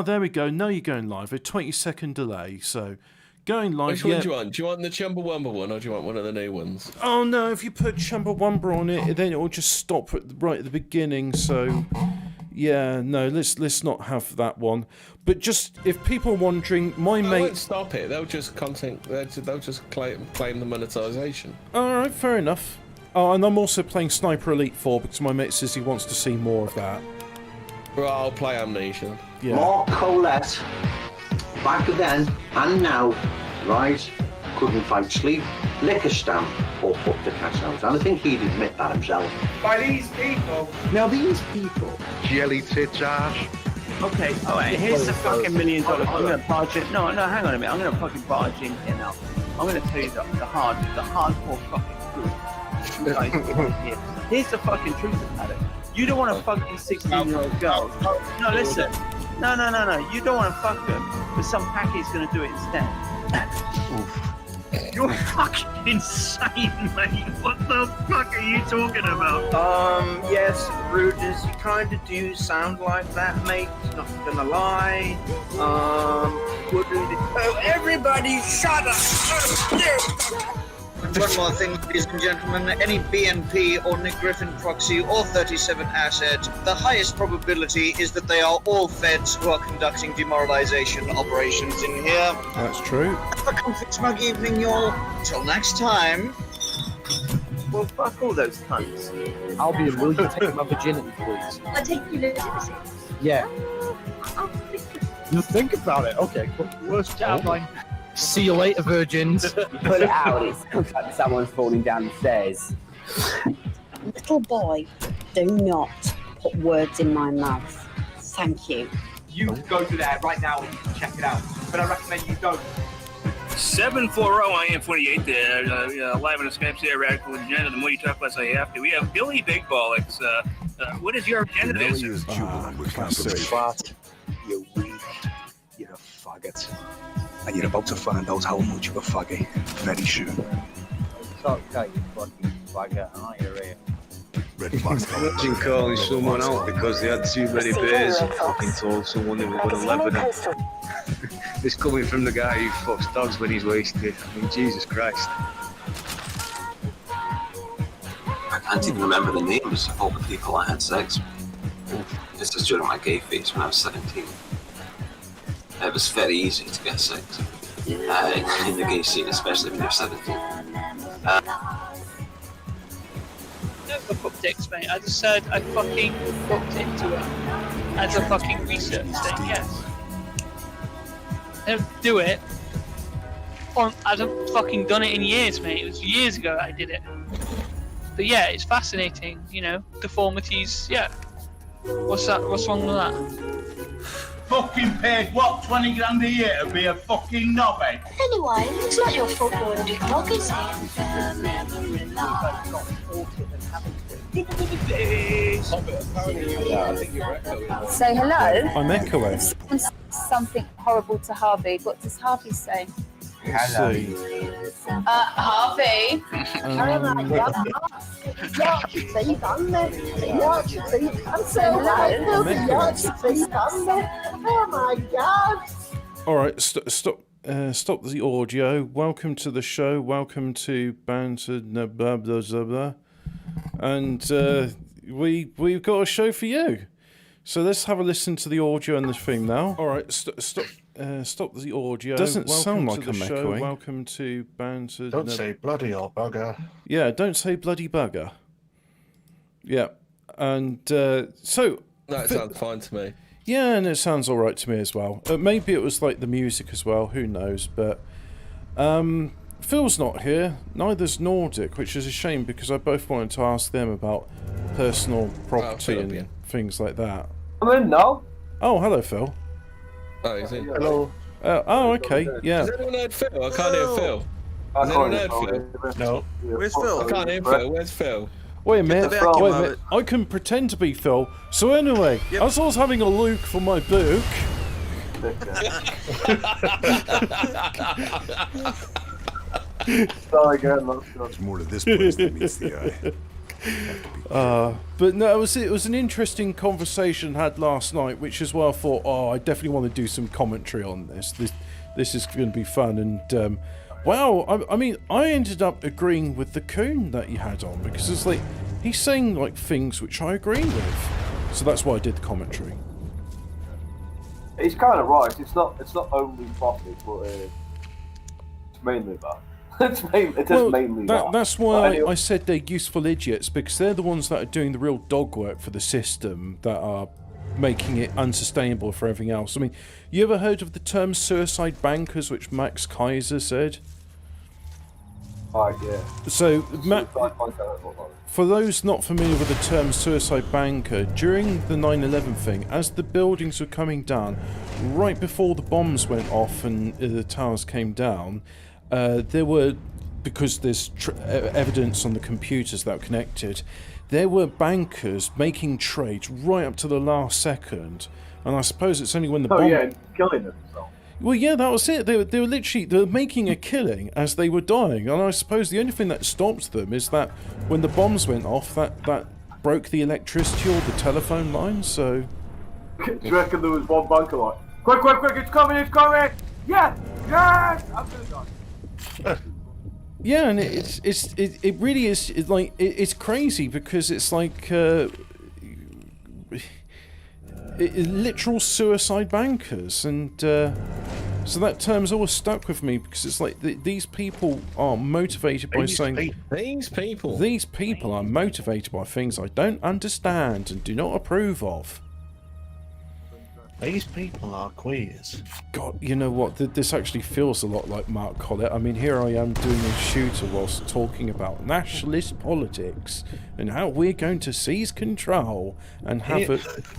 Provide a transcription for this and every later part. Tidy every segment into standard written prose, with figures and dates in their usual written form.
there we go. Now you're going live. A 20-second delay. So, going live. Which one do you want? Do you want the Chumbawamba one, or do you want one of the new ones? Oh no! If you put Chumbawamba on it, then it will just stop right at the beginning. So, yeah, no. Let's not have that one. But just if people are wondering, my mate. I won't stop it. They'll just They'll just claim the monetization. All right, fair enough. Oh, and I'm also playing Sniper Elite 4 because my mate says he wants to see more of that. Well, I'll play Amnesia. Yeah. Mark Colette, back then and now, right, couldn't fight sleep, lick a stamp, or put the cat out. And I think he'd admit that himself. By these people. Now these people. Jelly tits, Josh. Okay, alright, here's the fucking $1 million. I'm gonna barge in. No, hang on a minute. I'm gonna fucking barge in here now. I'm gonna tell you the hardcore fucking truth. Here's the fucking truth about it. You don't want to fuck these 16-year-old girls. No, listen. No. You don't want to fuck them, but some packie's gonna do it instead. You're fucking insane, mate. What the fuck are you talking about? Yes, rudeness. You kind of do sound like that, mate. Not gonna lie. Oh, everybody, shut up! One more thing, ladies and gentlemen. Any BNP or Nick Griffin proxy or 37 asset, the highest probability is that they are all feds who are conducting demoralization operations in here. That's true. Have a comfy, smug evening, y'all. Till next time. Well, fuck all those cunts. Albion, will you take my virginity, please? I take your virginity? Yeah. I'll think of it. You think about it? Okay, cool. Worst tagline. See you later, virgins. Put it out, it sounds like someone's falling down the stairs. Little boy, do not put words in my mouth. Thank you. You go to that right now and you can check it out. But I recommend you don't. 740 IM28 live on the Skype here, Radical Agenda. The more you talk, less I have to. We have Billy Big Bollocks. What is your agenda? Fat, you weak, you're a faggot. And you're about to find out how much of a faggot very soon. Okay, you fucking faggot, aren't you, here? Red flags. Imagine calling someone out because they had too many beers and fucking told someone they were going to level them. This coming from the guy who fucks dogs when he's wasted. I mean, Jesus Christ. I can't even remember the names of all the people I had sex with. This is during my gay phase when I was 17. It was very easy to get sex in the gay scene, especially when you're 17. Never fucked dicks, mate. I just said I fucking looked into it as a fucking research thing, yes. I don't do it. I haven't fucking done it in years, mate. It was years ago that I did it. But yeah, it's fascinating, you know, deformities, yeah. What's that? What's wrong with that? Fucking paid, what, 20 grand a year to be a fucking knobhead? Anyway, it's not your fault you're a dick dog, is it? Say hello. I'm echoing. Something horrible to Harvey. What does Harvey say? Hello. Harvey. Oh my god! All right, stop the audio. Welcome to the show. Welcome to Banter, blah blah blah blah. And we've got a show for you. So let's have a listen to the audio and the theme now. All right, stop the audio. Doesn't sound like I'm echoing. Welcome to Banter. Don't say bloody or bugger. Yeah, don't say bloody bugger. Yeah, and so... That sounds fine to me. Yeah, and it sounds all right to me as well. Maybe it was like the music as well, who knows, but... Phil's not here, neither's Nordic, which is a shame because I both wanted to ask them about personal property and things like that. I'm in now. Oh, hello, Phil. Oh, is he? Hello. Oh, okay, yeah. Has anyone heard Phil? I can't hear Phil. Has anyone heard Phil? No. Where's Phil? I can't hear Phil. Where's Phil? Wait a minute, I can pretend to be Phil. So anyway, as I was having a look for my book... Sorry, again, There's more to this place than meets the eye. But no, it was an interesting conversation had last night, which is why I thought, I definitely want to do some commentary on this. This is going to be fun. And wow, I mean, I ended up agreeing with the coon that you had on, because it's like he's saying like things which I agree with. So that's why I did the commentary. He's kind of right. It's not only profit, but it's mainly that. Mainly that. That's why I said they're useful idiots, because they're the ones that are doing the real dog work for the system, that are making it unsustainable for everything else. I mean, you ever heard of the term suicide bankers, which Max Kaiser said? Yeah. So, for those not familiar with the term suicide banker, during the 9/11 thing, as the buildings were coming down, right before the bombs went off and the towers came down, there were, because there's evidence on the computers that were connected, there were bankers making trades right up to the last second, and I suppose it's only when the bomb... yeah, killing them. So. Well, yeah, that was it. They were making a killing as they were dying, and I suppose the only thing that stopped them is that when the bombs went off, that broke the electricity or the telephone lines. So, do you reckon there was one banker like, quick, it's coming! Yes! I'm gonna die. yeah, and it really is. It's crazy, because it's like literal suicide bankers, and so that term's always stuck with me, because it's like these people are motivated by saying these people are motivated by things I don't understand and do not approve of. These people are queers. God, you know what? This actually feels a lot like Mark Collett. I mean, here I am doing a shooter whilst talking about nationalist politics and how we're going to seize control and have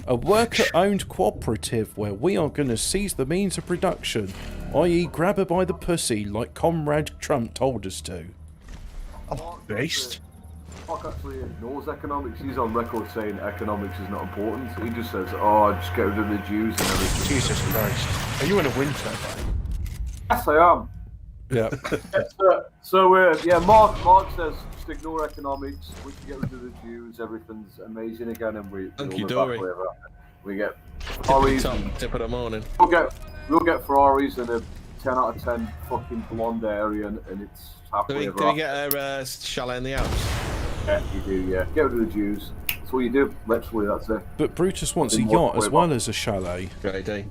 a worker-owned cooperative where we are going to seize the means of production, i.e. grab her by the pussy like Comrade Trump told us to. Based. Mark actually ignores economics. He's on record saying economics is not important. He just says, just get rid of the Jews and everything. Jesus Christ. Are you in a wind turbine? Yes, I am. Yeah. Mark says, just ignore economics. We can get rid of the Jews. Everything's amazing again, and we get Ferraris. Tip of the morning. We'll get Ferraris and a 10 out of 10 fucking blonde area, and it's happily ever. Do we get a chalet in the Alps? Yeah, you do, yeah. Get rid of the Jews. That's what you do. Literally, that's it. But Brutus wants a yacht as well as a chalet. Great day.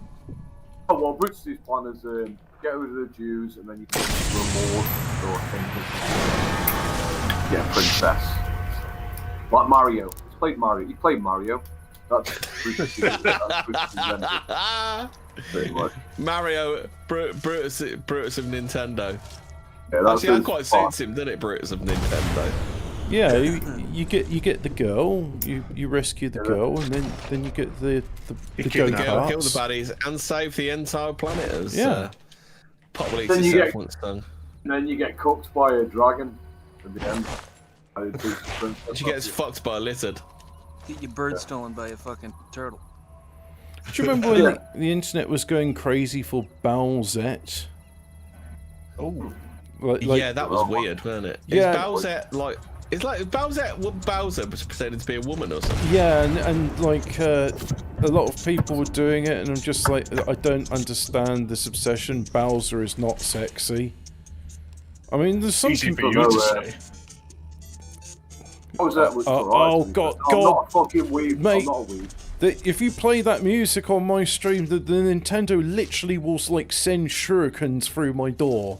Oh, well, Brutus's plan is get rid of the Jews, and then you can reward or things. Yeah, princess. Like Mario. He played Mario. That's Brutus's pretty much. Mario, Brutus of Nintendo. Yeah, actually, that quite suits him, doesn't it, Brutus of Nintendo? Yeah, you get the girl, you rescue the girl, and then you get the kill the girl, kill the baddies, and save the entire planet, as Populate yourself once done. And then you get cooked by a dragon at the end. She gets fucked by a lizard. Get your bird stolen by a fucking turtle. Do you remember when the internet was going crazy for Bowsette? Oh. Yeah, that was weird, wasn't it? Yeah. Is Bowsette like... It's like Bowser was pretending to be a woman or something. Yeah, and like a lot of people were doing it, and I'm just like, I don't understand this obsession. Bowser is not sexy. I mean, there's some people. Oh God! I'm not a fucking weeb. Mate, I'm not a weeb. If you play that music on my stream, the Nintendo literally will like send shurikens through my door.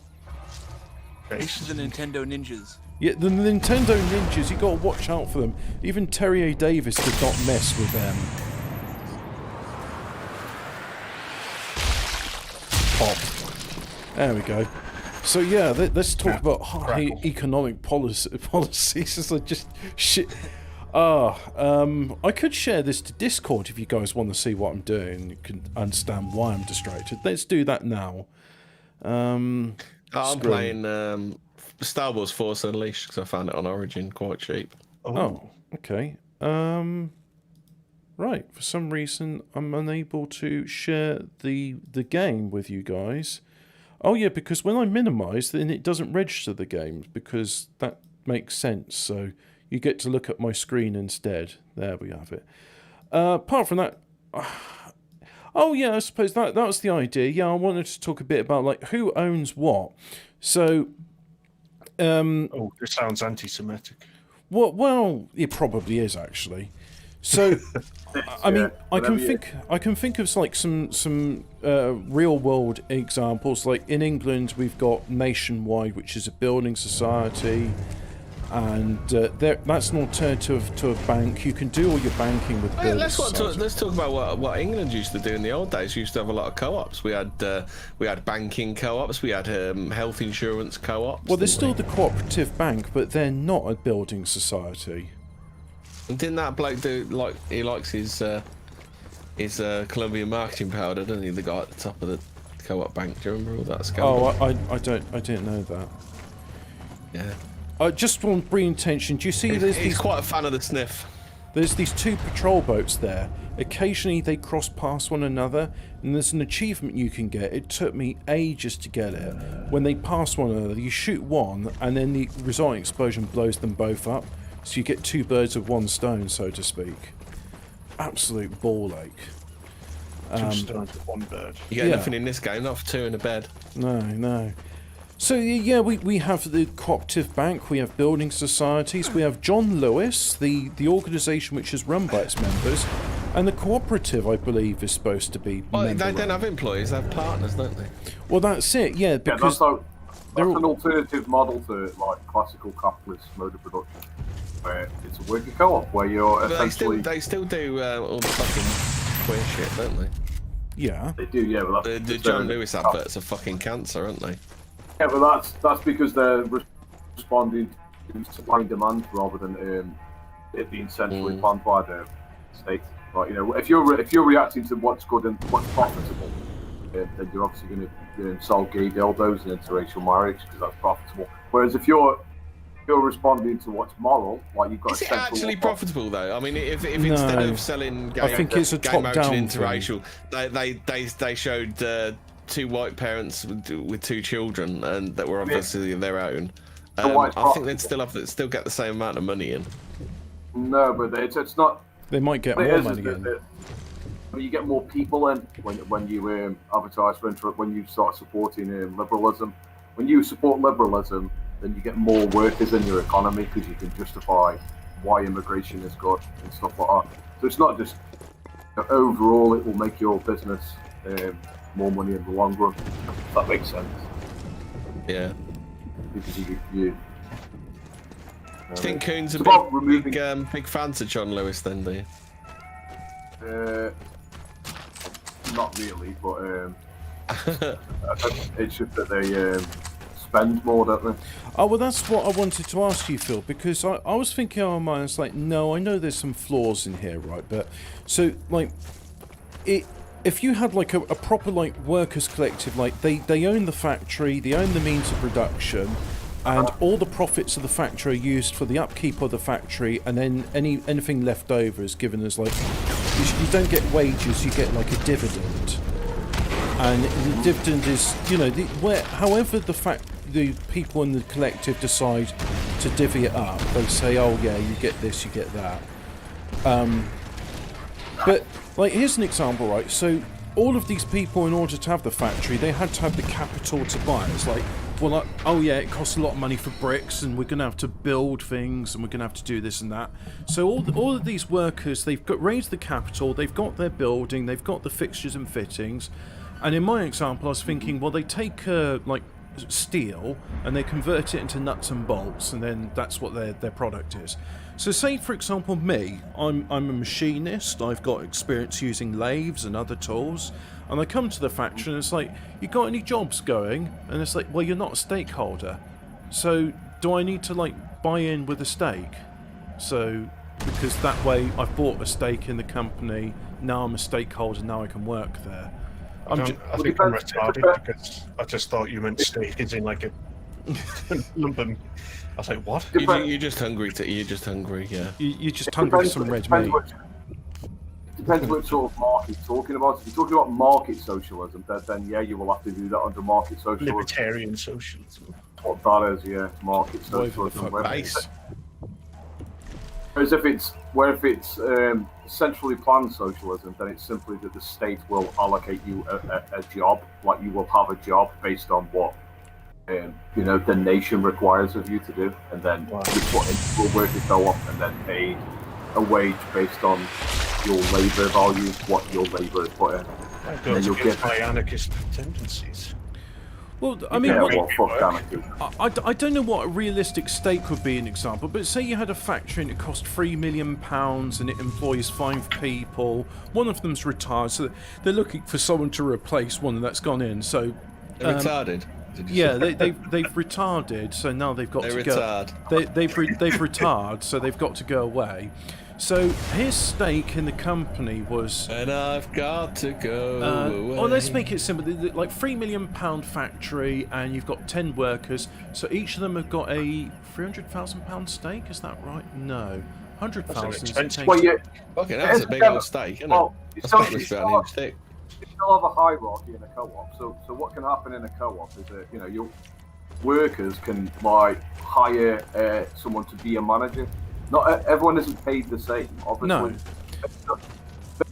The Nintendo ninjas. Yeah, the Nintendo ninjas, you gotta watch out for them. Even Terry A. Davis did not mess with them. Pop. There we go. So yeah, let's talk about high economic policies. It's like just shit. I could share this to Discord if you guys want to see what I'm doing. You can understand why I'm distracted. Let's do that now. I'm playing Star Wars Force Unleashed because I found it on Origin quite cheap. Oh, okay. Right. For some reason, I'm unable to share the game with you guys. Oh yeah, because when I minimise, then it doesn't register the games, because that makes sense. So You get to look at my screen instead. There we have it. Apart from that, oh yeah, I suppose that was the idea. Yeah, I wanted to talk a bit about like who owns what. So, oh, this sounds anti-Semitic. Well, it probably is actually. So, I mean, I can think of like some real world examples. Like in England, we've got Nationwide, which is a building society, and that's an alternative to a bank. You can do all your banking with building society. Let's talk about what England used to do in the old days. We used to have a lot of co-ops. We had banking co-ops. We had health insurance co-ops. Well, there's still the cooperative bank, but they're not a building society. And didn't that bloke do like he likes his Colombian marketing powder, doesn't he? The guy at the top of the co-op bank. Do you remember all that scandal? Oh, I didn't know that. Yeah. I just want to bring attention. Do you see He's quite a fan of the sniff. There's these 2 patrol boats there. Occasionally they cross past one another, and there's an achievement you can get. It took me ages to get it. When they pass one another, you shoot one, and then the resulting explosion blows them both up. So you get 2 birds with 1 stone, so to speak. Absolute ball ache. 2 stones with 1 bird. You get nothing in this game, not for 2 in a bed. No. So yeah, we have the cooperative bank, we have building societies, we have John Lewis, the organisation which is run by its members, and the cooperative, I believe, is supposed to be. Well, they don't have employees; they have partners, don't they? Well, that's it. Yeah, because that's an alternative model to like classical capitalist mode of production, where it's a working co-op where you're essentially. They still do all the fucking queer shit, don't they? Yeah. They do, yeah. But the John Lewis adverts are fucking cancer, aren't they? Yeah, but that's because they're responding to supply and demand rather than it being centrally planned by the state. Like, you know, if you're reacting to what's good and what's profitable, then you're obviously going to sell gay dildos and interracial marriage because that's profitable. Whereas if you're responding to what's moral, like you've got. Is it actually profitable though? I mean, if instead of selling gay, I think it's a gay marriage and top-down interracial, they showed 2 white parents with 2 children, and that were obviously their own. I think they'd still get the same amount of money in. No, but it's not. They might get more money in. You get more people in when you advertise when you start supporting liberalism. When you support liberalism, then you get more workers in your economy because you can justify why immigration is good and stuff like that. So it's not just overall; it will make your business more money in the long run. If that makes sense. Yeah. Because you do you think Coon's a big fan to John Lewis then, do you? Not really, but it's just that they spend more, don't they? Oh, well, that's what I wanted to ask you, Phil, because I was thinking on my mind, it's like, no, I know there's some flaws in here, right? But, so, like, if you had, like, a proper, like, workers' collective, like, they own the factory, they own the means of production, and all the profits of the factory are used for the upkeep of the factory, and then anything left over is given as, like, you don't get wages, you get, like, a dividend. And the dividend is, you know, however the people in the collective decide to divvy it up, they say, oh yeah, you get this, you get that. But, like, here's an example, right? So, all of these people, in order to have the factory, they had to have the capital to buy it. It's like, well, like, oh yeah, it costs a lot of money for bricks, and we're going to have to build things, and we're going to have to do this and that. So all of these workers, they've raised the capital, they've got their building, they've got the fixtures and fittings. And in my example, I was thinking, well, they take like steel and they convert it into nuts and bolts, and then that's what their product is. So say, for example, me, I'm a machinist, I've got experience using lathes and other tools, and I come to the factory and it's like, you got any jobs going? And it's like, well, you're not a stakeholder. So do I need to, like, buy in with a stake? So, because that way I've bought a stake in the company, now I'm a stakeholder, now I can work there. I think I'm retarded because I just thought you meant stake as in like a lump. I was like, what? You're just hungry. You're just hungry, yeah. You're just hungry for some red meat. Depends what sort of market you're talking about. If you're talking about market socialism, then yeah, you will have to do that under market socialism. Libertarian socialism. What that is, yeah, market socialism. Whereas if it's centrally planned socialism, then it's simply that the state will allocate you a job, like you will have a job based on what the nation requires of you to do, and then you put into a worker co-op and then paid a wage based on your labour value, what your labour is put in. And then you'll get anarchist tendencies. Well, I mean, I don't know what a realistic stake would be an example, but say you had a factory and it cost £3 million and it employs 5 people. One of them's retired, so they're looking for someone to replace one that's gone in. So they're retarded. Yeah, they've retarded, so now they've got to go. They've retired, so they've got to go away. So his stake in the company was, and I've got to go away. Well, let's make it simple. Like £3 million factory, and you've got 10 workers. So each of them have got a £300,000 stake. Is that right? No, 100,000. Well, yeah. Okay, that's a big old stake, isn't it? That's about an inch thick. You still have a hierarchy in a co-op. So what can happen in a co-op is that your workers can hire someone to be a manager. Not everyone isn't paid the same, obviously. No.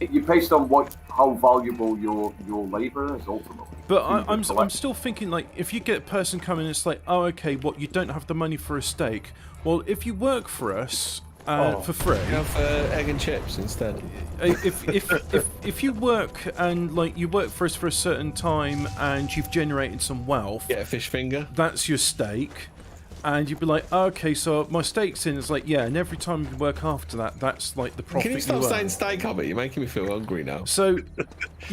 You're based on how valuable your labour is ultimately. But I'm still thinking, like, if you get a person coming, it's like, oh, okay, you don't have the money for a stake. Well, if you work for us for free, you have egg and chips instead. If you work and you work for us for a certain time and you've generated some wealth, get a fish finger. That's your stake. And you'd be like, oh, okay, so my stake's in. It's like, yeah, and every time you work after that, that's like the profit. Can you stop saying stake of it? You're making me feel hungry now. So,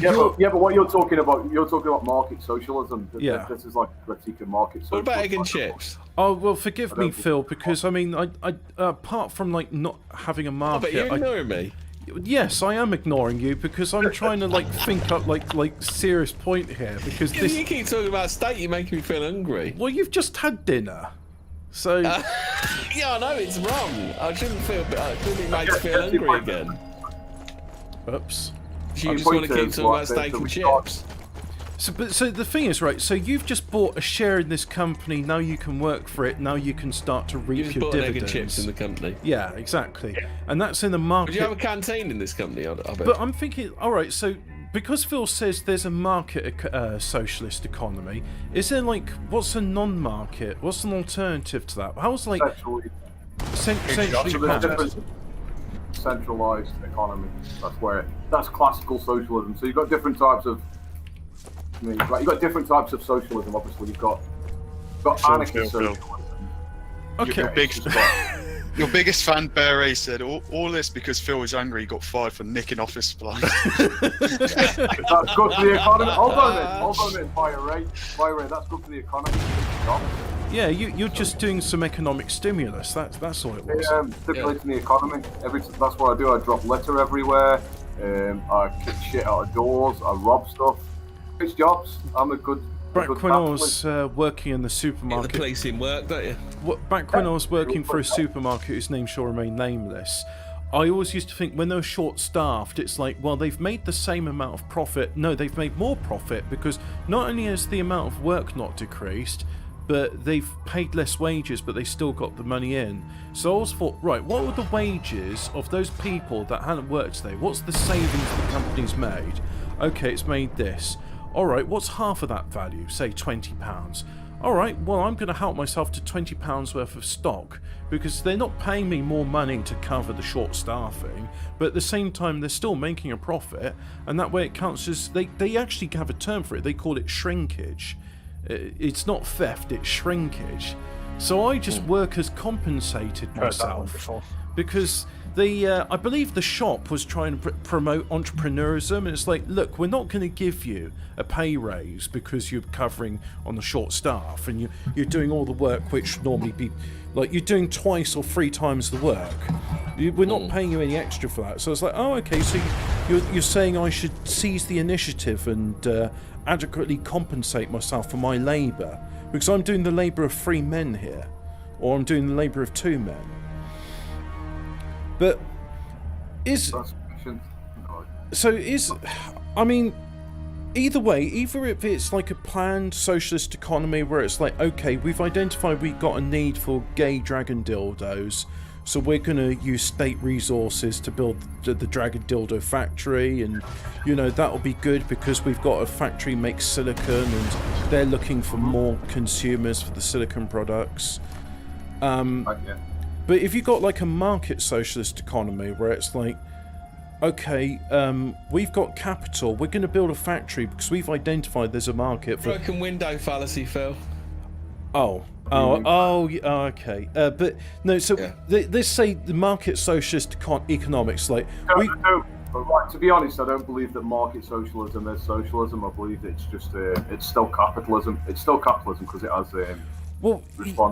but what you're talking about market socialism. Yeah. This is like a critique of market socialism. What about egg and chips? Oh, well, forgive me, Phil, because I mean, I apart from not having a market, but you're ignoring me. Yes, I am ignoring you because I'm trying to think up like serious point here because you keep talking about steak. You're making me feel hungry. Well, you've just had dinner. So yeah, I know it's wrong. I shouldn't be made to feel hungry again. Oops. You just want to keep talking about steak and chips. So the thing is, right? So you've just bought a share in this company. Now you can work for it. Now you can start to reap your dividends. Egg and chips in the company. Yeah, exactly. Yeah. And that's in the market. Would you have a canteen in this company? I bet. But I'm thinking, all right, so. Because Phil says there's a market socialist economy, is there what's a non-market? What's an alternative to that? How's centrally planned? Centralized economy. That's classical socialism. So you've got different types of. You've got different types of socialism. Obviously, you've got anarchist socialism. Okay. Your biggest fan, Bear Ray, said all this because Phil was angry he got fired for nicking office supplies. That's good for the economy. Hold on a minute, Fire Ray, that's good for the economy. Yeah, you're just doing some economic stimulus. That's all it was. Stimulating the economy. That's what I do. I drop litter everywhere. I kick shit out of doors. I rob stuff. It's jobs. I'm a good. Back when I was working in the supermarket, the police in work, don't you? Back when I was working for a supermarket whose name shall remain nameless, I always used to think when they're short-staffed, it's like, well, they've made the same amount of profit. No, they've made more profit because not only has the amount of work not decreased, but they've paid less wages, but they still got the money in. So I always thought, right, what were the wages of those people that hadn't worked today? What's the savings the company's made? Okay, it's made this. All right, what's half of that value? Say £20. All right, well, I'm going to help myself to £20 worth of stock because they're not paying me more money to cover the short staffing, but at the same time, they're still making a profit, and that way it counts as they actually have a term for it. They call it shrinkage. It's not theft, it's shrinkage. So I just work as compensated myself because I believe the shop was trying to promote entrepreneurism, and it's like, look, we're not going to give you a pay raise because you're covering on the short staff and you're doing all the work which normally be you're doing twice or 3 times the work. We're not paying you any extra for that. So it's like, oh, okay, so you're saying I should seize the initiative and adequately compensate myself for my labour because I'm doing the labour of 3 men here, or I'm doing the labour of 2 men. But I mean, either way, either if it's like a planned socialist economy where it's like, okay, we've identified we've got a need for gay dragon dildos, so we're going to use state resources to build the Dragon Dildo factory, and you know that'll be good because we've got a factory makes silicon and they're looking for more consumers for the silicon products. But if you've got like a market socialist economy where it's like, okay, we've got capital, we're going to build a factory because we've identified there's a market for... Broken window fallacy, Phil. Okay. But no, so let's say the market socialist economics, like... Right, to be honest, I don't believe that market socialism is socialism. I believe it's just it's still capitalism. It's still capitalism because it has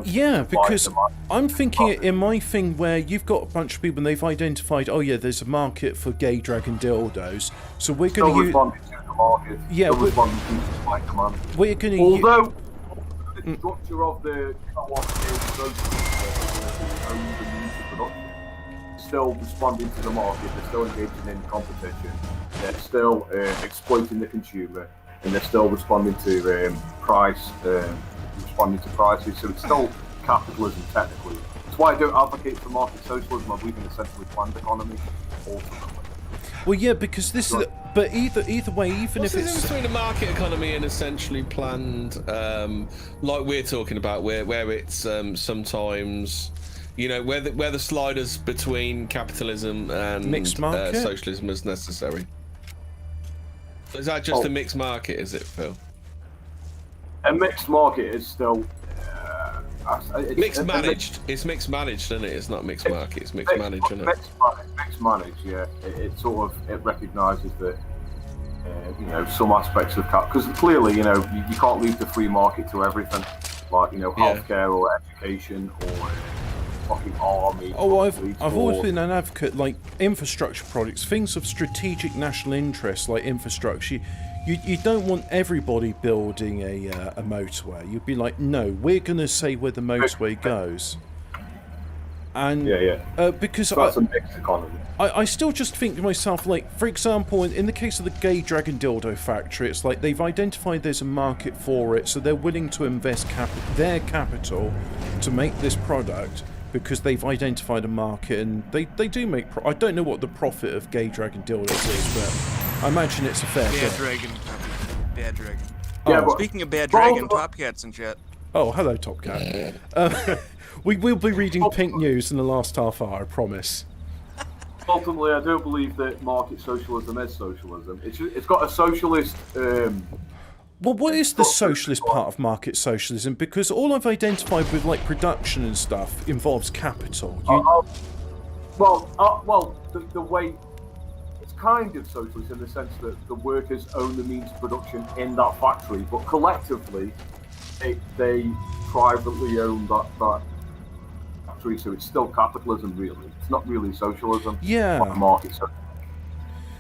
yeah, because I'm thinking in my thing where you've got a bunch of people and they've identified, oh yeah, there's a market for gay dragon dildos, so we're going to use... the market. Yeah, we're going to we're going to... Although the structure of the co-op is so own the means of production, still responding to the market, they're still engaging in competition, they're still exploiting the consumer, and they're still responding to responding to prices, so it's still capitalism technically. That's why I don't advocate for market socialism. I believe in a centrally planned economy ultimately. Well, yeah, because this is... But either way, even What's if the it's... difference between a market economy and essentially planned, like we're talking about, where it's sometimes, you know, where the sliders between capitalism and mixed market? Socialism is necessary? Is that just a mixed market, is it, Phil? A mixed market is still... mixed managed. It's mixed managed, isn't it? It's not mixed market. It's mixed managed, isn't it? Mixed managed, yeah. It sort of recognises that you know, some aspects of because clearly, you know, you can't leave the free market to everything, like, you know, healthcare or education or fucking army. I've always been an advocate, like infrastructure projects, things of strategic national interest, like infrastructure. You don't want everybody building a motorway. You'd be like, no, we're going to say where the motorway goes. And because that's a mixed economy. I still just think to myself, like, for example, in the case of the gay dragon dildo factory, it's like they've identified there's a market for it, so they're willing to invest their capital to make this product because they've identified a market, and they do make... I don't know what the profit of gay dragon dildos is, but I imagine it's a fair Bad bit. dragon. Bad dragon. Yeah, but- Speaking of bad dragon, Top Cat's in chat. Oh, hello, Top Cat. We will be reading Pink News in the last half hour, I promise. Ultimately, I don't believe that market socialism is socialism. It's got a socialist... Well, what is the socialist part of market socialism? Because all I've identified with, like, production and stuff involves capital. The way... It's kind of socialist in the sense that the workers own the means of production in that factory, but collectively, they privately own that factory, so it's still capitalism, really. It's not really socialism. Yeah. It's not market socialism.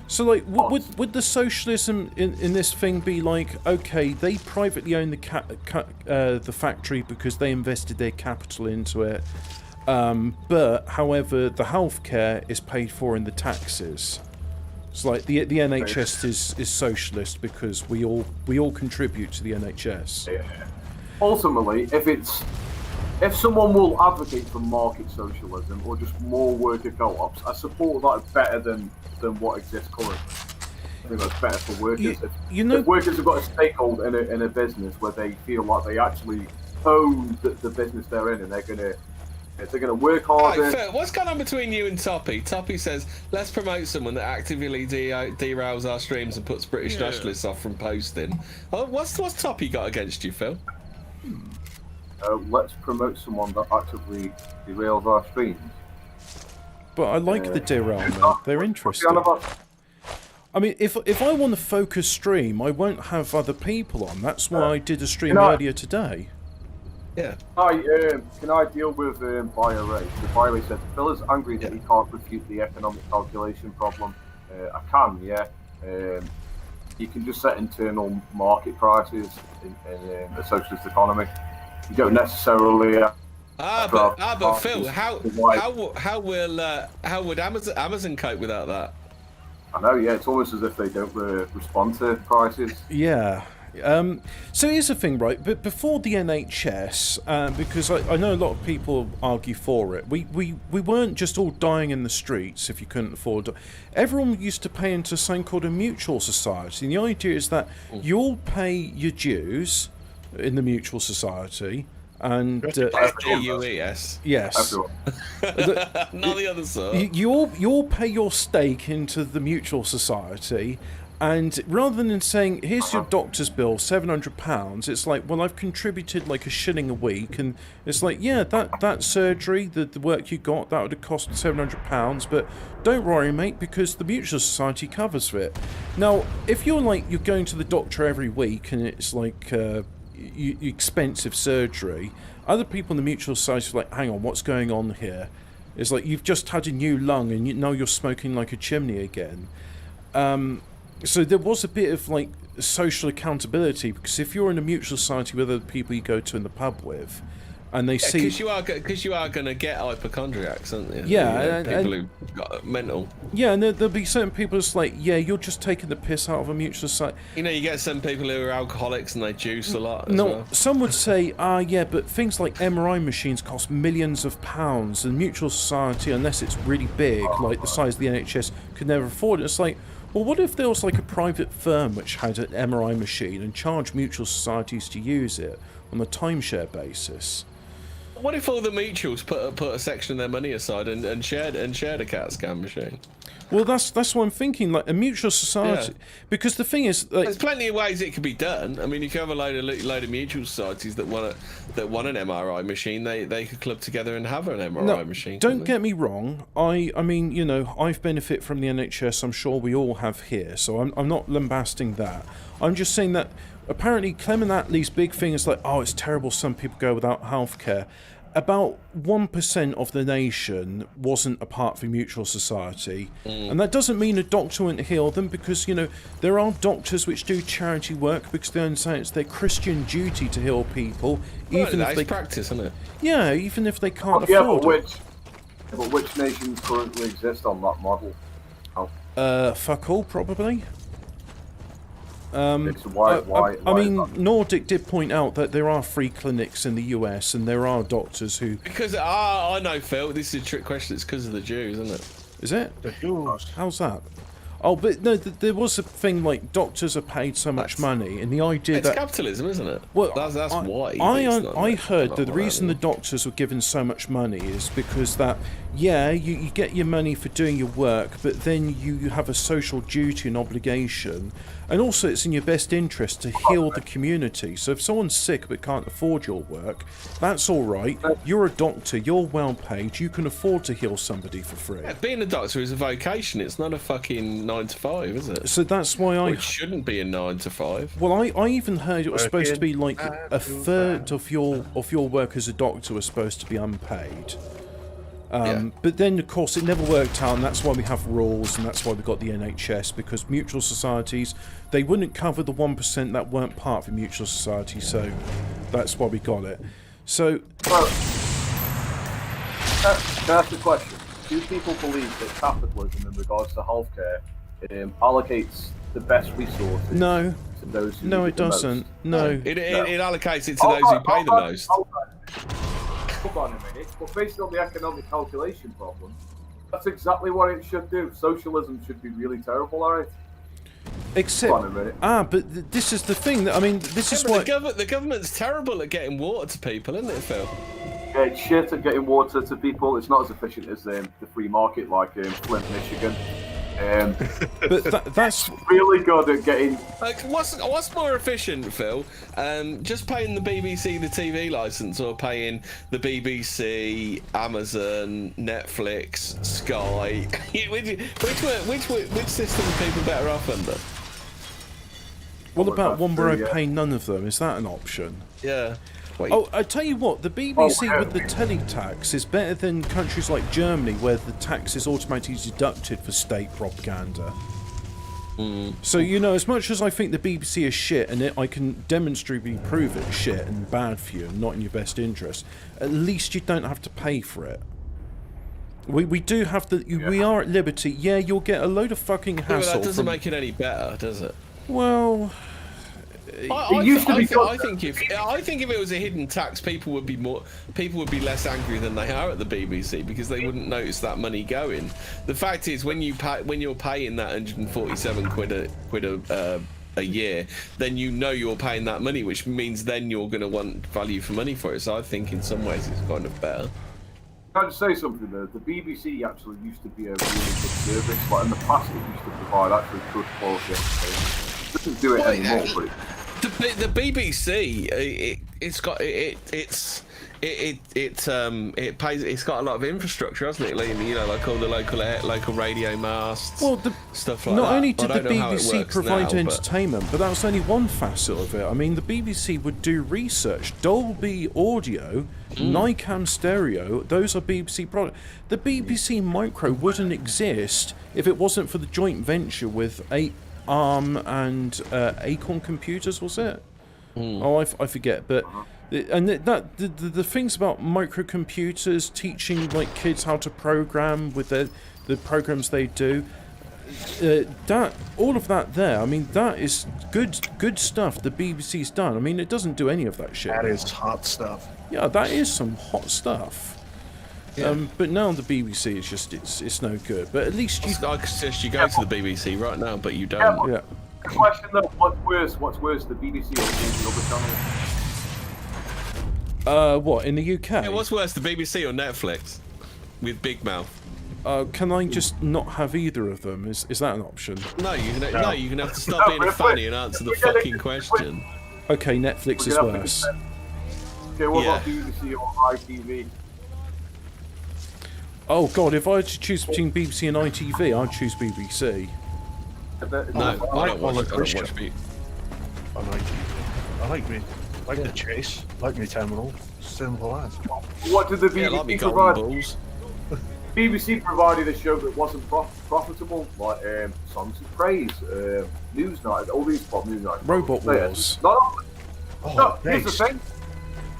So, like, would the socialism in this thing be like, okay, they privately own the factory because they invested their capital into it, but however, the healthcare is paid for in the taxes. It's like the NHS is socialist because we all contribute to the NHS. Yeah. Ultimately, if someone will advocate for market socialism or just more worker co-ops, I support that better than what exists currently. I think that's better for workers. If workers have got a stakeholder in a business where they feel like they actually own the business they're in, and they're gonna work harder. Right, Phil, what's going on between you and Toppy? Toppy says, let's promote someone that actively derails our streams and puts British nationalists off from posting. Oh, what's Toppy got against you, Phil? Let's promote someone that actively derails our streams. But I like the derailment. They're interesting. I mean, if I want to focus stream, I won't have other people on. That's why I did a stream earlier today. Yeah. Hi, can I deal with BioRay? So BioRay said, Phil is angry that he can't refute the economic calculation problem. I can, yeah. You can just set internal market prices in a socialist economy. You don't necessarily... but Phil, how would Amazon cope without that? I know, yeah. It's almost as if they don't respond to prices. Yeah, So here's the thing, right? But before the NHS, because I know a lot of people argue for it, we weren't just all dying in the streets if you couldn't afford it. Everyone used to pay into something called a mutual society. And the idea is that you all pay your dues in the mutual society. And S-G-U-E-S. Yes. Not the other side. You all pay your stake into the mutual society, and rather than saying, here's your doctor's bill, £700, it's like, well, I've contributed like £1 a week, and it's like, yeah, that surgery, the work you got, that would have cost £700, but don't worry, mate, because the mutual society covers for it. Now, if you're going to the doctor every week, and it's like expensive surgery, other people in the mutual society are like, hang on, what's going on here? It's like, you've just had a new lung and now you're smoking like a chimney again. So there was a bit of like social accountability, because if you're in a mutual society with other people you go to in the pub with, and they see, because you are going to get hypochondriacs, aren't you? Yeah, people who got mental. Yeah, and there'll be certain people that's like, yeah, you're just taking the piss out of a mutual society. You know, you get some people who are alcoholics and they juice a lot. As No, well. some would say, yeah, but things like MRI machines cost millions of pounds, and mutual society, unless it's really big, like the size of the NHS, could never afford it. It's like, well, what if there was like a private firm which had an MRI machine and charged mutual societies to use it on a timeshare basis? What if all the mutuals put a section of their money aside and shared a CAT scan machine? Well, that's what I'm thinking. Like a mutual society, because the thing is, like, there's plenty of ways it could be done. I mean, if you have a load of mutual societies that want an MRI machine, they could club together and have an MRI machine. Don't get me wrong. I mean, you know, I've benefited from the NHS. I'm sure we all have here. So I'm not lambasting that. I'm just saying that apparently Clement Attlee's big thing is like, oh, it's terrible. Some people go without healthcare. About 1% of the nation wasn't a part of a mutual society, and that doesn't mean a doctor wouldn't heal them, because, you know, there are doctors which do charity work because they understand it's their Christian duty to heal people, even if they practice, isn't it? Yeah, even if they can't afford it. But which nations currently exist on that model? Fuck all, probably. I why mean, Nordic did point out that there are free clinics in the US, and there are doctors who... Because, I know, Phil, this is a trick question, it's because of the Jews, isn't it? Is it? The Jews. How's that? Oh, but no, there was a thing like doctors are paid so much money, and the idea it's that... capitalism, isn't it? Well, that's why. I heard that the reason the doctors were given so much money is because that, yeah, you get your money for doing your work, but then you have a social duty and obligation, and also it's in your best interest to heal the community. So if someone's sick but can't afford your work, that's all right. You're a doctor, you're well paid, you can afford to heal somebody for free. Yeah, being a doctor is a vocation, it's not a fucking 9 to 5, is it? So that's why it shouldn't be a 9 to 5. Well, I even heard it was supposed to be like a third of your work as a doctor was supposed to be unpaid. But then, of course, it never worked out, and that's why we have rules, and that's why we got the NHS, because mutual societies, they wouldn't cover the 1% that weren't part of a mutual society, so that's why we got it. So... Well, can I ask a question? Do people believe that capitalism in regards to healthcare allocates the best resources No. to those who No, need it doesn't. No. It allocates it to those who pay the most. Hold on a minute, but based on the economic calculation problem, that's exactly what it should do. Socialism should be really terrible, alright? Except, but this is the thing. That I mean, this is what the government's terrible at getting water to people, isn't it, Phil? Yeah, it's shit at getting water to people. It's not as efficient as the free market like Flint, Michigan. But that's really good at getting. What's more efficient, Phil? Just paying the BBC the TV license, or paying the BBC, Amazon, Netflix, Sky? which system are people better off under? What about one where I pay none of them? Is that an option? Yeah. Wait. Oh, I tell you what, the BBC with the teletax is better than countries like Germany, where the tax is automatically deducted for state propaganda. So, you know, as much as I think the BBC is shit, and I can demonstrably prove it's shit and bad for you and not in your best interest, at least you don't have to pay for it. We do have we are at liberty. Yeah, you'll get a load of fucking hassle. That doesn't make it any better, does it? Well, I think if it was a hidden tax, people would be less angry than they are at the BBC because they wouldn't notice that money going. The fact is, when you're paying that 147 quid a year, then you know you're paying that money, which means then you're going to want value for money for it. So I think in some ways it's kind of better. Can I just say something there? The BBC actually used to be a really good service. Like in the past, it used to provide actually good quality entertainment. It doesn't do it anymore, but the BBC, it's got a lot of infrastructure, hasn't it, Liam? You know, like all the local radio masts, stuff like that. Not only did I the don't know how it BBC works provide now, entertainment, but that was only one facet of it. I mean, the BBC would do research. Dolby Audio, Nikam Stereo, those are BBC products. The BBC Micro wouldn't exist if it wasn't for the joint venture with ARM and Acorn Computers, was it? Oh, I forget, but and the things about microcomputers, teaching like kids how to program with the programs they do, that all of that there. I mean, that is good stuff the BBC's done. I mean, it doesn't do any of that shit. That is hot stuff. Yeah, that is some hot stuff. Yeah. But now the BBC is just it's no good. But at least you. I suggest you go to the BBC right now, but you don't. Yeah. The question though, what's worse, the BBC or the other channel? What, in the UK? Yeah, what's worse, the BBC or Netflix? With Big Mouth. Can I just not have either of them? Is that an option? No, you're gonna have to stop being a fanny and answer the fucking question. Okay, Netflix is worse. Okay, what about BBC or ITV? Oh god, if I had to choose between BBC and ITV, I'd choose BBC. No, I don't watch BBC. I like the chase, like me terminal. Simple as. What did the BBC provide? BBC provided a show that wasn't profitable, like Songs of Praise, Newsnight, all these news nights. Robot Wars. Here's the thing.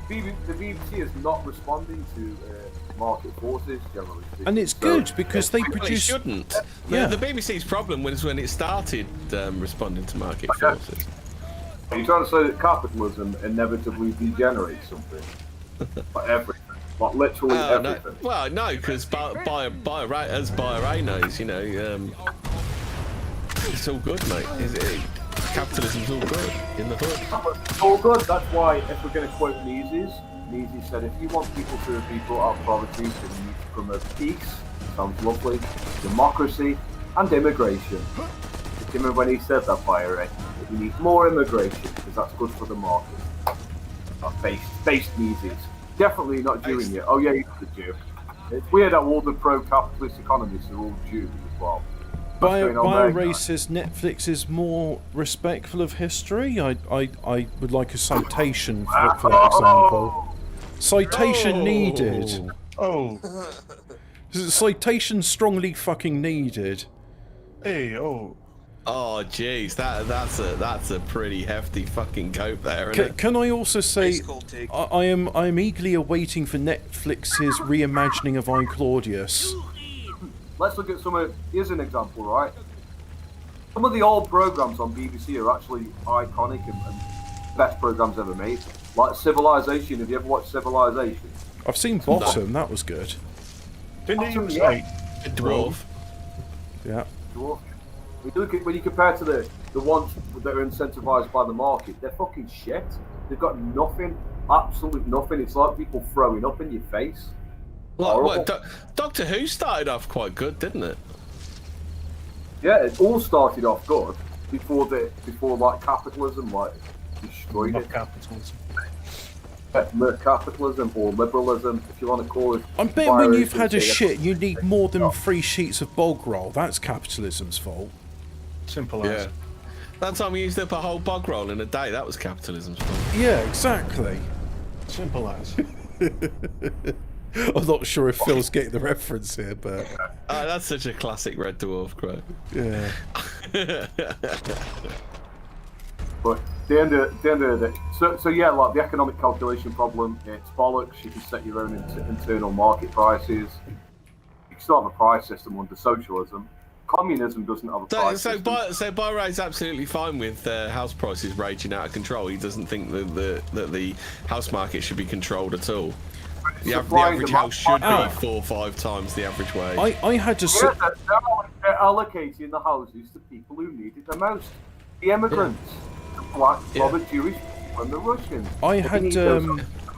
The BBC is not responding to market forces generally speaking. And it's good because they produce. It shouldn't. Yeah. The BBC's problem was when it started responding to market forces. Are you trying to say that capitalism inevitably degenerates something? Like everything. Like literally everything. No. Well, no, because as Ray knows, you know, it's all good, mate. Capitalism's all good in the hood. It's all good. That's why, if we're going to quote Mises said, if you want people to be brought out of poverty, then you need to promote peace, sounds lovely, democracy, and immigration. Remember when he said that, Fire, we need more immigration, because that's good for the market. Based Mises. Definitely not Jew in you. Oh yeah, he's a Jew. It's weird how all the pro-capitalist economists are all Jews as well. BioRay says Netflix is more respectful of history. I would like a citation for that example. Citation needed. Citation strongly fucking needed. Hey, Oh jeez, that's a pretty hefty fucking cope there, isn't it? Can I also say I am eagerly awaiting for Netflix's reimagining of I, Claudius. Let's look at here's an example, right? Some of the old programs on BBC are actually iconic and best programs ever made. Like Civilization. Have you ever watched Civilization? I've seen Bottom. That was good. Didn't he use like a dwarf? Yeah. Dwarf. When you compare to the ones that are incentivized by the market, they're fucking shit. They've got nothing, absolute nothing. It's like people throwing up in your face. Well, Doctor Who started off quite good, didn't it? Yeah, it all started off good before like capitalism destroyed it. Capitalism. Capitalism or liberalism, if you want to call it. I bet when you've had a shit, you need more than 3 sheets of bog roll. That's capitalism's fault. Simple as. That time we used up a whole bog roll in a day. That was capitalism's fault. Yeah, exactly. Simple as. I'm not sure if Phil's getting the reference here, but that's such a classic Red Dwarf quote. Yeah. But at the end of the day, so yeah, like the economic calculation problem, it's bollocks. You can set your own internal market prices. You can still have a price system under socialism. Communism doesn't have a price system. So Byron's absolutely fine with house prices raging out of control. He doesn't think that the house market should be controlled at all. The average house should be 4 or 5 times the average wage. I had to. They're allocating the houses to people who need it the most. The immigrants, the black, the Jewish people, and the Russians. I had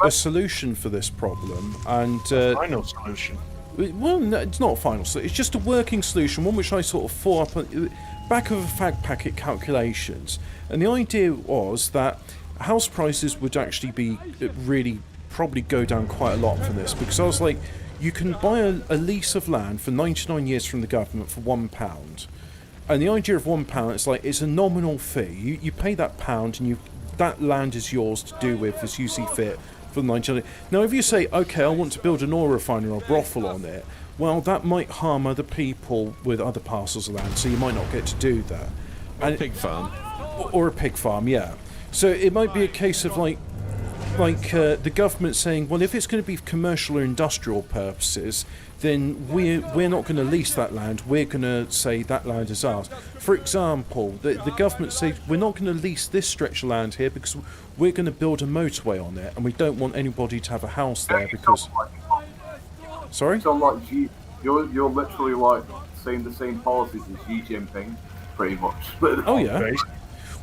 a solution for this problem, and final solution. Well, no, it's not a final solution. It's just a working solution, one which I sort of thought up on back of a fag packet calculations. And the idea was that house prices would actually be really probably go down quite a lot from this, because I was like, you can buy a lease of land for 99 years from the government for £1. And the idea of £1, it's like, it's a nominal fee. You pay that pound, and that land is yours to do with as you see fit for the 99. Now, if you say, okay, I want to build an oil refinery or a brothel on it, well, that might harm other people with other parcels of land, so you might not get to do that. Or a pig farm. Or a pig farm, yeah. So it might be a case of like the government saying, well, if it's going to be for commercial or industrial purposes, then we're not going to lease that land. We're going to say that land is ours. For example, the government says we're not going to lease this stretch of land here because we're going to build a motorway on it, and we don't want anybody to have a house there because. Sorry. So like you're literally like saying the same policies as Xi Jinping, pretty much. Oh yeah.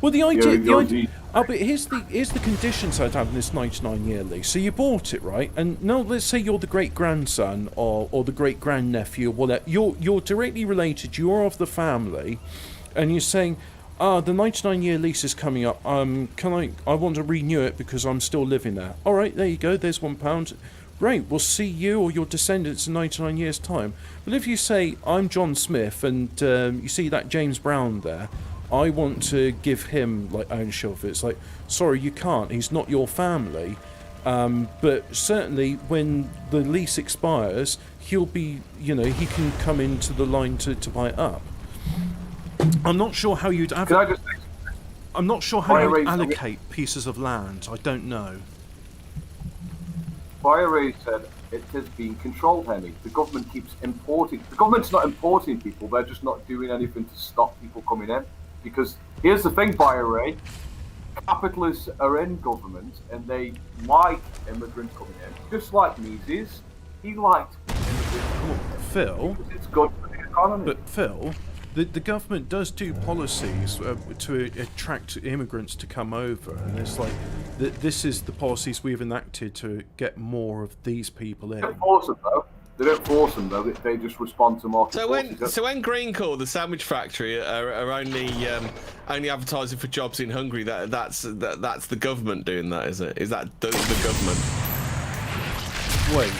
Well, the idea. But here's the conditions I'd have in this 99-year lease. So you bought it, right? And now let's say you're the great-grandson or the great-grandnephew or whatever. You're directly related. You're of the family, and you're saying, the 99-year lease is coming up. I want to renew it because I'm still living there. All right, there you go. There's £1. Great. We'll see you or your descendants in 99 years' time. But if you say I'm John Smith and you see that James Brown there, I want to give him like ownership of it. It's like, sorry, you can't. He's not your family. But certainly, when the lease expires, he'll be, he can come into the line to buy it up. I'm not sure how you'd I'm not sure how you'd allocate pieces of land. I don't know. Byron said it has been controlled, Henry. The government keeps importing. The government's not importing people. They're just not doing anything to stop people coming in. Because here's the thing, Byron, capitalists are in government and they like immigrants coming in. Just like Mises, he liked immigrants coming in. Phil? It's good for the economy. But Phil, the government does do policies to attract immigrants to come over, and it's like this is the policies we've enacted to get more of these people in. They don't force them though. They don't force them though. They just respond to market forces. So when Greencore, the sandwich factory, are only advertising for jobs in Hungary, that's the government doing that, is it? Is that the government? Wait,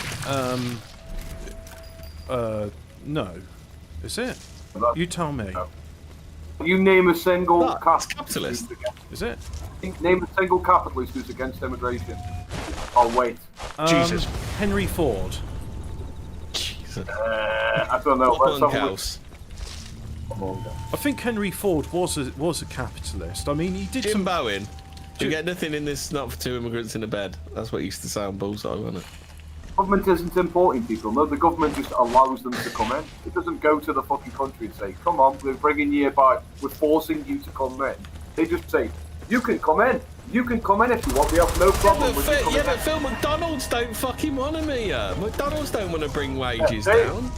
no, is it? You tell me. You name a single capitalist. Is it? Name a single capitalist who's against immigration. Oh wait. Jesus. Henry Ford. I don't know. I think Henry Ford was a capitalist. I mean, he did Jim Bowen. You get nothing in this, not for 2 immigrants in a bed. That's what used to sound bullseye, wasn't it? Government isn't importing people. No, the government just allows them to come in. It doesn't go to the fucking country and say, "Come on, we're bringing you by. We're forcing you to come in." They just say, "You can come in. You can come in if you want. We have no problem with you coming in." But Phil, McDonald's don't fucking want them here. McDonald's don't want to bring wages down.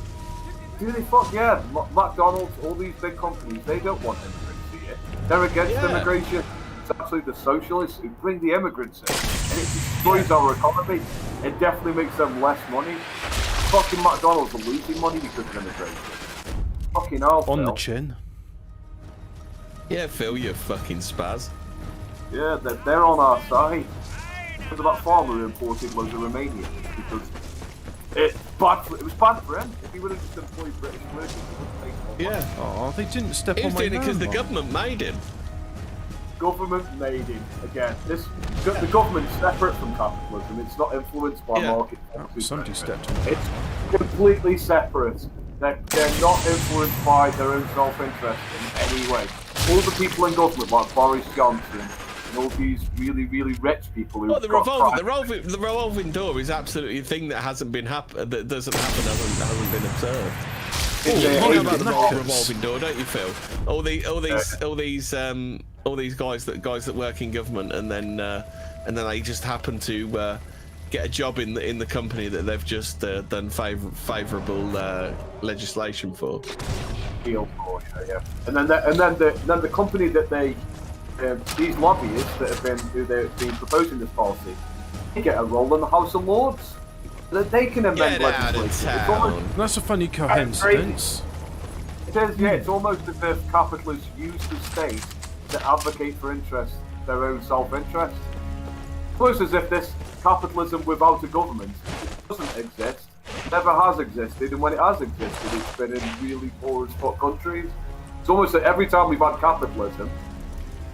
Do they? Yeah, McDonald's, all these big companies, they don't want immigrants here. They're against immigration. It's actually the socialists who bring the immigrants in, and it destroys our economy. It definitely makes them less money. Fucking McDonald's are losing money because of immigration. Fucking hell, on the chin. Yeah, Phil, you fucking spaz. Yeah, they're on our side. Because of that farmer who imported loads of Romanians because it was bad for him. If he would have just employed British workers, he wouldn't take more money. Oh, they didn't step on my doing it because the government made him. Government made him. Again, the government's separate from capitalism. It's not influenced by market forces. Somebody stepped on it. It's completely separate. They're not influenced by their own self-interest in any way. All the people in government, like Boris Johnson, and all these really, really rich people who. Well, the revolving door is absolutely a thing that hasn't been that doesn't happen, hasn't been observed. You know about the revolving door, don't you, Phil? All these guys that work in government, and then they just happen to get a job in the company that they've just done favourable legislation for. Deal for, yeah. And then the company that they these lobbyists that have been proposing this policy, they get a role in the House of Lords. That they can amend legislation. That's a funny coincidence. It is, yeah. It's almost as if capitalists use the state to advocate for their own self-interest. It's almost as if this capitalism without a government doesn't exist, never has existed, and when it has existed, it's been in really poor as fuck countries. It's almost like every time we've had capitalism,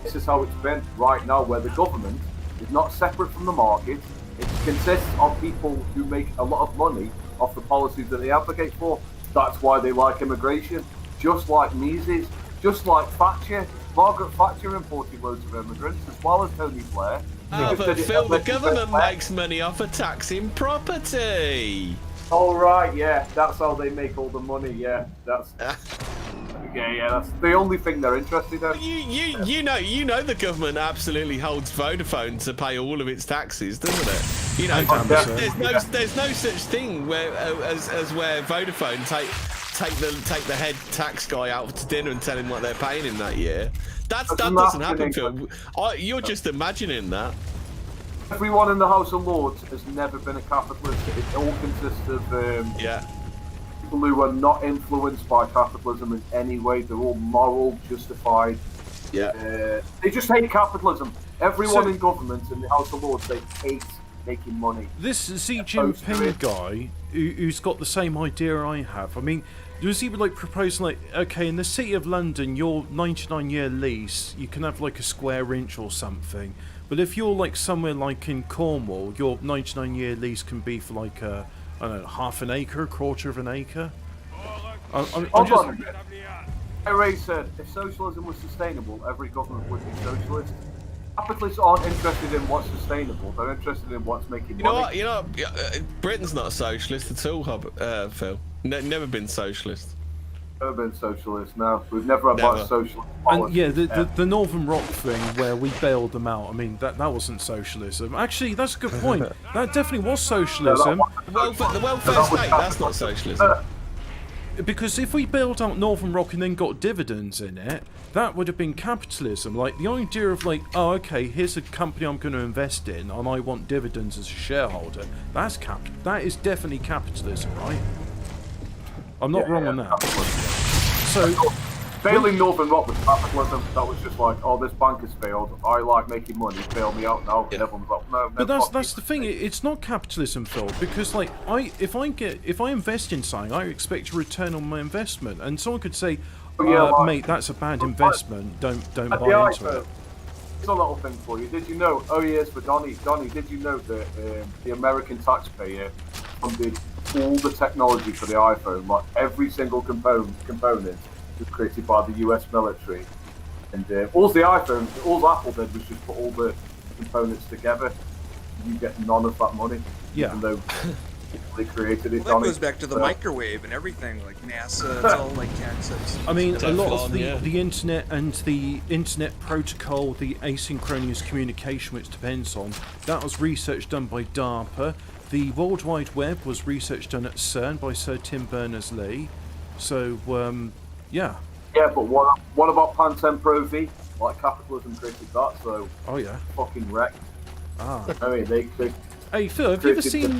this is how it's been right now, where the government is not separate from the market. It consists of people who make a lot of money off the policies that they advocate for. That's why they like immigration. Just like Mises, just like Thatcher. Margaret Thatcher imported loads of immigrants, as well as Tony Blair. Oh, but Phil, the government makes money off of taxing property. Oh, right, yeah. That's how they make all the money, yeah. That's... Yeah, that's the only thing they're interested in. You know the government absolutely holds Vodafone to pay all of its taxes, doesn't it? You know, there's no such thing where where Vodafone take the head tax guy out to dinner and tell him what they're paying him that year. That doesn't happen, Phil. You're just imagining that. Everyone in the House of Lords has never been a capitalist. It all consists of people who are not influenced by capitalism in any way. They're all moral, justified. Yeah. They just hate capitalism. Everyone in government in the House of Lords, they hate making money. This Xi Jinping guy, who's got the same idea I have. I mean, was he like proposing like, okay, in the City of London, your 99-year lease, you can have like a square inch or something. But if you're like somewhere like in Cornwall, your 99-year lease can be for like I don't know, half an acre, a quarter of an acre. Ray said, if socialism was sustainable, every government would be socialist. Capitalists aren't interested in what's sustainable; they're interested in what's making money. You know, Britain's not a socialist at all, Phil. Never been socialist. Never been socialist. No, we've never had much socialist policy. And yeah, the Northern Rock thing where we bailed them out. I mean, that wasn't socialism. Actually, that's a good point. That definitely was socialism. The welfare state, that's not socialism. Because if we bailed out Northern Rock and then got dividends in it, that would have been capitalism. Like, the idea of like, oh, okay, here's a company I'm going to invest in and I want dividends as a shareholder. That is definitely capitalism, right? I'm not wrong on that. So, bailing Northern Rock was capitalism. That was just like, oh, this bank has failed. I like making money. Bail me out now. And everyone's like, no. But that's the thing. It's not capitalism, Phil. Because like, if I invest in something, I expect a return on my investment. And someone could say, mate, that's a bad investment. Don't buy into it. It's a little thing for you. Did you know? Oh yes, for Donnie. Did you know that the American taxpayer funded all the technology for the iPhone? Like every single component was created by the US military. And all Apple did was just put all the components together. You get none of that money. Yeah. Even though they created it. Well, that goes back to the microwave and everything, like NASA, it's all like taxes. I mean, a lot of the internet and the internet protocol, the asynchronous communication which depends on, that was research done by DARPA. The World Wide Web was research done at CERN by Sir Tim Berners-Lee. So, yeah. Yeah, but what about Pantem Pro V? Like capitalism created that, so oh yeah, fucking wrecked. Ah. I mean, they Hey Phil, have you ever seen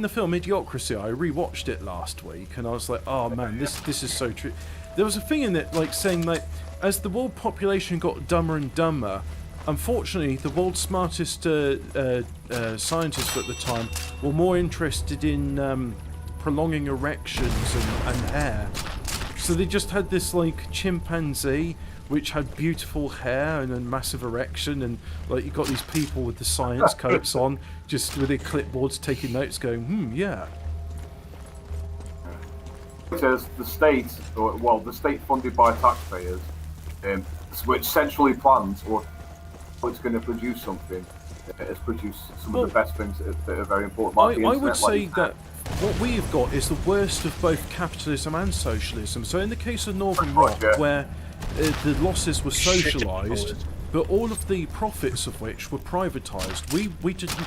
the film Idiocracy? I rewatched it last week, and I was like, oh man, this is so true. There was a thing in it, like saying like, as the world population got dumber and dumber, unfortunately, the world's smartest scientists at the time were more interested in prolonging erections and hair. So they just had this like chimpanzee which had beautiful hair and a massive erection, and like you got these people with the science coats on, just with their clipboards taking notes, going, yeah. Because the state, the state funded by taxpayers, which centrally plans or it's going to produce something, has produced some of the best things that are very important. Like I would say that what we've got is the worst of both capitalism and socialism. So in the case of Northern Rock, where the losses were socialised, but all of the profits of which were privatised,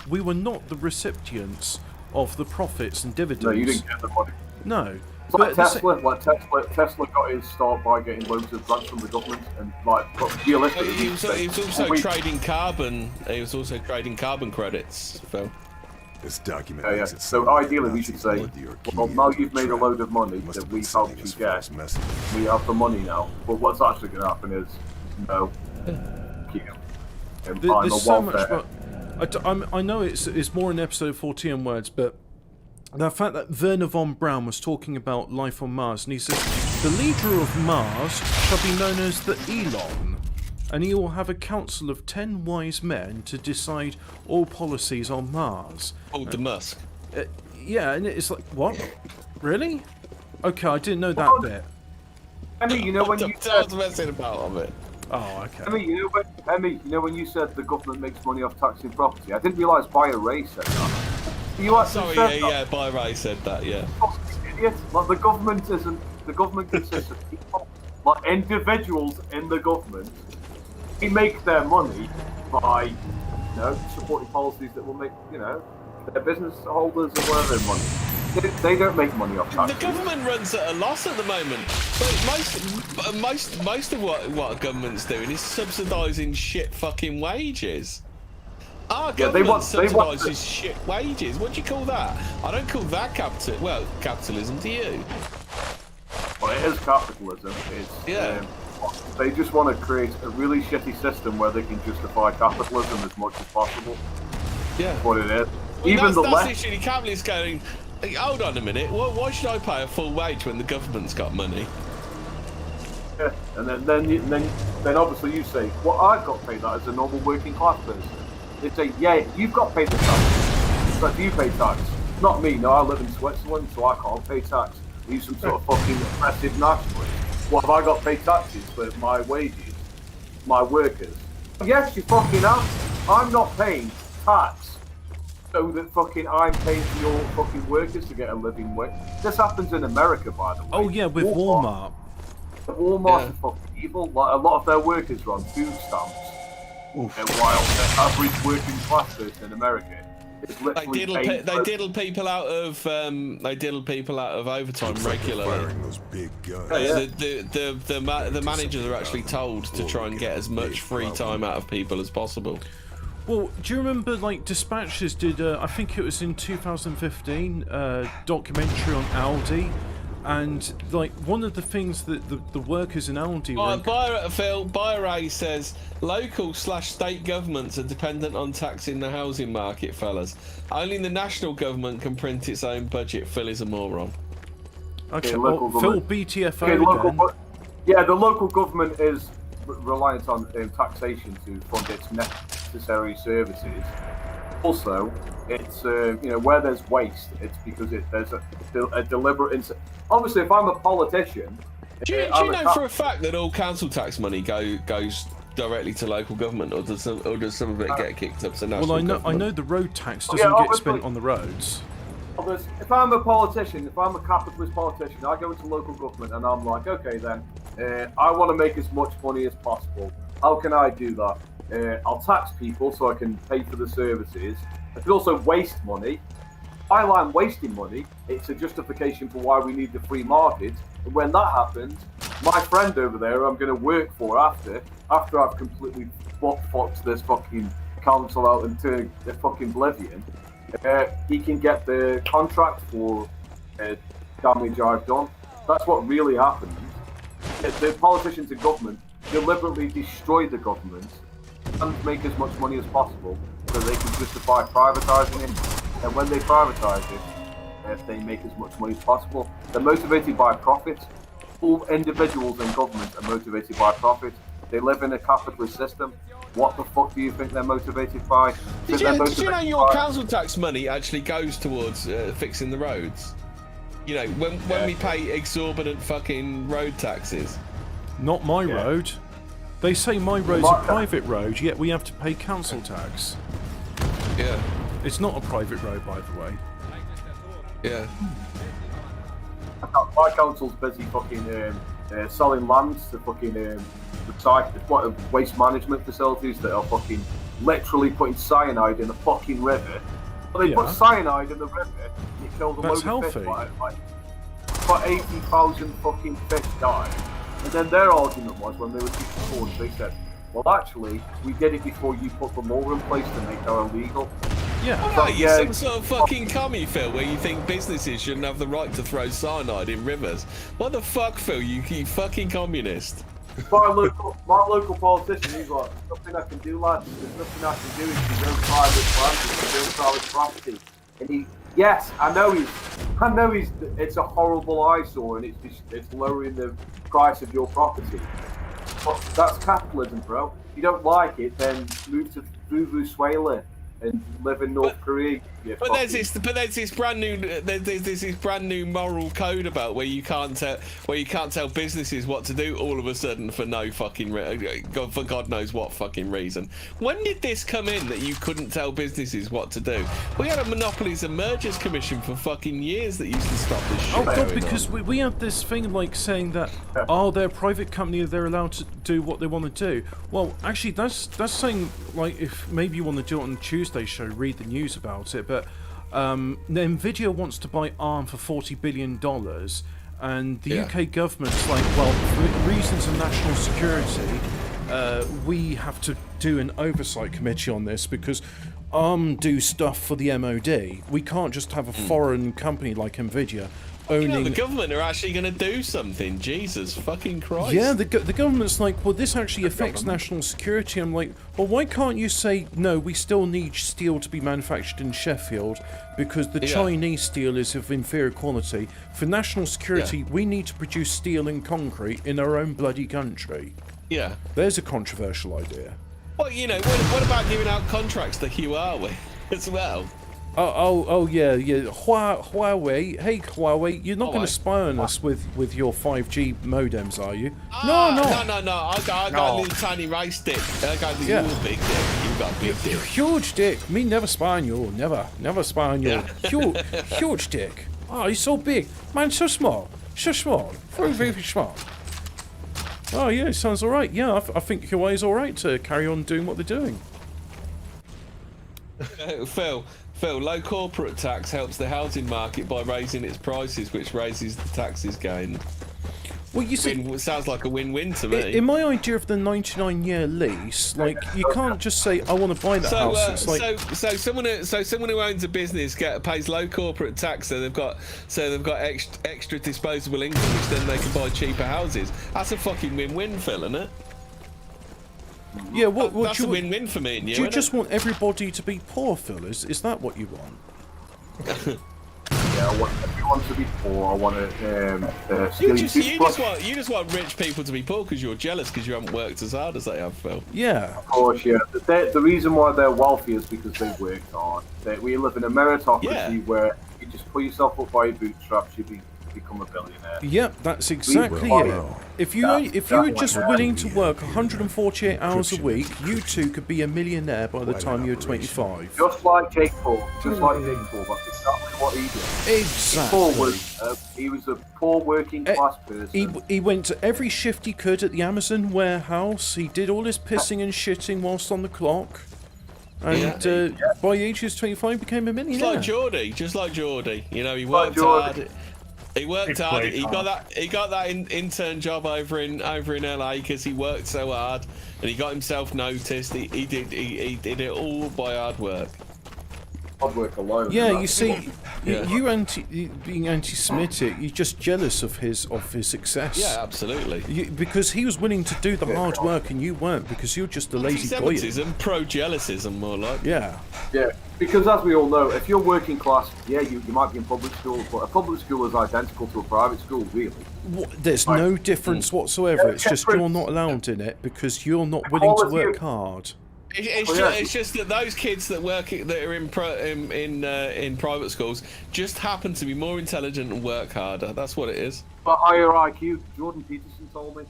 we were not the recipients of the profits and dividends. No, you didn't get the money. No. It's like Tesla got his start by getting loads of grants from the government, and like, but realistically, He was also trading carbon. He was also trading carbon credits, Phil. This document yeah. So ideally, we should say, well, now you've made a load of money that we helped you get. We have the money now. But what's actually going to happen is, no. There's so much, but I know it's more in episode 14 words, but the fact that Werner von Braun was talking about life on Mars, and he says, the leader of Mars shall be known as the Elon, and he will have a council of 10 wise men to decide all policies on Mars. Oh, the Musk. Yeah, and it's like, what? Really? Okay, I didn't know that bit. I mean, you know when you I was messing about on it. Oh, okay. Emmy, you know when you said the government makes money off taxing property? I didn't realise Buyer Ray said that. You actually said that. Yeah, Buyer Ray said that, yeah. Idiot. Like, the government consists of people, like individuals in the government. They make their money by, supporting policies that will make, their business holders or whatever their money. They don't make money off taxes. The government runs at a loss at the moment. But most of what a government's doing is subsidising shit fucking wages. Our government subsidises shit wages. What do you call that? I don't call that capitalism to you. Well, it is capitalism. They just want to create a really shitty system where they can justify capitalism as much as possible. Yeah. That's what it is. Well, Even that's the left. literally capitalists going, hold on a minute, why should I pay a full wage when the government's got money? Yeah, and then obviously you say, well, I've got paid that as a normal working class person. They say, yeah, you've got paid the tax. So you pay tax. Not me, no, I live in Switzerland, so I can't pay tax. Are you some sort of fucking oppressive nationalist? What have I got paid taxes for my wages, my workers? Yes, you fucking have. I'm not paying tax so that fucking I'm paying for your fucking workers to get a living wage. This happens in America, by the way. Oh yeah, with Walmart. Walmart's are fucking evil. Like, a lot of their workers are on food stamps. And while the average working class person in America is literally they diddle people out of overtime regularly. Those big guns. The managers are actually told to try and get as much free time out of people as possible. Well, do you remember, like, Dispatches did, I think it was in 2015, documentary on Aldi, and, like, one of the things that the workers in Aldi were... Buyer says, local/state governments are dependent on taxing the housing market, fellas. Only the national government can print its own budget. Phil is a moron. Okay, well, Phil BTFO then. Yeah, the local government is reliant on taxation to fund its necessary services. Also, it's where there's waste, it's because there's a deliberate. Obviously, if I'm a politician, do you know for a fact that all council tax money goes directly to local government, or does some of it get kicked up to national? Well, I know the road tax doesn't get spent on the roads. If I'm a politician, if I'm a capitalist politician, I go into local government and I'm like, okay then, I want to make as much money as possible. How can I do that? I'll tax people so I can pay for the services. I could also waste money. While I'm wasting money, it's a justification for why we need the free market. And when that happens, my friend over there, I'm going to work for after I've completely fucked this fucking council out into the fucking oblivion, he can get the contract for damage I've done. That's what really happens. The politicians in government deliberately destroy the government and make as much money as possible so they can justify privatising it. And when they privatise it, they make as much money as possible. They're motivated by profit. All individuals in government are motivated by profit. They live in a capitalist system. What the fuck do you think they're motivated by? Did you know your council tax money actually goes towards fixing the roads? You know, when we pay exorbitant fucking road taxes. Not my road. They say my road's a private road, yet we have to pay council tax. Yeah. It's not a private road, by the way. Yeah. My council's busy fucking selling lands to fucking waste management facilities that are fucking literally putting cyanide in the fucking river. But they put cyanide in the river and it kills a load of fish. Like 80,000 fucking fish died. And then their argument was, when they were teaching courts, they said, well, actually, we did it before you put the law in place to make our illegal. Yeah. Alright, you're some sort of fucking commie, Phil, where you think businesses shouldn't have the right to throw cyanide in rivers. What the fuck, Phil? You fucking communist. My local politician, he's like, there's nothing I can do, lads. There's nothing I can do. It's his own private land, it's his own private property. And yes, I know it's a horrible eyesore, and it's lowering the price of your property. But that's capitalism, bro. If you don't like it, then move to Venezuela and live in North Korea. But there's this brand new moral code about where you can't tell businesses what to do all of a sudden for no fucking for God knows what fucking reason. When did this come in that you couldn't tell businesses what to do? We had a Monopolies and Mergers Commission for fucking years that used to stop this shit. Oh God, because we had this thing like saying that they're a private company, they're allowed to do what they want to do. Well, actually, that's saying, like, if maybe you want to do it on Tuesday's show, read the news about it, but Nvidia wants to buy ARM for $40 billion, and the UK government's like, well, for reasons of national security, we have to do an oversight committee on this because ARM do stuff for the MOD. We can't just have a foreign company like Nvidia owning... the government are actually going to do something. Jesus fucking Christ. Yeah, the government's like, well, this actually affects national security. I'm like, well, why can't you say, no, we still need steel to be manufactured in Sheffield because the Chinese steel is of inferior quality. For national security, we need to produce steel and concrete in our own bloody country. Yeah. There's a controversial idea. Well, you know, what about giving out contracts to Huawei as well? Oh yeah. Huawei. Hey, Huawei, you're not going to spy on us with your 5G modems, are you? No. I got a little tiny rice stick. I got the big dick. You got big dick. Huge dick. Me never spy on you. Never spy on you. Huge dick. Oh, he's so big. Man, so small. Very, very small. Oh yeah, sounds alright. Yeah, I think Huawei's alright to carry on doing what they're doing. Phil, low corporate tax helps the housing market by raising its prices, which raises the taxes gained. Well, you see, sounds like a win-win to me. In my idea of the 99-year lease, like, you can't just say, I want to buy that house. It's like... so someone who owns a business pays low corporate tax, so they've got extra disposable income, which then they can buy cheaper houses. That's a fucking win-win, Phil, isn't it? Yeah, that's a win-win for me and you. Do you just want everybody to be poor, Phil? Is that what you want? Yeah, I want everyone to be poor. I want to. You just want rich people to be poor because you're jealous because you haven't worked as hard as they have, Phil. Yeah. Of course, yeah. The reason why they're wealthy is because they worked hard. We live in a meritocracy where you just pull yourself up by your bootstraps, you become a billionaire. Yep, that's exactly it. If you were just willing to work 148 hours a week, you too could be a millionaire by the time you're 25. Just like Jake Paul. That's exactly what he did. Exactly. He was a poor working class person. He went to every shift he could at the Amazon warehouse. He did all his pissing and shitting whilst on the clock. And by the age of 25, became a millionaire. Just like Geordie. You know, he worked hard. He worked hard. He got that intern job over in LA because he worked so hard, and he got himself noticed. He did it all by hard work. Hard work alone. Yeah, you see, being anti-Semitic, you're just jealous of his success. Yeah, absolutely. Because he was willing to do the hard work and you weren't, because you're just a lazy boy. Anti-Semitism, pro-jealousism, more like. Yeah. Yeah, because as we all know, if you're working class, you might be in public schools, but a public school is identical to a private school, really. There's no difference whatsoever. It's just you're not allowed in it because you're not willing to work hard. It's just that those kids that are in private schools just happen to be more intelligent and work harder. That's what it is. But higher IQ, Jordan Peterson told me.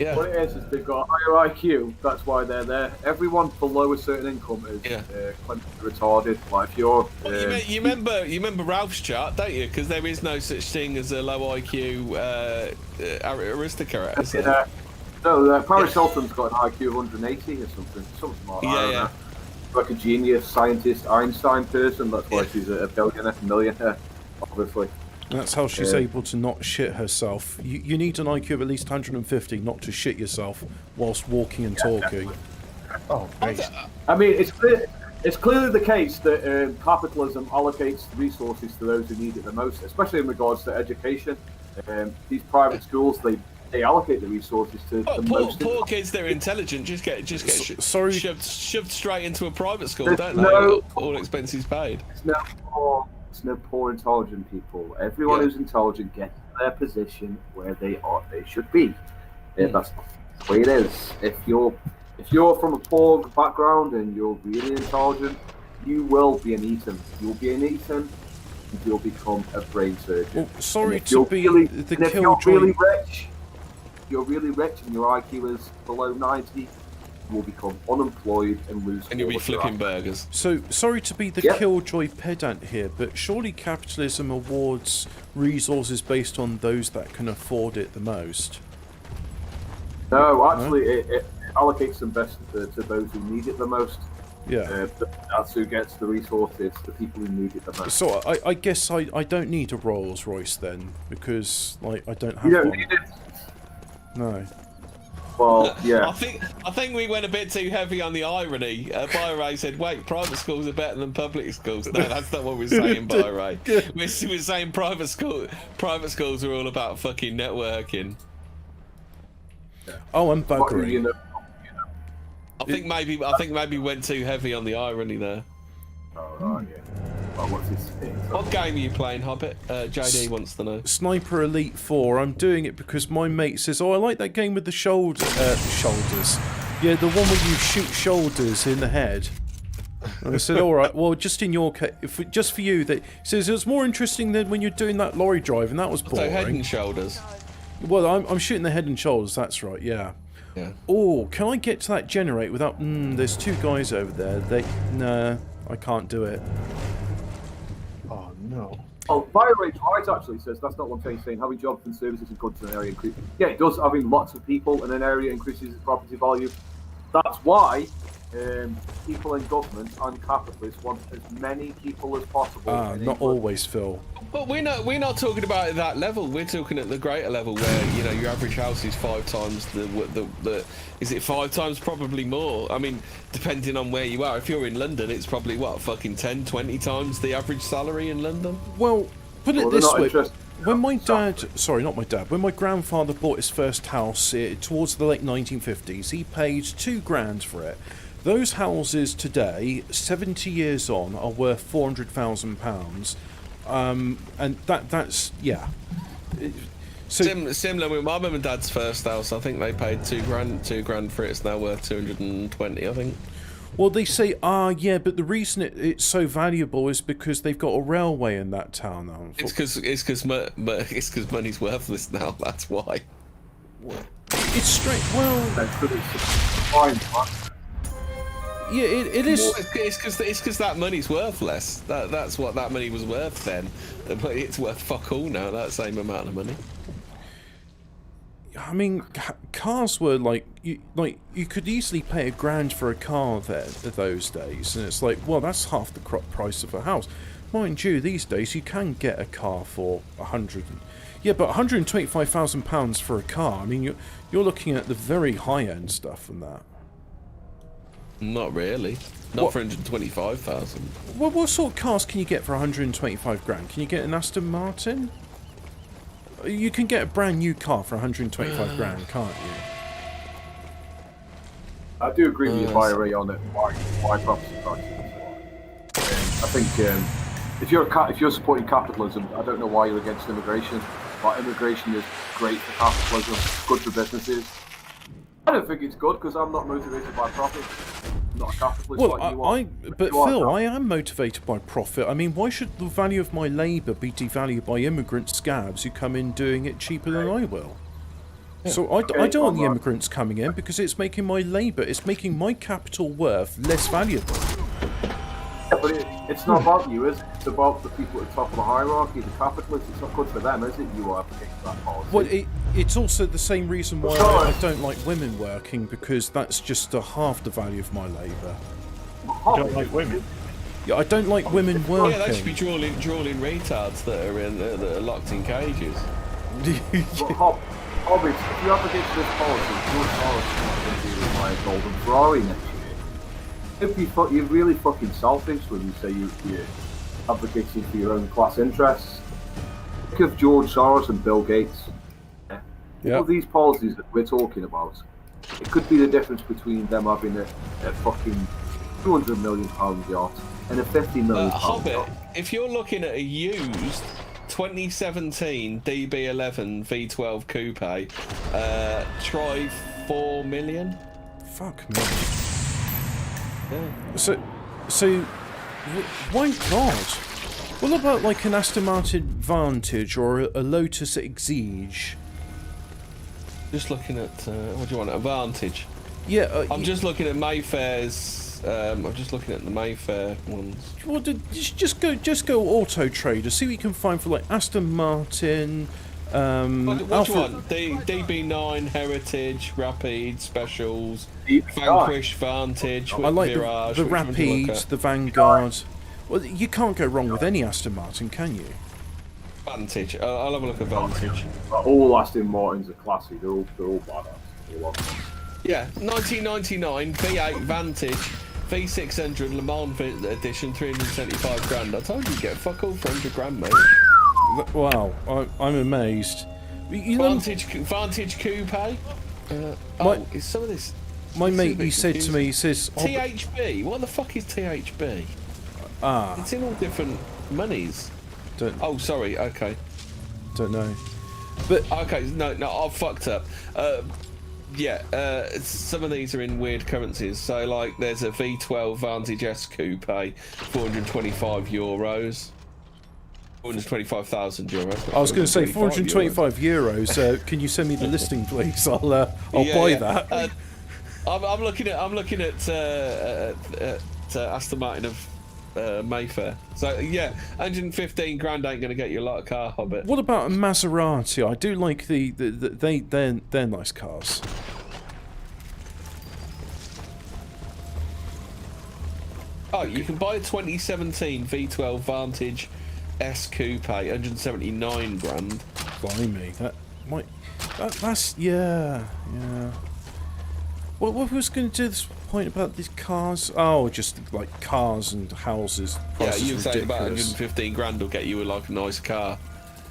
Yeah. What it is they've got a higher IQ. That's why they're there. Everyone below a certain income is retarded. Like if you're, You remember Ralph's chart, don't you? Because there is no such thing as a low IQ aristocrat. Is there? No, Paris Hilton's got an IQ of 180 or something like that. I don't know. Like a genius, scientist, Einstein person. That's why she's a billionaire, millionaire, obviously. That's how she's able to not shit herself. You need an IQ of at least 150 not to shit yourself whilst walking and talking. Oh, I mean, it's clearly the case that capitalism allocates resources to those who need it the most, especially in regards to education. These private schools, they allocate the resources to the most. Poor kids that are intelligent just get shoved straight into a private school, don't they? All expenses paid. It's no poor intelligent people. Everyone who's intelligent gets their position where they should be. That's the way it is. If you're from a poor background and you're really intelligent, you will be an Eton. You'll be an Eton, and you'll become a brain surgeon. Well, sorry if to you're be really, the and if you're killjoy. really rich, you're really rich and your IQ is below 90, you will become unemployed and lose. And you'll be flipping burgers. So, sorry to be the killjoy pedant here, but surely capitalism awards resources based on those that can afford it the most? No, actually, it allocates them best to those who need it the most. Yeah. That's who gets the resources, the people who need it the most. So, I guess I don't need a Rolls Royce then, because like I don't have You don't one. need it. No. Well, yeah. I think we went a bit too heavy on the irony. Byray said, "Wait, private schools are better than public schools." No, that's not what we're saying, Byray. We're saying private schools are all about fucking networking. Oh, I'm buggering. I think maybe we went too heavy on the irony there. Oh, right, yeah. Well, what's his thing? What game are you playing, Hobbit? JD wants to know. Sniper Elite 4. I'm doing it because my mate says, "Oh, I like that game with the shoulders." Yeah, the one where you shoot shoulders in the head. And I said, "All right, well, just in your case, just for you." That says it was more interesting than when you're doing that lorry drive, and that was boring. So head and shoulders. Well, I'm shooting the head and shoulders. That's right. Yeah. Yeah. Oh, can I get to that generate without? There's two guys over there. No, I can't do it. Oh no. Oh, BioRage White actually says that's not what I'm saying. Having jobs and services and goods in an area increases. Yeah, it does. Having lots of people in an area increases its property value. That's why people in government and capitalists want as many people as possible. Not always, Phil. But we're not talking about at that level. We're talking at the greater level where your average house is 5 times the is it 5 times, probably more. I mean, depending on where you are. If you're in London, it's probably fucking 10, 20 times the average salary in London. Well, put it this way. When my when my grandfather bought his first house towards the late 1950s, he paid $2,000 for it. Those houses today, 70 years on, are worth £400,000. And that's yeah. So similar with my mum and dad's first house. I think they paid $2,000 for it. It's now worth 220, I think. Well, they say, yeah, but the reason it's so valuable is because they've got a railway in that town now. It's because money's worthless now. That's why. It's straight. Well, yeah, it is. Well, it's because that money's worth less. That's what that money was worth then. But it's worth fuck all now. That same amount of money. I mean, cars were like you could easily pay $1,000 for a car those days, and it's like, well, that's half the price of a house. Mind you, these days you can get a car for £100. Yeah, but £125,000 for a car. I mean, you're looking at the very high end stuff and that. Not really. Not for 125,000. Well, what sort of cars can you get for 125 grand? Can you get an Aston Martin? You can get a brand new car for 125 grand, can't you? I do agree with you, Byrie, on it. Why property prices? I think if you're supporting capitalism, I don't know why you're against immigration. But immigration is great for capitalism, good for businesses. I don't think it's good because I'm not motivated by profit. I'm not a capitalist like you are. But Phil, I am motivated by profit. I mean, why should the value of my labour be devalued by immigrant scabs who come in doing it cheaper than I will? So I don't want the immigrants coming in because it's making my labour, it's making my capital worth less valuable. Yeah, but it's not about you, is it? It's about the people at the top of the hierarchy, the capitalists. It's not good for them, is it? You are advocating that policy. Well, it's also the same reason why I don't like women working, because that's just half the value of my labour. You don't like women? Yeah, I don't like women working. Yeah, they should be drawing retards that are locked in cages. Hobbits, if you advocate this policy, George Soros is not going to be with my golden Ferrari next year. You're really fucking selfish when you say you're advocating for your own class interests. Think of George Soros and Bill Gates. All of these policies that we're talking about, it could be the difference between them having a fucking £200 million yacht and a £50 million Hobbit, yacht. if you're looking at a used 2017 DB11 V12 coupe, try 4 million. Fuck me. Yeah. So, why not? What about like an Aston Martin Vantage or a Lotus Exige? Just looking at what do you want? A Vantage. Yeah, I'm just looking at Mayfair's. I'm just looking at the Mayfair ones. Well, just go Auto Trader. See what you can find for like Aston Martin. What do you want? DB9 Heritage, Rapide Specials, Vanquish Vantage. I like Virage, the which one do you look Rapide, at? the Vanguard. Well, you can't go wrong with any Aston Martin, can you? Vantage. I'll have a look at Vantage. All Aston Martins are classy. They're all badass. They love them. Yeah, 1999 V8 Vantage, V600 Le Mans edition, 375 grand. I told you, get fuck all for 100 grand, mate. Wow, I'm amazed. Vantage Coupe. Is some of this? My mate, he said to me, he says, THB. What the fuck is THB? It's in all different monies. Oh, sorry. Okay. Don't know. But okay, no, I've fucked up. Some of these are in weird currencies. So, like, there's a V12 Vantage S Coupe, 425 euros. 425,000 euros. I was going to say 425 euros. Can you send me the listing, please? I'll buy that. I'm looking at Aston Martin of Mayfair. So yeah, 115 grand ain't going to get you a lot of car, Hobbit. What about a Maserati? I do like they're nice cars. Oh, you can buy a 2017 V12 Vantage S Coupe, 179 grand. Blimey, that's yeah. What was going to do this point about these cars? Oh, just like cars and houses. Yeah, you were saying about 115 grand will get you like a nice car.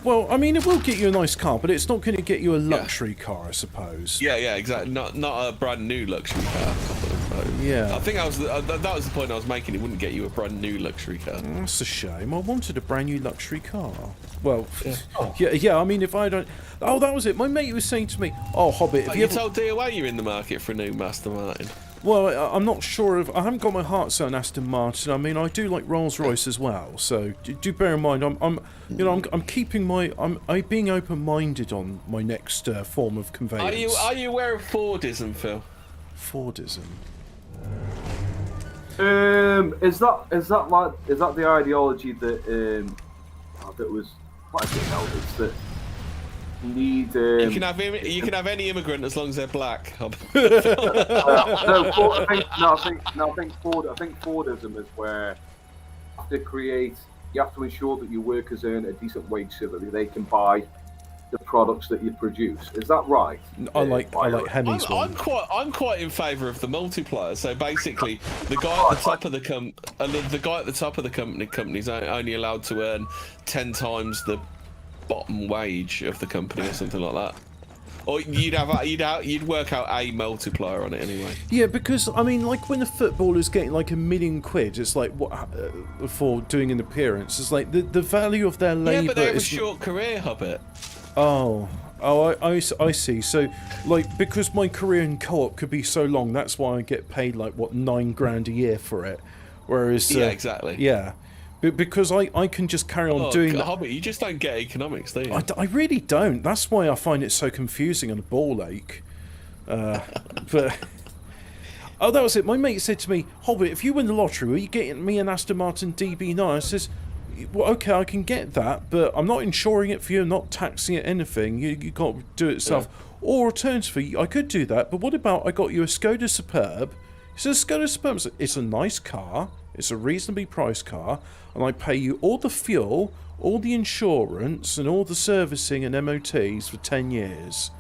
Well, I mean, it will get you a nice car, but it's not going to get you a luxury car, I suppose. Yeah, exactly. Not a brand new luxury car. Yeah. I think that was the point I was making. It wouldn't get you a brand new luxury car. That's a shame. I wanted a brand new luxury car. Well, yeah. I mean, if I don't. Oh, that was it. My mate was saying to me, "Oh, Hobbit, have you told DOA you're in the market for a new Aston Martin." Well, I'm not sure if I haven't got my heart set on Aston Martin. I mean, I do like Rolls Royce as well. So do bear in mind, I'm keeping I'm being open-minded on my next form of conveyance. Are you aware of Fordism, Phil? Fordism. Is that the ideology that was what I know? It's that you need. You can have any immigrant as long as they're black. I think Fordism is where you have to ensure that your workers earn a decent wage so that they can buy the products that you produce. Is that right? I like Hemi's one. I'm quite in favour of the multiplier. So basically, the guy at the top of the company is only allowed to earn 10 times the bottom wage of the company or something like that. Or you'd work out a multiplier on it anyway. Yeah, because I mean, like when a footballer's getting like £1 million, it's like what for doing an appearance. It's like the value of their labour. Yeah, but they have a short career, Hobbit. I see. So, like, because my career in co-op could be so long, that's why I get paid like what £9 grand a year for it. Whereas, yeah, exactly. Yeah. Because I can just carry on doing that. Hobbit, you just don't get economics, do you? I really don't. That's why I find it so confusing and a ball ache. But oh, that was it. My mate said to me, Hobbit, if you win the lottery, will you get me an Aston Martin DB9? I says, well, okay, I can get that, but I'm not insuring it for you. I'm not taxing it anything. You got to do it yourself. Yeah. Or alternatively, I could do that, but what about I got you a Skoda Superb? He says, Skoda Superb, it's a nice car. It's a reasonably priced car, and I pay you all the fuel, all the insurance, and all the servicing and MOTs for 10 years.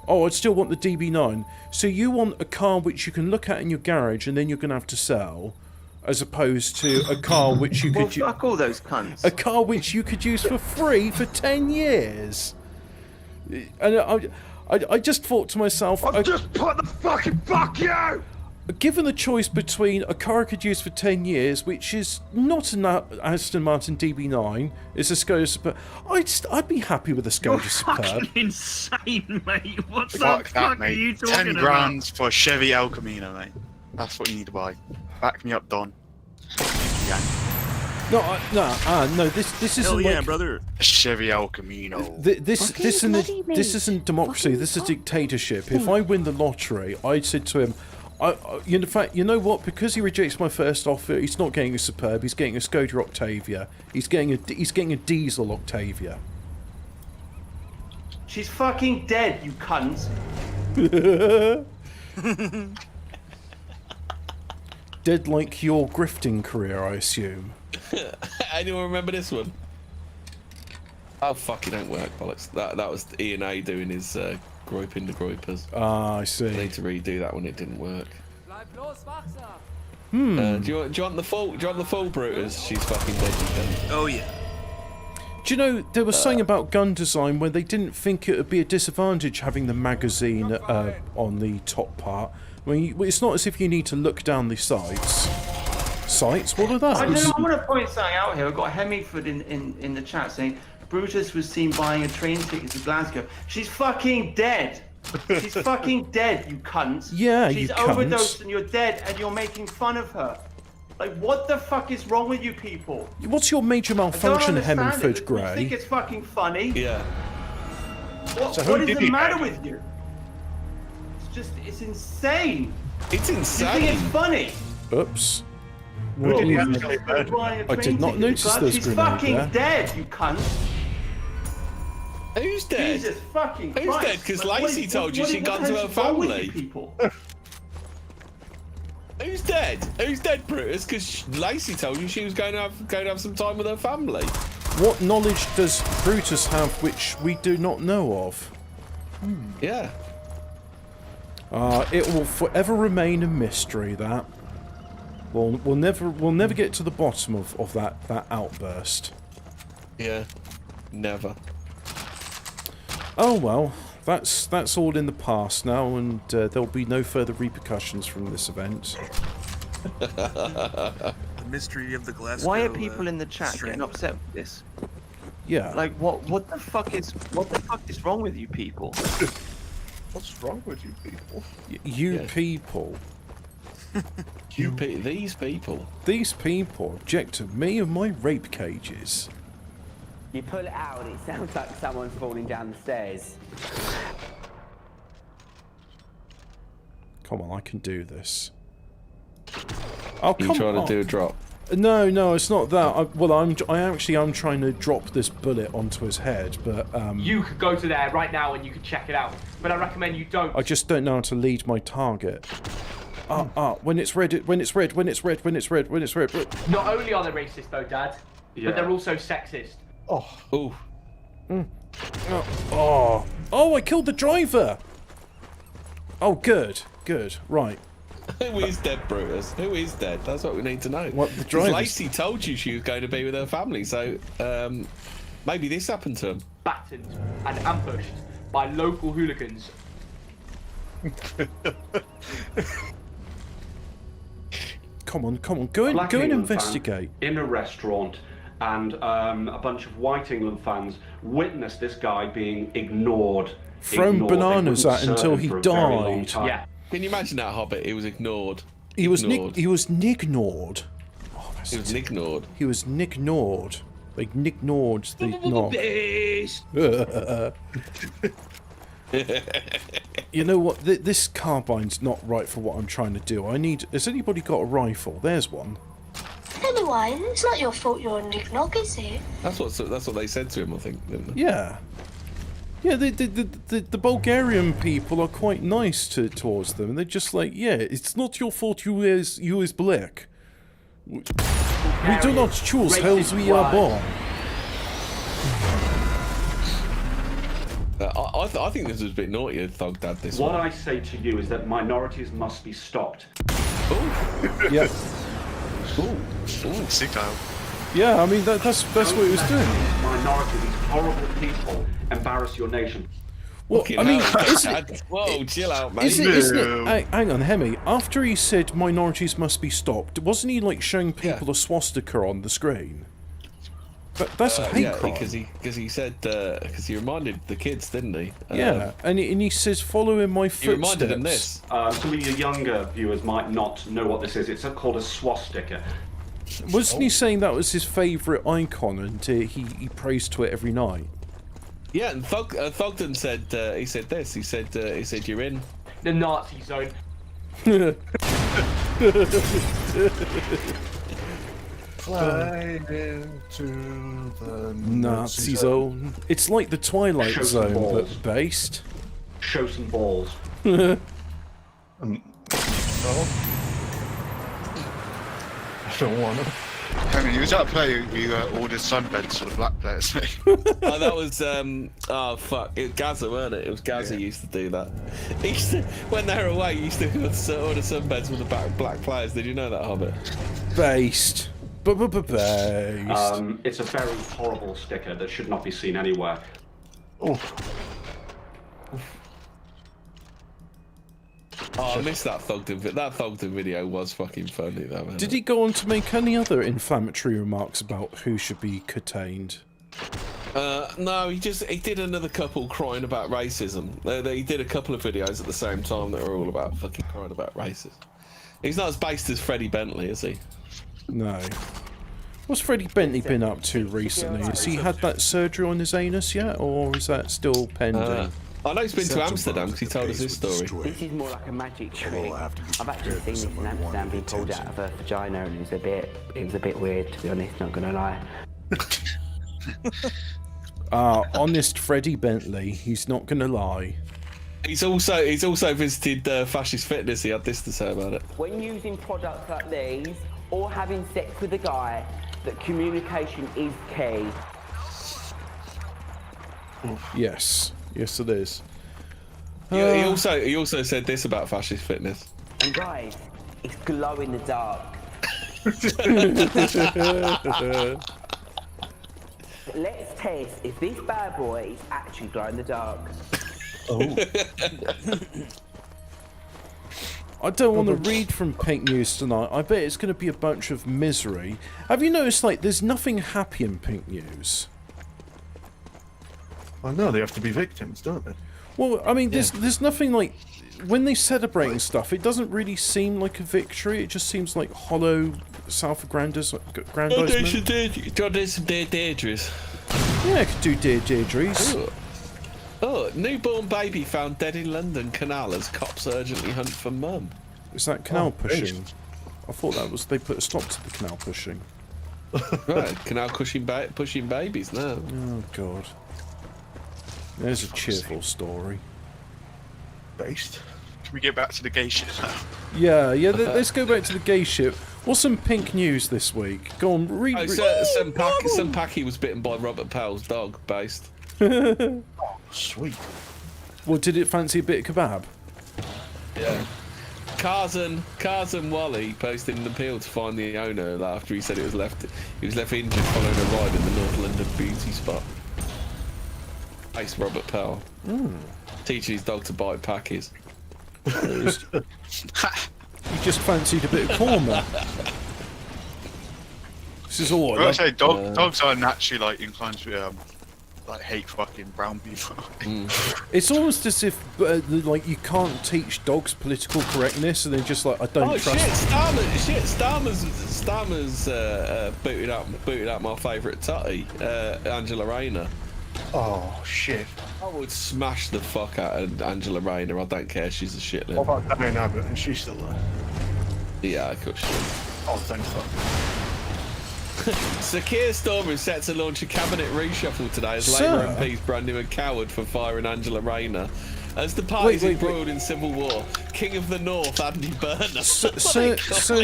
Oh, I'd still want the DB9. So you want a car which you can look at in your garage and then you're going to have to sell, as opposed to a car which you could... Well, fuck all those cunts. A car which you could use for free for 10 years. And I just thought to myself... I've just put the fucking fuck you! Given the choice between a car I could use for 10 years, which is not an Aston Martin DB9, it's a Skoda Superb, I'd be happy with a Skoda Superb. You're fucking insane, mate. What the Fuck fuck that, are you mate. talking 10 grand for a Chevy El Camino, mate. That's what you need to buy. Back me up, Don. Yeah. No, this isn't like... brother. A Chevy El Camino. This isn't democracy, this is dictatorship. If I win the lottery, I said to him, in fact, you know what? Because he rejects my first offer, he's not getting a Superb. He's getting a Skoda Octavia. He's getting a diesel Octavia. She's fucking dead, you cunts. Dead like your grifting career, I assume. Anyone remember this one? Oh fuck! It don't work, bollocks. That was Ian A doing his. Groping the gropers. Ah, I see. I need to redo that one. It didn't work. Do you want the full? Do you want the full, Brutus? She's fucking dead. You can. Oh yeah. Do you know there was something about gun design where they didn't think it would be a disadvantage having the magazine on the top part? I mean, it's not as if you need to look down the sights. Sights? What are those? I want to point something out here. I've got Hemingford in the chat saying Brutus was seen buying a train ticket to Glasgow. She's fucking dead. She's fucking dead, you cunts. Yeah, She's you cunts. overdosed and you're dead and you're making fun of her. Like, what the fuck is wrong with you people? What's your major malfunction, Hemingford Grey? You think it's fucking funny? Yeah. What is the matter with you? It's insane. It's insane. You think it's funny? Oops. I did not notice those She's grenades fucking there. dead, you cunt. Who's dead? Jesus fucking Who's Christ. dead? Because Like, Lacey told you she'd gone to her family. Who's dead? Who's dead, Brutus? Because Lacey told you she was going to have some time with her family. What knowledge does Brutus have which we do not know of? Yeah. It will forever remain a mystery. That we'll never get to the bottom of that outburst. Yeah. Never. Oh well, that's all in the past now, and there'll be no further repercussions from this event. The mystery of the Glasgow. Why are people in the chat getting upset with this? Yeah. Like, what the fuck is wrong with you people? What's wrong with you people? People. These people. These people object to me and my rape cages. You pull it out and it sounds like someone's falling down the stairs. Come on, I can do this. Oh, come You trying on. to do a drop? No, it's not that. I'm trying to drop this bullet onto his head, but You could go to there right now and you could check it out, but I recommend you don't. I just don't know how to lead my target. When it's red. Not only are they racist though, Dad, but they're also sexist. Ooh. Oh, I killed the driver. Oh, good, right. Who is dead, Brutus? Who is dead? That's what we need to know. What the driver? Lacey told you she was going to be with her family, so maybe this happened to him. Battened and ambushed by local hooligans. Come on, go and investigate. In a restaurant, and a bunch of White England fans witnessed this guy being ignored. Thrown bananas at until he died. Yeah. Can you imagine that, Hobbit? He was ignored. He was ignored. Oh, He was ignored. He was ignored. Like ignored the knock. You know what? This carbine's not right for what I'm trying to do. Has anybody got a rifle? There's one. Anyway, it's not your fault you're a knick-knock, is it? That's what they said to him, I think, didn't they? Yeah. Yeah, the Bulgarian people are quite nice towards them. They're just like, yeah, it's not your fault you is black. We do not choose how we are born. I think this was a bit naughty of Thug Dad this What one. I say to you is that minorities must be stopped. Yeah. Sick out. Yeah, I mean that's what he was doing. Minorities, these horrible people, embarrass your nation. Well, I mean, whoa, chill out, mate. Isn't it? Hang on, Hemi. After he said minorities must be stopped, wasn't he like showing people a swastika on the screen? But that's a hate crime. because he said because he reminded the kids, didn't he? Yeah, and he says, "Follow in my footsteps." He reminded them this. Some of your younger viewers might not know what this is. It's called a swastika. Wasn't he saying that was his favourite icon, and he prays to it every night? Yeah, and Thogden said he said this. He said you're in the Nazi zone. Fly into the Nazi zone. It's like the Twilight Zone, but based. Show some balls. No. I don't want to. I mean, you was that player who ordered sunbeds for the black players. Oh, that was oh fuck, it was Gaza, weren't it? It was Gaza used to do that. He used to, when they were away, he used to order sunbeds with the black players. Did you know that, Hobbit? Based. Based. It's a very horrible sticker that should not be seen anywhere. Oh. Oh, I missed that Thogden. That Thogden video was fucking funny, though. Did he go on to make any other inflammatory remarks about who should be contained? No, he did another couple crying about racism. He did a couple of videos at the same time that were all about fucking crying about racism. He's not as based as Freddie Bentley, is he? No. What's Freddie Bentley been up to recently? Has he had that surgery on his anus yet, or is that still pending? I know he's been to Amsterdam because he told us his story. This is more like a magic trick. I've actually seen this in Amsterdam being pulled out of her vagina, and it was a bit weird, to be honest, not gonna lie. Honest Freddie Bentley, he's not gonna lie. He's also visited Fascist Fitness. He had this to say about it. When using products like these, or having sex with a guy, that communication is key. Yes. Yes, it is. Yeah, he also said this about Fascist Fitness. And guys, it's glow in the dark. Let's test if this bad boy is actually glow in the dark. Oh. I don't want to read from Pink News tonight. I bet it's going to be a bunch of misery. Have you noticed, like, there's nothing happy in Pink News? I know, they have to be victims, don't they? Well, I mean, there's nothing like... When they're celebrating stuff, it doesn't really seem like a victory. It just seems like hollow self-aggrandizement. Do some Deirdres. Yeah, I could do Deirdres. Oh, newborn baby found dead in London canal as cops urgently hunt for mum. Is that canal pushing? I thought that was... They put a stop to the canal pushing. Right, canal pushing babies now. Oh, God. There's a cheerful story. Based. Can we get back to the gay shit now? Yeah, let's go back to the gay shit. What's some Pink News this week? Go on, read. Some Packy was bitten by Robert Powell's dog, based. Sweet. Well, did it fancy a bit of kebab? Yeah. Cars and Wally posted an appeal to find the owner after he said he was left injured following a ride in the North London beauty spot. Ace Robert Powell. Teaching his dog to bite packies. He just fancied a bit of korma. This is all. I say dogs are naturally like inclined to like hate fucking brown people. It's almost as if like you can't teach dogs political correctness, and they're just like, I don't Oh trust. Starmer's booted up my favourite tutty, Angela Rayner. Oh shit! I would smash the fuck out of Angela Rayner. I don't care. She's a shitlin. What about Diane Abbott? And she's still there. Yeah, of course she is. Oh, thank fuck. Sir Keir Starmer is set to launch a cabinet reshuffle today as Labour MPs brand new and coward for firing Angela Rayner. As the parties embroiled in civil war, King of the North, Andy Burnham. Sir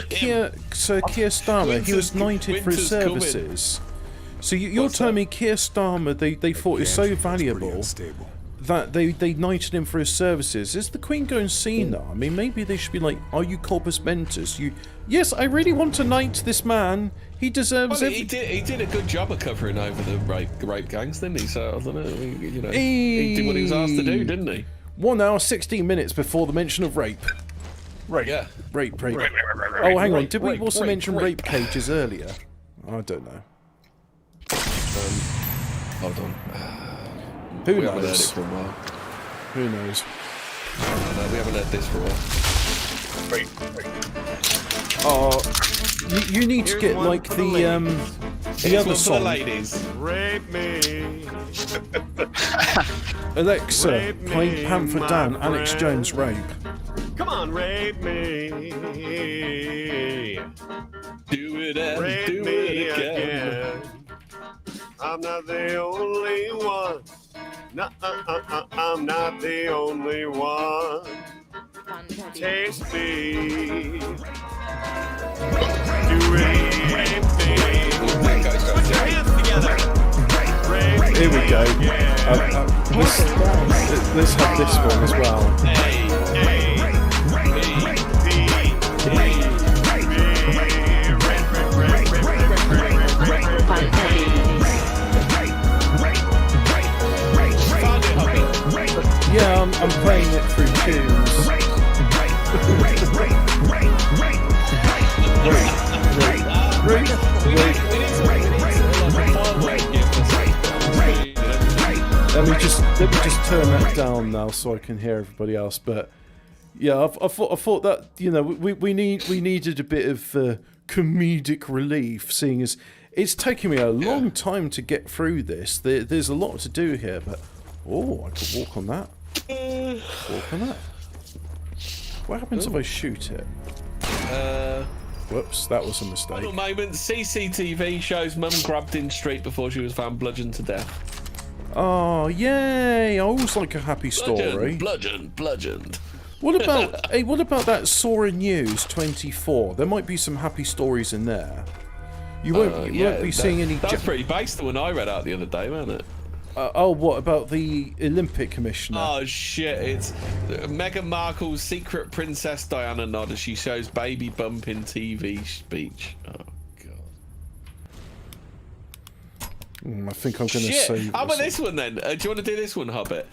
Keir Starmer, he was knighted for his services. So you're telling me Keir Starmer, they thought he was so valuable that they knighted him for his services. Is the Queen going senile? I mean, maybe they should be like, are you corpus mentis? Yes, I really want to knight this man. He deserves it. He did a good job of covering over the rape gangs, didn't he? So I don't know, he did what he was asked to do, didn't he? 1 hour 16 minutes before the mention of rape. Rape. Yeah. Rape. Oh, hang on. Did we also mention rape cages earlier? I don't know. Hold on. Who we haven't heard knows? it for a while. Who knows? No, we haven't heard this for a while. Oh, you need to get like the other song. For the ladies. Rape me. Alexa, play Panther Dan, Alex Jones, Rape. Come on, rape me. Do it and rape do me it again. I'm not the only one. No, I'm not the only one. Taste me. Do it, rape me. Put your hands together. Here we go. Let's have this one as well. Yeah, I'm playing it through tunes. Let me just turn that down now so I can hear everybody else. But yeah, I thought that, you know, we needed a bit of comedic relief, seeing as it's taken me a long time to get through this. There's a lot to do here, but I could walk on that. Walk on that. What happens if I shoot it? Whoops, that was a mistake. Final moment. CCTV shows mum grabbed in street before she was found bludgeoned to death. Oh, yay! I always like a happy story. Bludgeoned. What about what about that Sora News 24? There might be some happy stories in there. You won't be seeing any. That's pretty based the one I read out the other day, wasn't it? What about the Olympic commissioner? Oh shit! It's Meghan Markle's secret Princess Diana nod as she shows baby bump in TV speech. Oh god. I think I'm going to say. How about this one then? Do you want to do this one, Hobbit?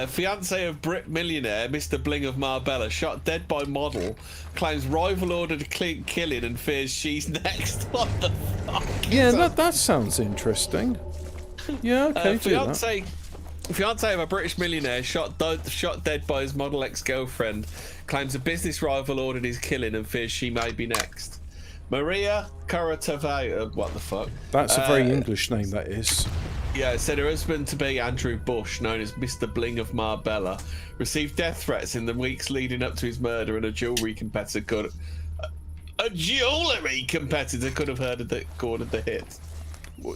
Fiance of Brit millionaire Mr. Bling of Marbella shot dead by model, claims rival ordered killing and fears she's next. What the fuck? Yeah, that sounds interesting. Yeah, okay. Fiance of a British millionaire shot dead by his model ex-girlfriend, claims a business rival ordered his killing and fears she may be next. Maria Karatava, what the fuck? That's a very English name, that is. Yeah, said her husband-to-be, Andrew Bush, known as Mr. Bling of Marbella, received death threats in the weeks leading up to his murder, and a jewellery competitor could have heard of the hit.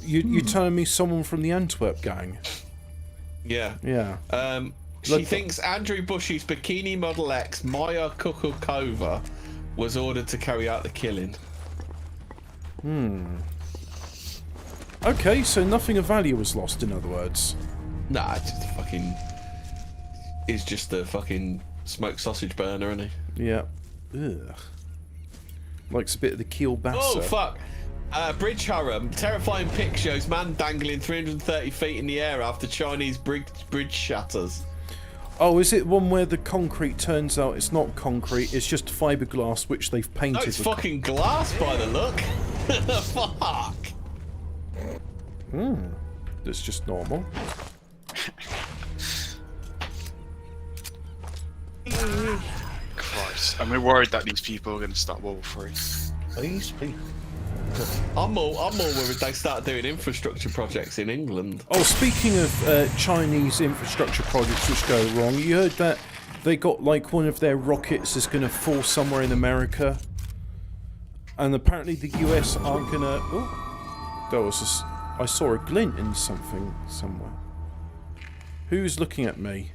You telling me someone from the Antwerp gang? Yeah. Yeah. She thinks Andrew Bush's bikini model ex, Maya Kukukova, was ordered to carry out the killing. Okay, so nothing of value was lost, in other words. Nah, he's just a fucking smoked sausage burner, isn't he? Yeah. Ugh. Likes a bit of the kielbasa. Oh, fuck. Bridge horror. Terrifying pic shows man dangling 330 feet in the air after Chinese bridge shatters. Oh, is it one where the concrete turns out it's not concrete, it's just fiberglass which they've painted? No, it's fucking glass by the look. Fuck. that's just normal. Christ, I'm worried that these people are going to start World War III. Please. I'm more worried they start doing infrastructure projects in England. Oh, speaking of Chinese infrastructure projects which go wrong, you heard that they got like one of their rockets is going to fall somewhere in America, and apparently the US aren't going to. Oh, there was I saw a glint in something somewhere. Who's looking at me?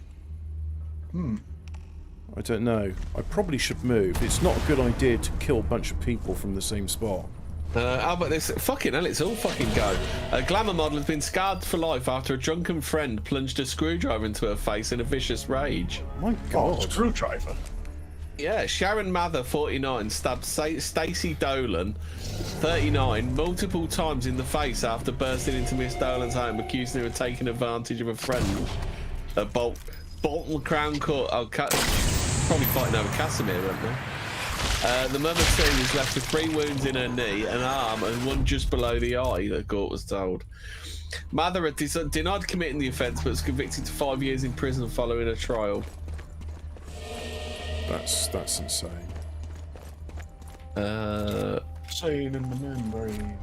I don't know. I probably should move. It's not a good idea to kill a bunch of people from the same spot. How about this? Fucking hell, it's all fucking go. A glamour model has been scarred for life after a drunken friend plunged a screwdriver into her face in a vicious rage. My God. Screwdriver? Yeah, Sharon Mather, 49, stabbed Stacey Dolan, 39, multiple times in the face after bursting into Miss Dolan's home, accusing her of taking advantage of a friend. Bolton Crown Court. Probably fighting over Casimir, weren't they? The mother too was left with 3 wounds in her knee, an arm, and one just below the eye, the court was told. Mather had denied committing the offence, but was convicted to 5 years in prison following a trial. That's insane. Insane in the membrane.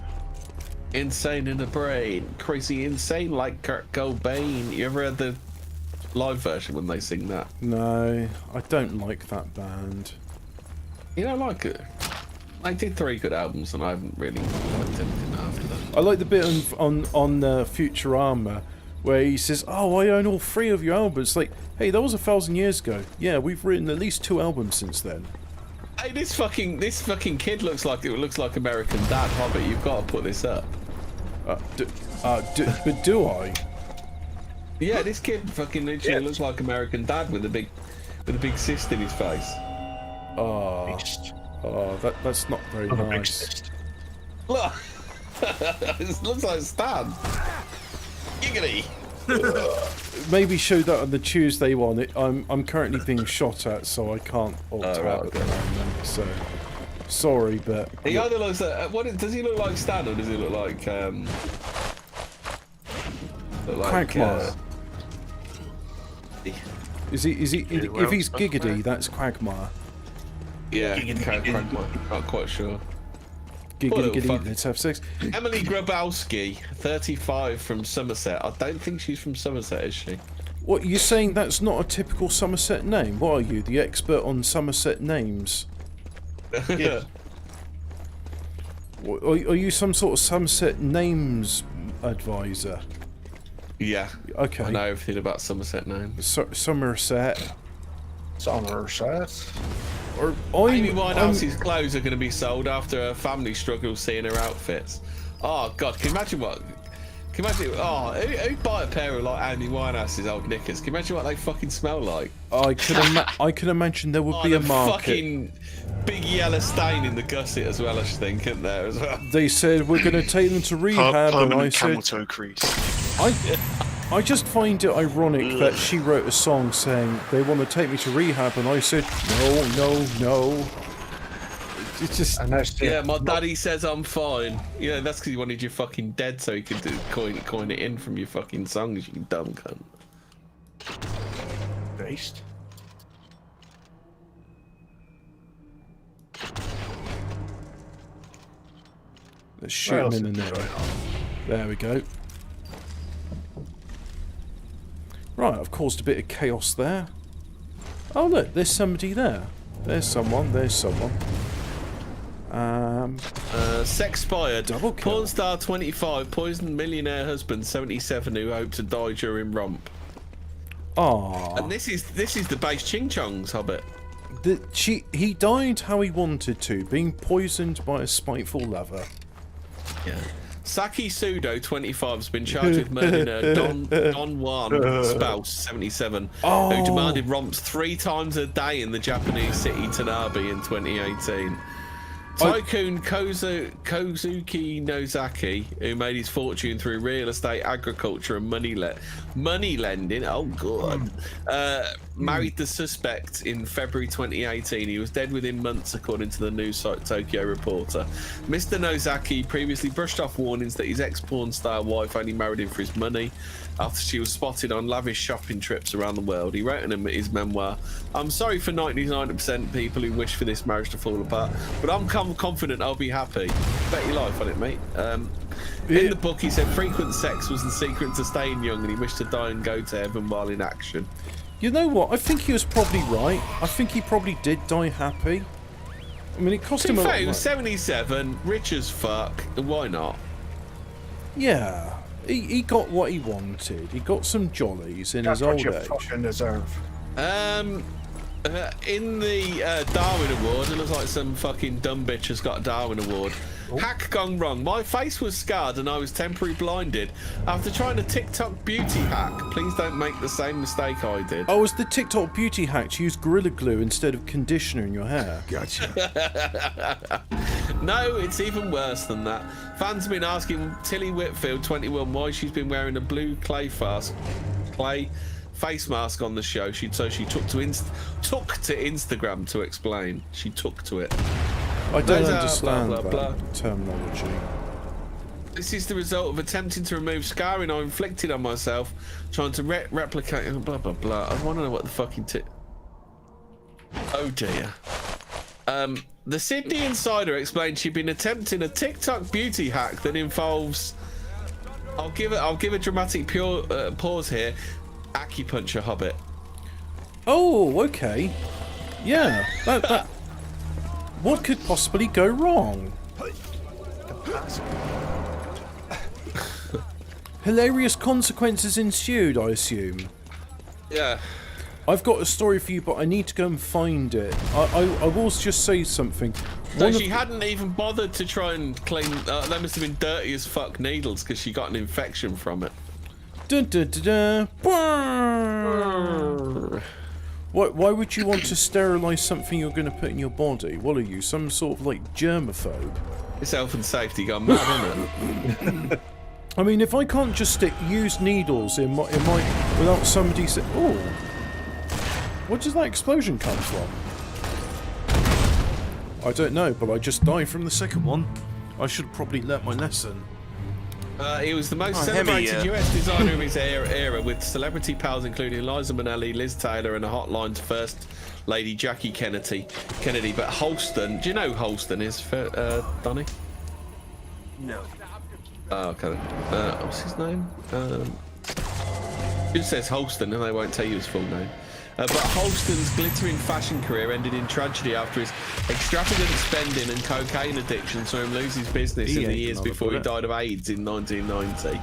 Insane in the brain. Crazy insane like Kurt Cobain. You ever heard the live version when they sing that? No, I don't like that band. You don't like it? They did 3 good albums and I haven't really liked anything after that. I like the bit on Futurama where he says, "Oh, I own all 3 of your albums." Like, hey, that was 1,000 years ago. Yeah, we've written at least 2 albums since then. Hey, this fucking kid looks like American Dad. Hobbit, you've got to put this up. But do I? Yeah, this kid fucking literally looks like American Dad with a big cyst in his face. Oh, that's not very nice. Look, it looks like Stan. Giggity. Maybe show that on the Tuesday one. I'm currently being shot at, so I can't alt tab at the moment. So sorry, but he either looks like does he look like Stan or does he look like Quagmire? Is he? If he's Giggity, that's Quagmire. Yeah, Quagmire. Not quite sure. Giggity, let's have sex. Emily Grabowski, 35, from Somerset. I don't think she's from Somerset, is she? What, you're saying that's not a typical Somerset name? What are you, the expert on Somerset names? Yeah. Are you some sort of Somerset names advisor? Yeah. Okay. I know everything about Somerset names. Somerset. Or Amy Winehouse's clothes are going to be sold after her family struggles seeing her outfits. Oh God, can you imagine what? Can you imagine? Oh, who'd buy a pair of like Amy Winehouse's old knickers? Can you imagine what they fucking smell like? I can imagine there would be a market. Fucking big yellow stain in the gusset as well, I should think, isn't there as well? They said we're going to take them to rehab, and I said, camel toe crease. I just find it ironic that she wrote a song saying they want to take me to rehab, and I said no. It's just yeah. My daddy says I'm fine. Yeah, that's because he wanted you fucking dead so he could coin it in from your fucking songs, you dumb cunt. Based. Let's shoot him in the neck. There we go. Right, I've caused a bit of chaos there. Oh look, there's somebody there. There's someone. Sex-spired. Double kill. Porn star 25 poisoned millionaire husband 77 who hoped to die during romp. Aww. And this is the base ching chongs, Hobbit. He died how he wanted to, being poisoned by a spiteful lover. Yeah. Saki Sudo, 25, has been charged with murdering her Don Juan spouse, 77, who demanded romps 3 times a day in the Japanese city Tanabe in 2018. Tycoon Kozuki Nozaki, who made his fortune through real estate, agriculture, and money lending. Oh god! Married the suspect in February 2018. He was dead within months, according to the news site Tokyo Reporter. Mr. Nozaki previously brushed off warnings that his ex-porn star wife only married him for his money after she was spotted on lavish shopping trips around the world. He wrote in his memoir, "I'm sorry for 99% people who wish for this marriage to fall apart, but I'm confident I'll be happy." Bet your life on it, mate. In the book, he said frequent sex was the secret to staying young, and he wished to die and go to heaven while in action. You know what? I think he was probably right. I think he probably did die happy. I mean, it cost him a lot. He was 77, rich as fuck. Why not? Yeah. He got what he wanted. He got some jollies in his old age. That's what you fucking deserve. In the Darwin Award, it looks like some fucking dumb bitch has got a Darwin Award. Hack gone wrong. My face was scarred and I was temporarily blinded after trying a TikTok beauty hack. Please don't make the same mistake I did. Oh, was the TikTok beauty hack to use Gorilla Glue instead of conditioner in your hair? Gotcha. No, it's even worse than that. Fans have been asking Tilly Whitfield, 21, why she's been wearing a blue clay face mask on the show. She took to Instagram to explain. She took to it. I don't understand that terminology. This is the result of attempting to remove scarring I inflicted on myself, trying to replicate blah blah blah. I want to know what the fucking oh dear. The Sydney Insider explained she'd been attempting a TikTok beauty hack that involves. I'll give a dramatic pause here. Acupuncture hobbit. Oh, okay. Yeah, that. What could possibly go wrong? Hilarious consequences ensued, I assume. Yeah. I've got a story for you, but I need to go and find it. I will just say something. No, she hadn't even bothered to try and clean. They must have been dirty as fuck needles because she got an infection from it. Dun, dun, dun, dun. Why would you want to sterilise something you're going to put in your body? What are you, some sort of like germaphobe? It's health and safety gone mad, isn't it? I mean, if I can't just stick used needles in my without somebody saying, "Oh, where does that explosion come from?" I don't know, but I just died from the second one. I should probably learnt my lesson. He was the most celebrated US designer of his era, with celebrity pals including Liza Minnelli, Liz Taylor, and a hotline to First Lady Jackie Kennedy. But Holston, do you know who Holston is, Donny? No. Oh, okay. What's his name? It says Holston, and they won't tell you his full name. But Holston's glittering fashion career ended in tragedy after his extravagant spending and cocaine addiction saw him lose his business in the years before he died of AIDS in 1990.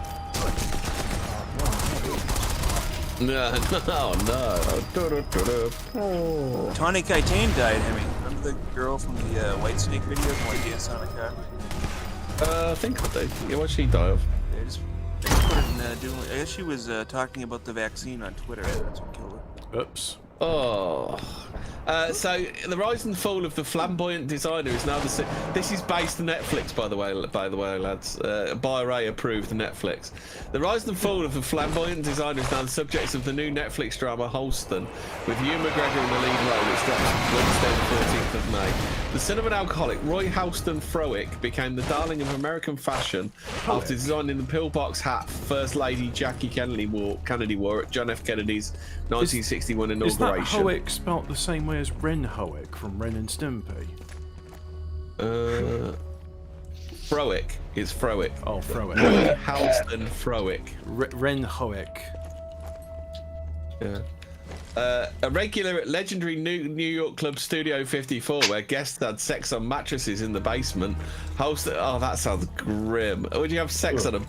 No. Tawny Kaitain died, Hemi. Remember the girl from the White Snake video, the one dancing on a car? I think I do. Yeah, what'd she die of? They just put it in, I guess she was talking about the vaccine on Twitter. That's what killed her. Oops. Oh. So the rise and fall of the flamboyant designer is now the. This is based on Netflix, by the way, lads. By Ray approved Netflix. The rise and fall of the flamboyant designer is now the subject of the new Netflix drama Holston, with Ewan McGregor in the lead role, which drops Wednesday the 14th of May. The son of an alcoholic, Roy Halston Frowick became the darling of American fashion after designing the pillbox hat First Lady Jackie Kennedy wore at John F. Kennedy's 1961 inauguration. Is that Howick spelt the same way as Ren Howick from Ren and Stimpy? Frowick is Frowick. Oh, Frowick. Halston Frowick. Ren Howick. Yeah. A regular at legendary New York club Studio 54, where guests had sex on mattresses in the basement. Oh, that sounds grim. Would you have sex on a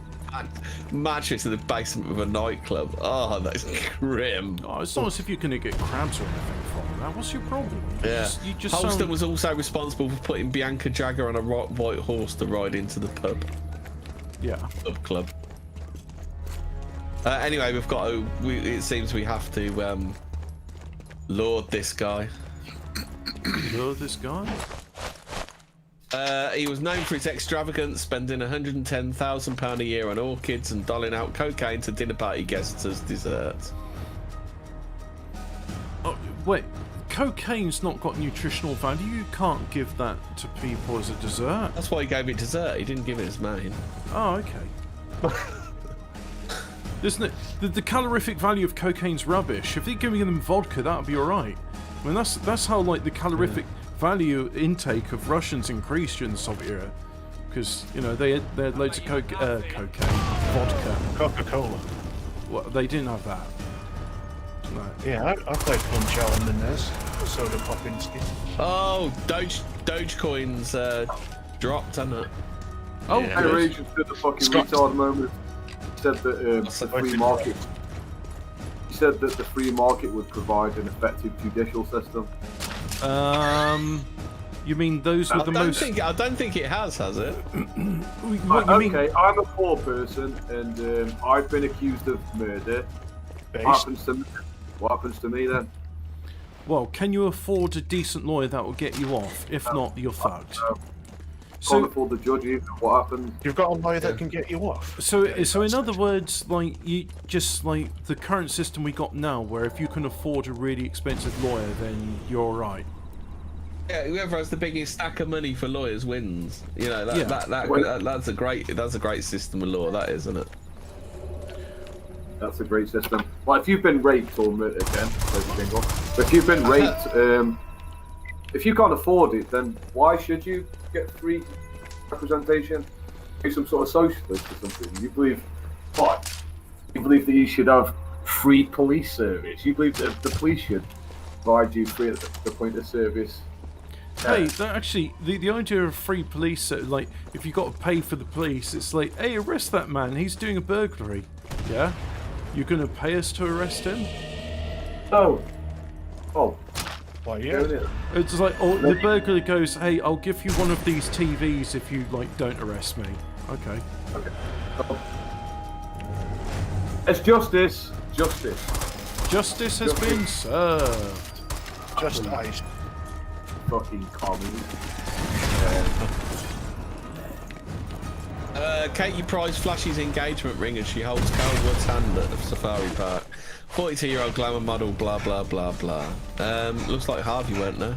mattress in the basement of a nightclub? Oh, that's grim. Oh, it's not as if you're going to get crabs or anything from that. What's your problem? Yeah. You just Holston was also responsible for putting Bianca Jagger on a white horse to ride into the pub. Yeah. Pub club. Anyway, we've got to. It seems we have to lord this guy. Lord this guy? He was known for his extravagance, spending £110,000 a year on orchids and doling out cocaine to dinner party guests as dessert. Oh, wait, cocaine's not got nutritional value. You can't give that to people as a dessert. That's why he gave it dessert. He didn't give it his main. Oh, okay. Isn't it? The calorific value of cocaine's rubbish. If they're giving them vodka, that'd be alright. I mean, that's how like the calorific value intake of Russians increased during the Soviet era, because you know they had loads of cocaine, vodka, Coca-Cola. Well, they didn't have that. No. Yeah, I played Punch Out on the NES. Soda Popinski. Oh, Dogecoin's dropped, hasn't it? Oh, yeah. Reaction to the fucking retard moment. He said that the free market. He said that the free market would provide an effective judicial system. You mean those with the most? I don't think it has it? What you mean? Okay, I'm a poor person, and I've been accused of murder. What happens to me then? Well, can you afford a decent lawyer that will get you off? If not, you're fucked. Can't afford the judge either. What happens? You've got a lawyer that can get you off. So in other words, like you just like the current system we got now, where if you can afford a really expensive lawyer, then you're all right. Yeah, whoever has the biggest stack of money for lawyers wins. You know that's a great system of law. That is, isn't it? That's a great system. Well, if you've been raped or murdered, again, but if you've been raped, if you can't afford it, then why should you get free representation? Be some sort of socialist or something. You believe what? You believe that you should have free police service. You believe that the police should provide you free at the point of service. Hey, actually, the idea of free police, like if you got to pay for the police, it's like, hey, arrest that man. He's doing a burglary. Yeah, you're gonna pay us to arrest him? Oh. Why, yeah. It's like, oh, the burglar goes, hey, I'll give you one of these TVs if you like don't arrest me. Okay. It's justice. Justice. Justice has been served. Just ice. Fucking comedy. Katie Price flashes engagement ring as she holds Carol Wood's hand at the safari park. 42-year-old glamour model, blah blah blah blah. Looks like Harvey weren't there.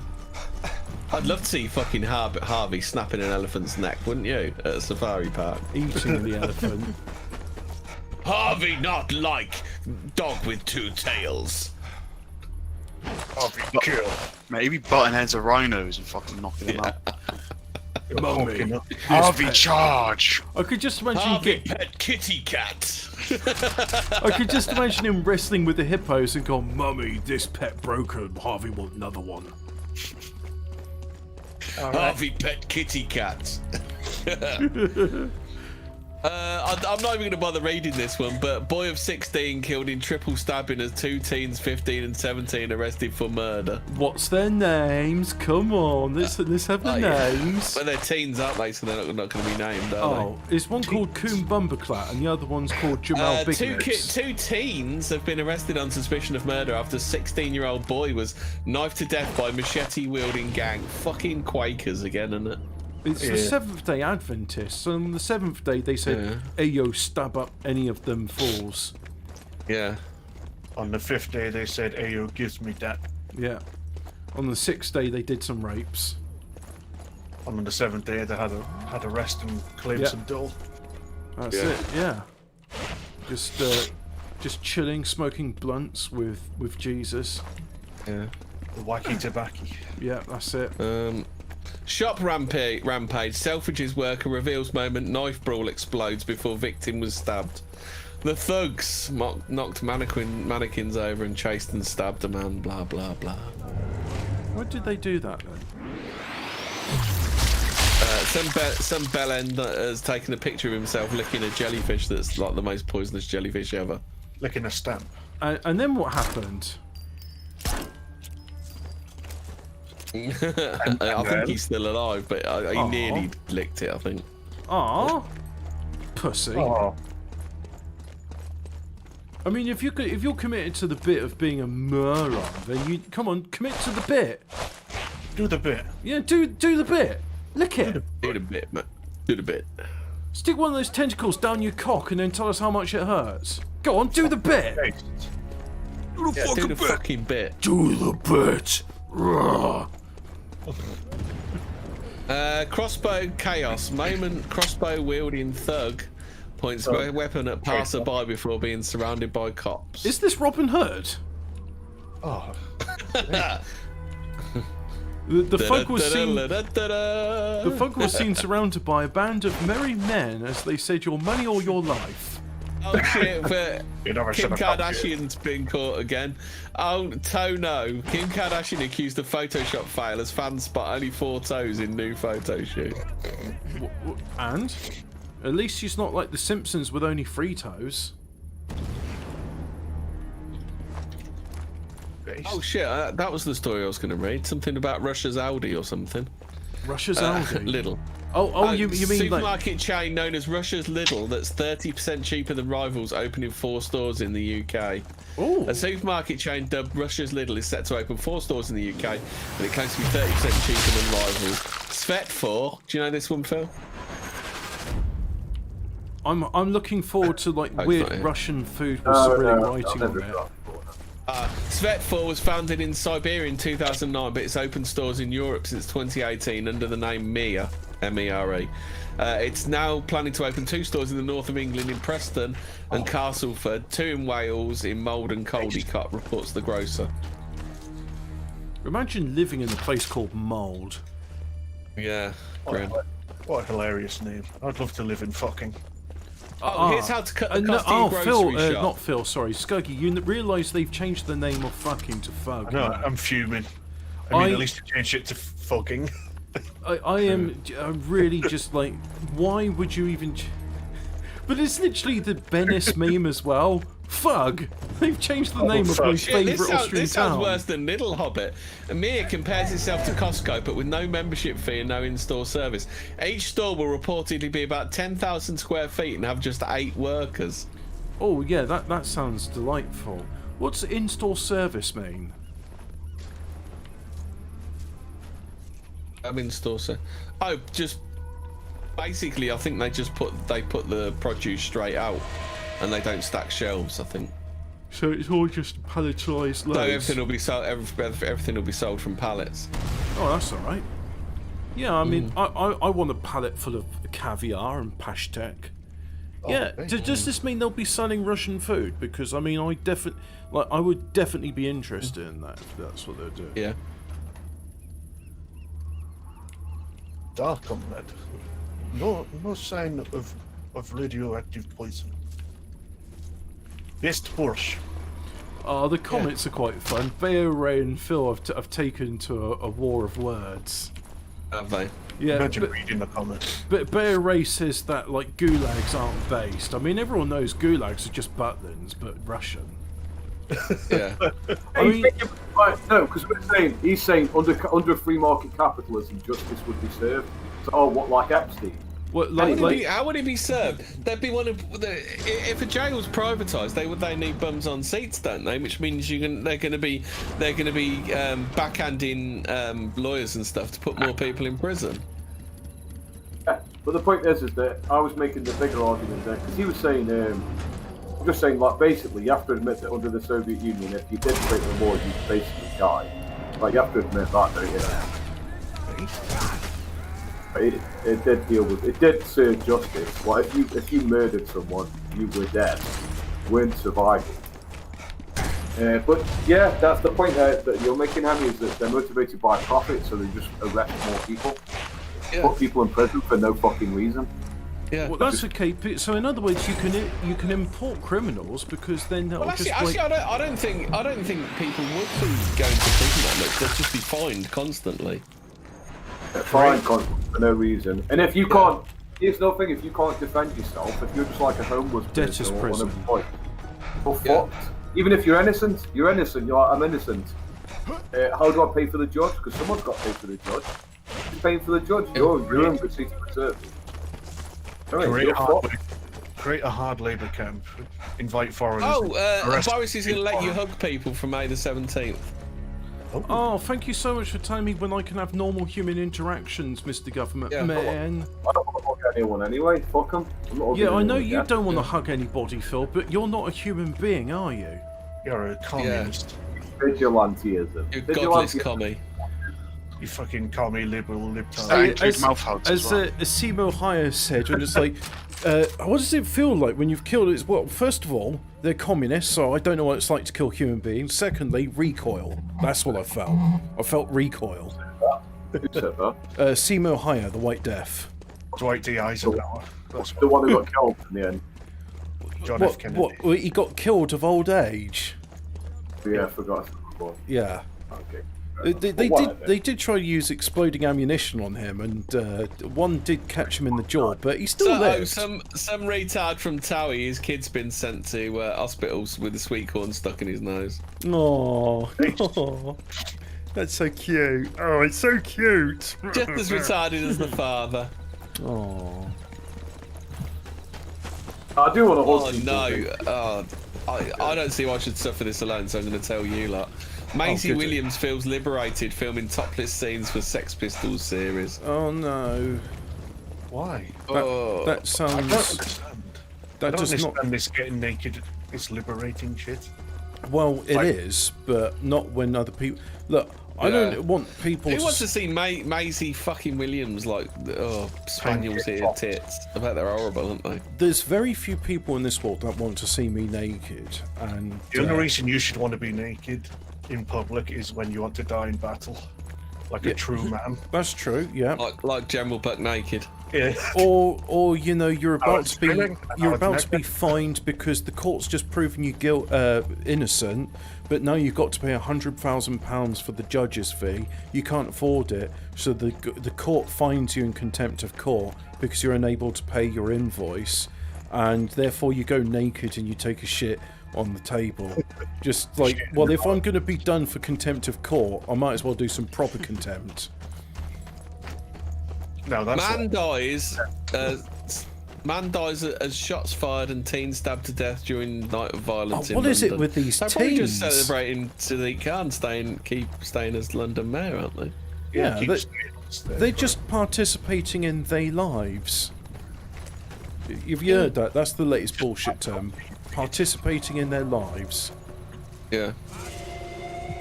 I'd love to see fucking Harvey snapping an elephant's neck, wouldn't you? At a safari park. Eating the elephant. Harvey not like dog with two tails. Harvey kill. Maybe button heads of rhinos and fucking knocking them out. Mummy. Harvey charge. I could just imagine Harvey pet kitty cat. I could just imagine him wrestling with the hippos and going, Mummy, this pet broken. Harvey want another one. Harvey pet kitty cat. I'm not even going to bother reading this one, but boy of 16 killed in triple stabbing as two teens, 15 and 17, arrested for murder. What's their names? Come on, let's have the names. Well, they're teens, aren't they? So they're not going to be named, are they? Is one called Coon Bumberclat and the other one's called Jamal Big Lips? Two teens have been arrested on suspicion of murder after a 16-year-old boy was knifed to death by machete-wielding gang. Fucking Quakers again, isn't it? It's the Seventh-day Adventists. On the seventh day, they said, "Hey, yo, stab up any of them fools." Yeah. On the fifth day, they said, "Hey, yo, gives me that." Yeah. On the sixth day, they did some rapes. On the seventh day, they had a rest and claimed some dough. That's it. Yeah. Just chilling, smoking blunts with Jesus. Yeah. The wacky tobacco. Yeah, that's it. Shop rampage. Selfridges worker reveals moment knife brawl explodes before victim was stabbed. The thugs knocked mannequins over and chased and stabbed a man. Blah blah blah. Why did they do that then? Some bellend has taken a picture of himself licking a jellyfish that's like the most poisonous jellyfish ever. Licking a stamp. And then what happened? I think he's still alive, but he nearly licked it, I think. Aw, pussy. Aww. I mean, if you're committed to the bit of being a moron, then you come on, commit to the bit. Do the bit. Yeah, do the bit. Lick it. Do it a bit, man. Do it a bit. Stick one of those tentacles down your cock and then tell us how much it hurts. Go on, do the bit. Do the fucking bit. Do the bit. Crossbow chaos. Moment crossbow wielding thug points weapon at passerby before being surrounded by cops. Is this Robin Hood? Oh. The folk was seen surrounded by a band of merry men as they said, "Your money or your life." Oh shit! But Kim Kardashian's been caught again. Oh no! Kim Kardashian accused of Photoshop fail as fans spot only 4 toes in new photo shoot. And at least she's not like the Simpsons with only 3 toes. Oh shit! That was the story I was going to read. Something about Russia's Audi or something. Russia's Audi. Lidl. You mean supermarket chain known as Russia's Lidl that's 30% cheaper than rivals, opening 4 stores in the UK. Ooh. A supermarket chain dubbed Russia's Lidl is set to open 4 stores in the UK, and it claims to be 30% cheaper than rivals. Svet4, do you know this one, Phil? I'm looking forward to like weird Russian food with Cyrillic writing on it. Svet4 was founded in Siberia in 2009, but it's opened stores in Europe since 2018 under the name MERE, M-E-R-E. It's now planning to open 2 stores in the north of England in Preston and Castleford, 2 in Wales in Mould and Caldicott, reports the grocer. Imagine living in a place called Mould. Yeah, what a hilarious name. I'd love to live in fucking. Here's how to cut the cost of your Phil, grocery shop. not Phil, sorry, Scuggy, you realise they've changed the name of fucking to Fug. No, I'm fuming. I mean, at least they changed it to fucking. I'm really just like, why would you even... But it's literally the Bennis meme as well. Fug! They've changed the name of my favourite Austrian This sounds town. worse than Little Hobbit. Mir compares itself to Costco, but with no membership fee and no in-store service. Each store will reportedly be about 10,000 square feet and have just 8 workers. Oh yeah, that sounds delightful. What's in-store service mean? In-store service. Oh, just basically, I think they put the produce straight out. And they don't stack shelves, I think. So it's all just palletised loads? No, everything will be sold. Everything will be sold from pallets. Oh, that's all right. Yeah, I mean, I want a pallet full of caviar and pastek. Yeah, does this mean they'll be selling Russian food? Because I mean, I would definitely be interested in that if that's what they're doing. Yeah. Dark on that. No sign of radioactive poison. Best Porsche. Oh, the comments are quite fun. Beo, Ray, and Phil have taken to a war of words. Have they? Yeah. Imagine reading the comments. But Beo Ray says that like gulags aren't based. I mean, everyone knows gulags are just butlins, but Russian. Yeah. I mean, no, because he's saying under free market capitalism, justice would be served. So, what, like Epstein? What, how would it be served? There'd be one of if a jail's privatised, they need bums on seats, don't they? Which means they're going to be backhanding lawyers and stuff to put more people in prison. Yeah, but the point is that I was making the bigger argument there because he was saying, just saying like basically you have to admit that under the Soviet Union, if you did break the law, you'd basically die. Like you have to admit that, don't you? It did deal with it. Did serve justice. Like if you murdered someone, you were dead. You weren't surviving. But yeah, that's the point that you're making, Hammy, is that they're motivated by profit, so they just arrest more people, put people in prison for no fucking reason. Yeah. Well, that's okay. So in other words, you can import criminals because then they'll I don't think people would be going to prison that much. They'll just be fined constantly. Fined constantly for no reason. And if you can't, here's the thing: if you can't defend yourself, if you're just like a homeless person or unemployed, you're fucked. Even if you're innocent, you're innocent. You're like, I'm innocent. How do I pay for the judge? Because someone's got to pay for the judge. You're paying for the judge. You're in good seat to serve. Create a hard labour camp. Invite foreigners. Boris is going to let you hug people from May the 17th. Oh, thank you so much for telling me when I can have normal human interactions, Mr. Government Man. I don't want to hug anyone anyway. Fuck them. Yeah, I know you don't want to hug anybody, Phil, but you're not a human being, are you? You're a communist. Vigilanteism. You godless commie. You fucking commie liberal libtard. As Simo Haya said, when it's like, what does it feel like when you've killed it? Well, first of all, they're communists, so I don't know what it's like to kill human beings. Secondly, recoil. That's what I felt. I felt recoil. Simo Haya, the White Death. Dwight D. Eisenhower. That's the one who got killed in the end. John F. Kennedy. What? He got killed of old age. Yeah, I forgot. Yeah. Okay. They did try to use exploding ammunition on him, and one did catch him in the jaw, but he still lived. Some retard from Towie, his kid's been sent to hospitals with a sweet corn stuck in his nose. Oh, that's so cute. Oh, it's so cute. Just as retarded as the father. Oh. I do want to hold. Oh no! I don't see why I should suffer this alone, so I'm going to tell you lot. Maisie Williams feels liberated filming topless scenes for Sex Pistols series. Oh no! Why? That sounds. I don't understand. That I don't does understand not. This getting naked is liberating shit. Well, it is, but not when other people look. I don't want people. Who wants to see Maisie fucking Williams like spaniels here tits? I bet they're horrible, aren't they? There's very few people in this world that want to see me naked, and The only reason you should want to be naked in public is when you want to die in battle, like a true man. That's true. Yeah. Like General Buck naked. Yeah. Or you know you're about to be fined because the court's just proven you innocent, but now you've got to pay £100,000 for the judge's fee. You can't afford it, so the court fines you in contempt of court because you're unable to pay your invoice, and therefore you go naked and you take a shit on the table. Just like, well, if I'm going to be done for contempt of court, I might as well do some proper contempt. No, that's Man dies as shots fired and teen stabbed to death during night of violence in What London. is it with these They're probably just teens? celebrating Sadiq Khan keep staying as London mayor, aren't they? Yeah, they're just participating in their lives. You've heard that? That's the latest bullshit term. Participating in their lives. Yeah.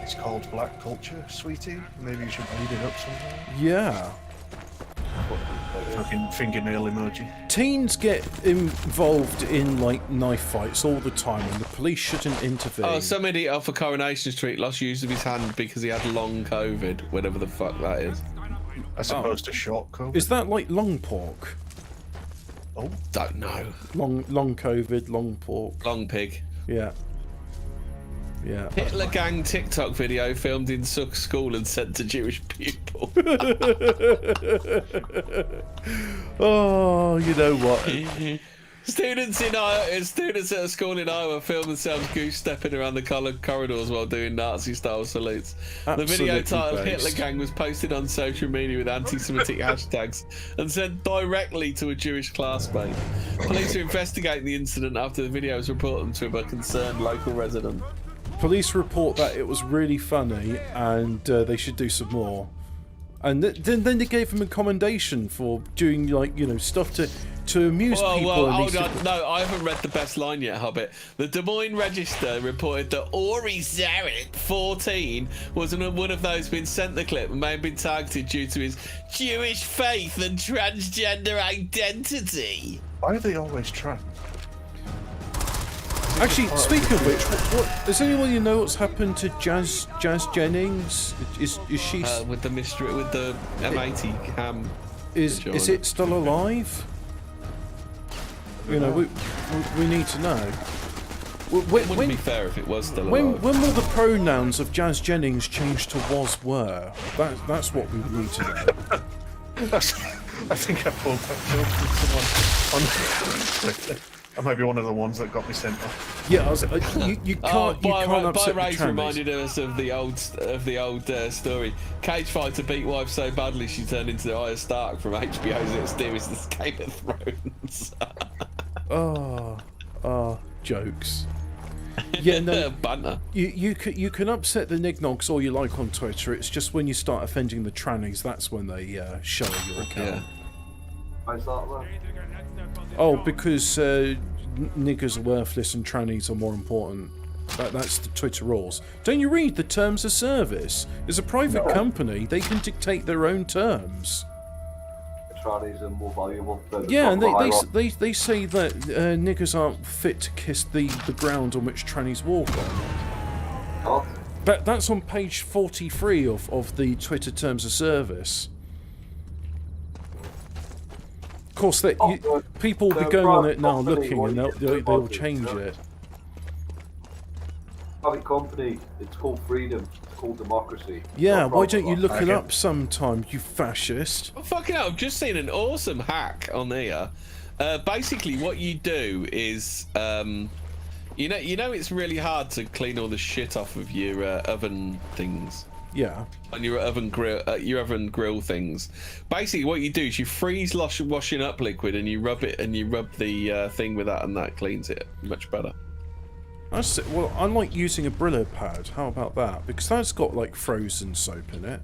It's called black culture, sweetie. Maybe you should read it up somewhere. Yeah. Fucking fingernail emoji. Teens get involved in like knife fights all the time, and the police shouldn't intervene. Oh, some idiot off of Coronation Street lost use of his hand because he had long COVID, whatever the fuck that is. As opposed to short COVID. Is that like long pork? Oh, don't know. Long COVID, long pork. Long pig. Yeah. Yeah. Hitler gang TikTok video filmed in Suk school and sent to Jewish people. Oh, you know what? Students at a school in Iowa filmed themselves goose stepping around the corridors while doing Nazi-style salutes. The video Absolutely titled based. Hitler Gang was posted on social media with anti-Semitic hashtags and sent directly to a Jewish classmate. Police are investigating the incident after the video was reported to a concerned local resident. Police report that it was really funny and they should do some more. And then they gave him a commendation for doing, like, you know, stuff to amuse people. Well, hold on. No, I haven't read the best line yet, Hobbit. The Des Moines Register reported that Ori Zarit, 14, was one of those being sent the clip and may have been targeted due to his Jewish faith and transgender identity. Why are they always trans? Actually, speaking of which, what does anyone know what's happened to Jazz Jennings? Is she with the M80 cam? Is it still alive? You know, we need to know. It wouldn't be fair if it was still alive. When will the pronouns of Jazz Jennings change to was were? That's what we need to know. I think I pulled that joke from someone on. I might be one of the ones that got me sent off. Yeah, you can't upset Ray's the reminded us of the old story. Cage fighter beat wife so badly she turned into Arya Stark from HBO's It's Dearest Game of Thrones. Oh, jokes. Yeah, no. Banter. You can upset the nignogs all you like on Twitter. It's just when you start offending the trannies, that's when they show your account. How's that then? Oh, because niggers are worthless and trannies are more important. That's the Twitter rules. Don't you read the terms of service? It's a private company. They can dictate their own terms. Trannies are more valuable. Yeah, and they say that niggers aren't fit to kiss the ground on which trannies walk on. Oh. But that's on page 43 of the Twitter terms of service. Of course, people will be going on it now looking, and they'll change it. Private company, it's called freedom, it's called democracy. Yeah, why don't you look it up sometime, you fascist? Oh, fucking hell, I've just seen an awesome hack on here. Basically, what you do is, you know, it's really hard to clean all the shit off of your oven things. Yeah. On your oven grill things. Basically, what you do is you freeze washing up liquid and you rub it, and you rub the thing with that, and that cleans it much better. Well, I like using a Brillo pad. How about that? Because that's got like frozen soap in it.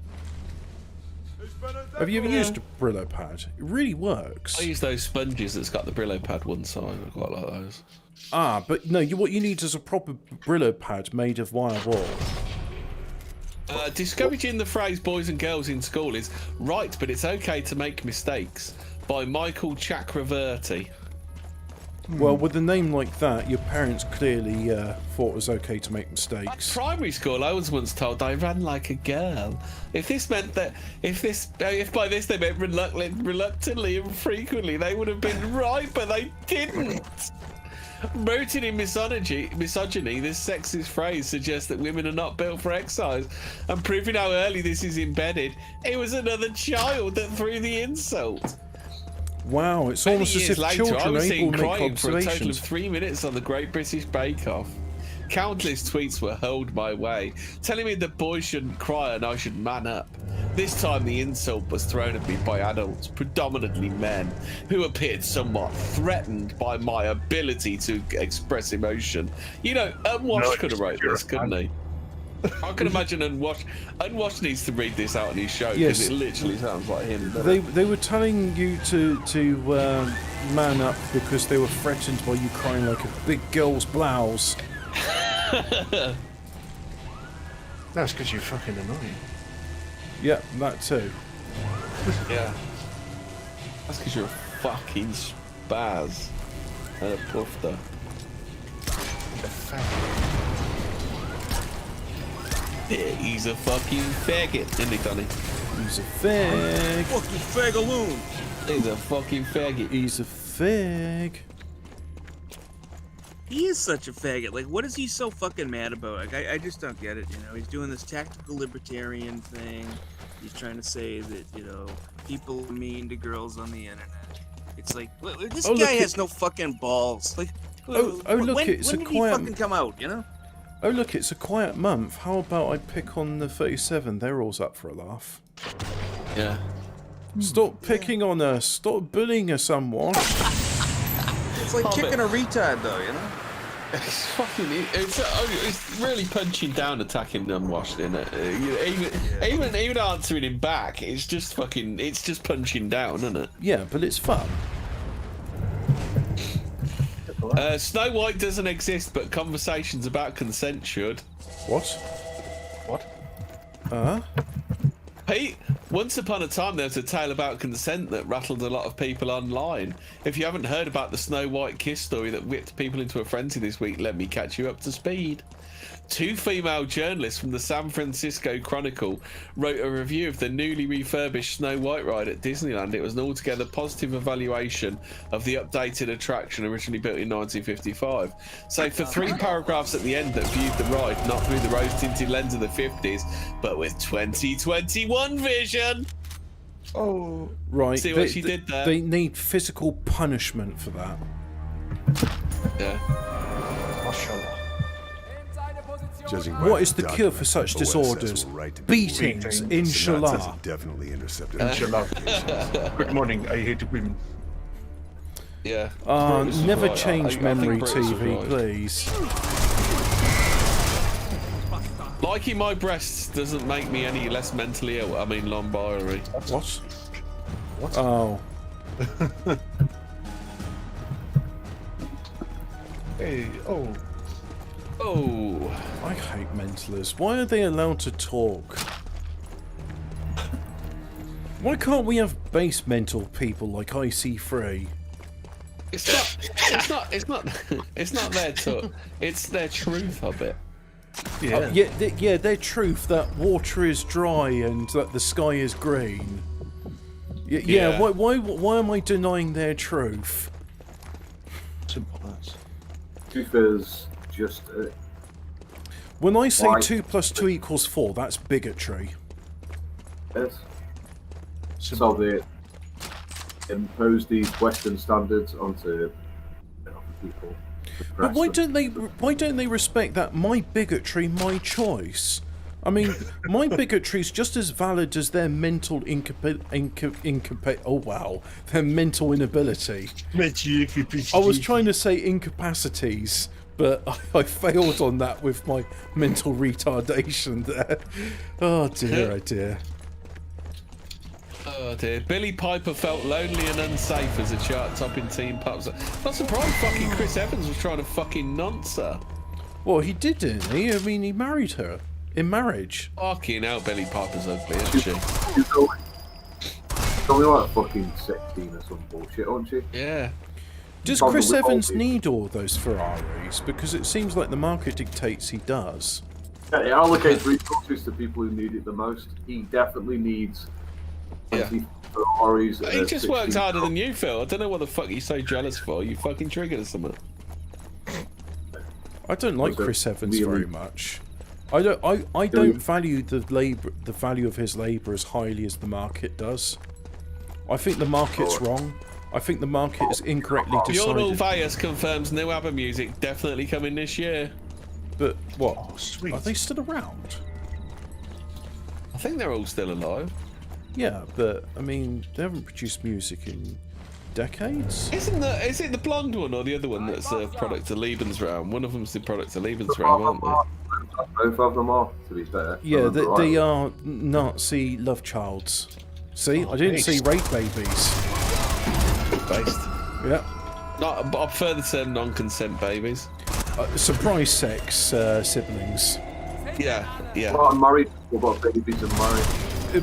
Have you ever used a Brillo pad? It really works. I use those sponges that's got the Brillo pad one side. I quite like those. Ah, but no, what you need is a proper Brillo pad made of wire wool. Discouraging the phrase boys and girls in school is right, but it's okay to make mistakes, by Michael Chakravarty. Well, with a name like that, your parents clearly thought it was okay to make mistakes. At primary school, I was once told I ran like a girl. If by this they meant reluctantly and frequently, they would have been right, but they didn't. Rooted in misogyny, this sexist phrase suggests that women are not built for exercise, and proving how early this is embedded, it was another child that threw the insult. Wow, it's almost as if children I was are able to make crying for a total of observations. 3 minutes on the Great British Bake Off. Countless tweets were hurled my way, telling me that boys shouldn't cry and I should man up. This time the insult was thrown at me by adults, predominantly men, who appeared somewhat threatened by my ability to express emotion. You know, Unwashed could have wrote this, couldn't he? I can imagine Unwashed needs to read this out on his show, because Yes. it literally sounds like him. They were telling you to man up because they were threatened by you crying like a big girl's blouse. That's because you're fucking annoying. Yeah, that too. Yeah. That's because you're a fucking spaz and a pufter. Yeah, he's a fucking faggot, isn't he, Donny? He's a fag. Fucking fagaloon. He's a fucking faggot. He's a fag. He is such a faggot. Like, what is he so fucking mad about? Like, I just don't get it. You know, he's doing this tactical libertarian thing. He's trying to say that, you know, people are mean to girls on the internet. It's like, this guy has no fucking balls. Like, look, when it's did a he quiet. fucking come out? You know? Oh look, it's a quiet month. How about I pick on the 37? They're all up for a laugh. Yeah. Stop picking on us. Stop bullying us, someone. It's like kicking a retard, though, you know? It's fucking. It's really punching down, attacking Unwashed, isn't it? Even answering him back, it's just fucking. It's just punching down, isn't it? Yeah, but it's fun. Snow White doesn't exist, but conversations about consent should. What? Pete, once upon a time there was a tale about consent that rattled a lot of people online. If you haven't heard about the Snow White kiss story that whipped people into a frenzy this week, let me catch you up to speed. 2 female journalists from the San Francisco Chronicle wrote a review of the newly refurbished Snow White ride at Disneyland. It was an altogether positive evaluation of the updated attraction originally built in 1955. So for 3 paragraphs at the end that viewed the ride not through the rose-tinted lens of the 50s, but with 2021 vision. Oh, right. See what she did there? They need physical punishment for that. Yeah. What is the cure for such disorders? Beatings, inshallah. Definitely intercepted. Inshallah. Good morning. I hate women. Yeah. Never change memory TV, please. Liking my breasts doesn't make me any less mentally ill. I mean, non-binary. What? What? Oh. Hey, oh. Oh. I hate mentalists. Why are they allowed to talk? Why can't we have base mental people like IC3? It's not their talk. It's their truth of it. Yeah. Yeah, their truth that water is dry and that the sky is green. Yeah. Why am I denying their truth? Simple as. Truth is just. When I say 2 + 2 = 4, that's bigotry. Yes. So they impose these Western standards onto people. But why don't they respect that my bigotry, my choice? I mean, my bigotry is just as valid as their mental their mental inability. I was trying to say incapacities, but I failed on that with my mental retardation there. Oh dear, oh dear. Oh dear. Billy Piper felt lonely and unsafe as a chart-topping teen pop star. Not surprised fucking Chris Evans was trying to fucking nonce her. Well, he did, didn't he? I mean, he married her in marriage. Fucking hell, Billy Piper's ugly, isn't she? She's only like fucking 16 or some bullshit, aren't she? Yeah. Does Chris Evans need all those Ferraris? Because it seems like the market dictates he does. Yeah, he allocates resources to people who need it the most. He definitely needs... Yeah. Ferraris. He just works harder than you, Phil. I don't know what the fuck you're so jealous for. You fucking triggered or something. I don't like Chris Evans very much. I don't value the value of his labour as highly as the market does. I think the market's wrong. I think the market is incorrectly decided. Jordan Valles confirms new ABBA music definitely coming this year. But what? Oh, sweet. Are they still around? I think they're all still alive. Yeah, but I mean, they haven't produced music in decades. Is it the blonde one or the other one that's a product of Lebensraum? One of them's the product of Lebensraum, aren't they? Both of them are, to be fair. Yeah, they are Nazi love childs. See, I didn't see rape babies. Based. Yeah. I prefer the term non-consent babies. Surprise sex siblings. Yeah. Well, I'm married. What about babies and married?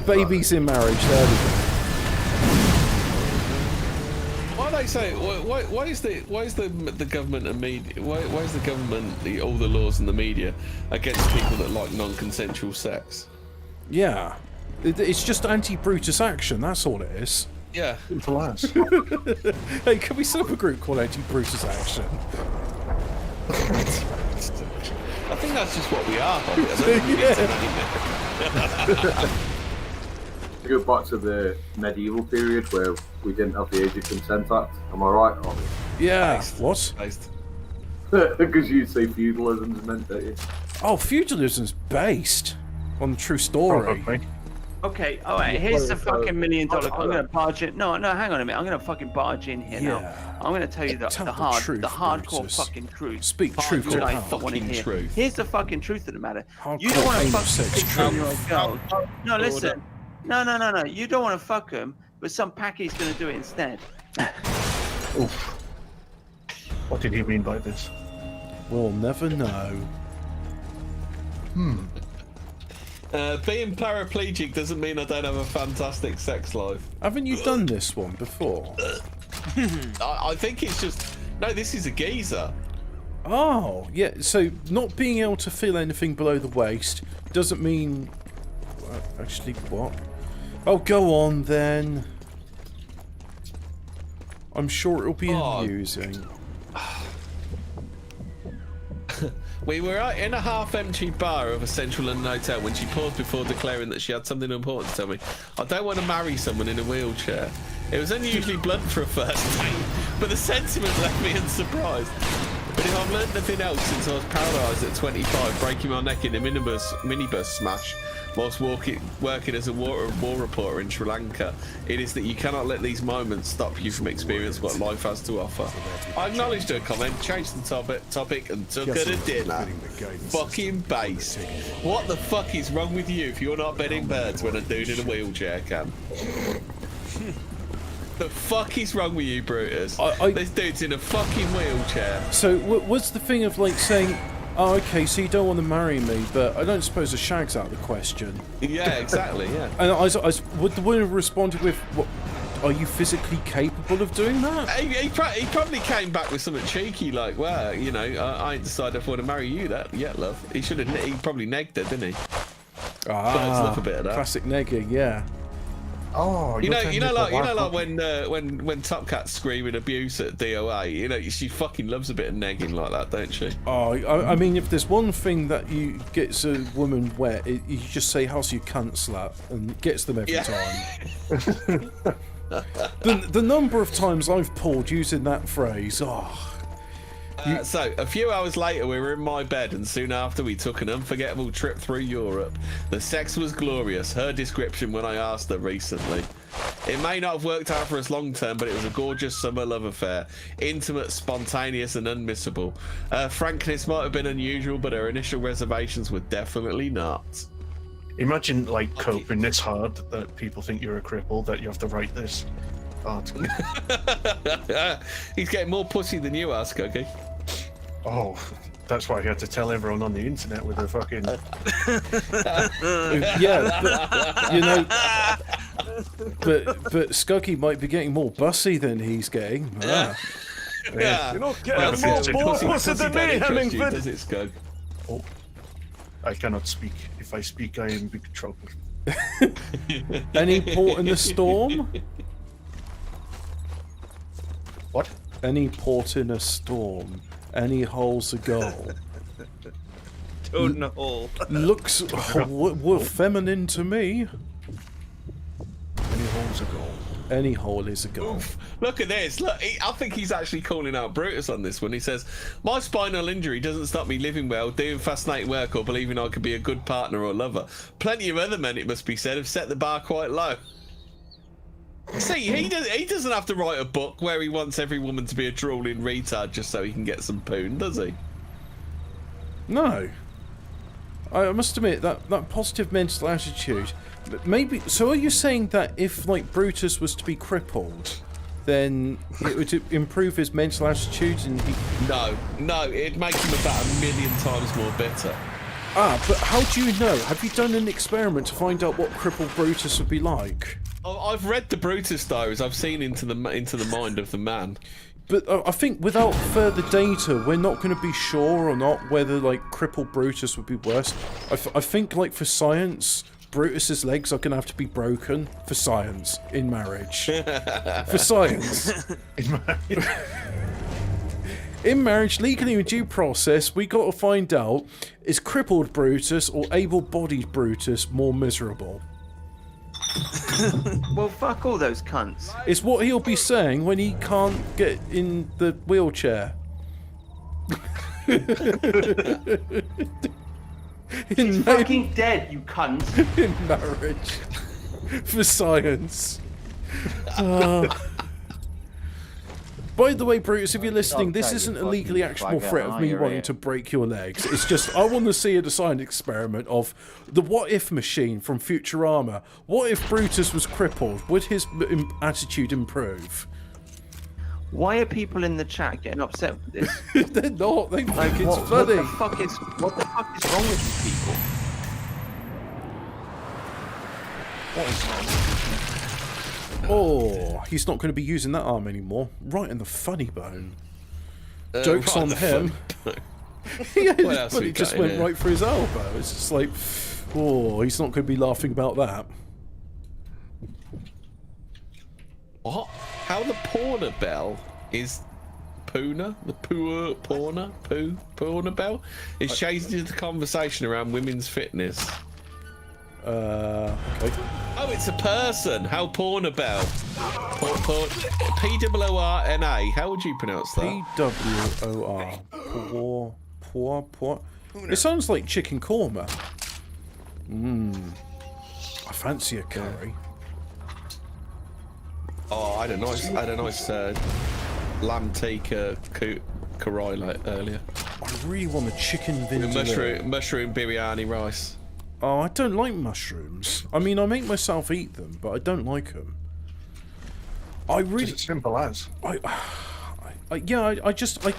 Babies in marriage. There we go. Why do they say? Why is the government and media? Why is the government all the laws and the media against people that like non-consensual sex? Yeah, it's just anti-Brutus action. That's all it is. Yeah. Simple as. Hey, can we set up a group called Anti-Brutus Action? I think that's just what we are. Go back to the medieval period where we didn't have the Age of Consent Act. Am I right? Or... Yeah. What? Because you'd say feudalism's meant, don't you? Oh, feudalism's based on the true story. Probably. Okay, all right. Here's the fucking $1 million. I'm gonna barge in. No, hang on a minute. I'm gonna fucking barge in here now. I'm gonna tell you the hardcore Brutus. fucking truth. Speak truth to power. Fucking truth. Here's the fucking truth of the matter. Hardcore You don't want to fuck sex 16-year-old girl. No, listen. No. You don't want to fuck them, but some packy's gonna do it instead. Oof. What did he mean by this? We'll never know. Being paraplegic doesn't mean I don't have a fantastic sex life. Haven't you done this one before? I think it's just... No, this is a geezer. Oh, yeah, so not being able to feel anything below the waist doesn't mean... Actually, what? Oh, go on then. I'm sure it'll be amusing. We were in a half-empty bar of a central London hotel when she paused before declaring that she had something important to tell me. I don't want to marry someone in a wheelchair. It was unusually blunt for a first date, but the sentiment left me unsurprised. But if I've learned nothing else since I was paralysed at 25, breaking my neck in a minibus smash, whilst working as a war reporter in Sri Lanka. It is that you cannot let these moments stop you from experiencing what life has to offer. I acknowledged her comment, changed the topic and took her to dinner. Fucking base. What the fuck is wrong with you if you're not betting birds when a dude in a wheelchair can? The fuck is wrong with you, Brutus? This dude's in a fucking wheelchair. So what's the thing of like saying, oh, okay, so you don't want to marry me, but I don't suppose a shag's out of the question. Yeah, exactly, yeah. And would the woman have responded with, what, are you physically capable of doing that? He probably came back with something cheeky like, well, you know, I ain't decided if I want to marry you yet, love. He probably negged it, didn't he? Ah, a bit of that. Classic negging, yeah. Oh, you know, like when Top Cat's screaming abuse at DOA, you know, she fucking loves a bit of negging like that, don't she? Oh, I mean, if there's one thing that gets a woman wet, you just say, "How's your cunt slut," and it gets them every time. the number of times I've pulled using that phrase, So, a few hours later, we were in my bed, and soon after, we took an unforgettable trip through Europe. The sex was glorious, her description when I asked her recently. It may not have worked out for us long term, but it was a gorgeous summer love affair. Intimate, spontaneous, and unmissable. Her frankness might have been unusual, but her initial reservations were definitely not. Imagine, like, coping this hard that people think you're a cripple, that you have to write this article. He's getting more pussy than you are, Scuggy. Oh, that's why you had to tell everyone on the internet with a fucking... Yeah, but, you know... But Scuggy might be getting more bussy than he's getting. Yeah. You're not getting more pussy than me, Hemmingford! Does it, Scug? Oh, I cannot speak. If I speak, I am in big trouble. Any port in the storm? What? Any port in a storm. Any hole's a goal. Toad in a hole. Looks feminine to me. Any hole's a goal. Any hole is a goal. Oof. Look at this. Look, I think he's actually calling out Brutus on this one. He says, my spinal injury doesn't stop me living well, doing fascinating work, or believing I could be a good partner or lover. Plenty of other men, it must be said, have set the bar quite low. See, he doesn't have to write a book where he wants every woman to be a drooling retard just so he can get some poon, does he? No. I must admit, that positive mental attitude... Maybe... So are you saying that if, like, Brutus was to be crippled, then it would improve his mental attitude and he... No, it'd make him about 1,000,000 times more bitter. Ah, but how do you know? Have you done an experiment to find out what crippled Brutus would be like? I've read the Brutus diaries. I've seen into the mind of the man. But I think without further data, we're not going to be sure or not whether, like, crippled Brutus would be worse. I think, like, for science, Brutus's legs are going to have to be broken for science in marriage. For science. In marriage, legally in due process, we got to find out, is crippled Brutus or able-bodied Brutus more miserable? Well, fuck all those cunts. It's what he'll be saying when he can't get in the wheelchair. He's fucking dead, you cunt. In marriage. For science. By the way, Brutus, if you're listening, this isn't a legally actionable threat of me wanting to break your legs. It's just, I want to see a design experiment of the what-if machine from Futurama. What if Brutus was crippled? Would his attitude improve? Why are people in the chat getting upset with this? They're not. They think it's what funny. the fuck is wrong with you people? What is that? Oh, he's not going to be using that arm anymore. Right in the funny bone. Joke's on him. Yeah, but it just went right through his elbow. It's just like, oh, he's not going to be laughing about that. What? How the Porner Bell is Puna? The Porner Bell is changing the conversation around women's fitness. Okay. Oh, it's a person. How Porner Bell? P-O-O-R-N-A. How would you pronounce that? P-W-O-R. Por. It sounds like chicken korma. I fancy a curry. Oh, I had a nice lamb tikka karai earlier. I really want a chicken vindaloo. Mushroom biryani rice. Oh, I don't like mushrooms. I mean, I make myself eat them, but I don't like them. I really... It's as simple as. I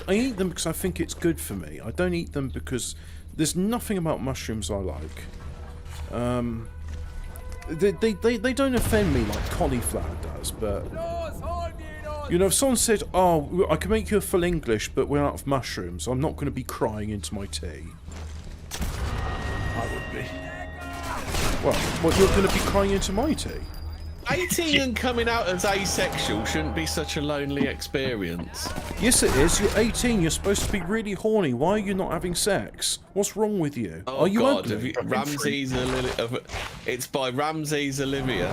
eat them because I think it's good for me. I don't eat them because there's nothing about mushrooms I like. They don't offend me like cauliflower does, but you know, if someone said, "Oh, I can make you a full English, but we're out of mushrooms," I'm not going to be crying into my tea. I would be. Well, what, you're going to be crying into my tea? 18 and coming out as asexual shouldn't be such a lonely experience. Yes, it is. You're 18. You're supposed to be really horny. Why are you not having sex? What's wrong with you? Oh, are you God, ugly? It's by Ramses Olivia.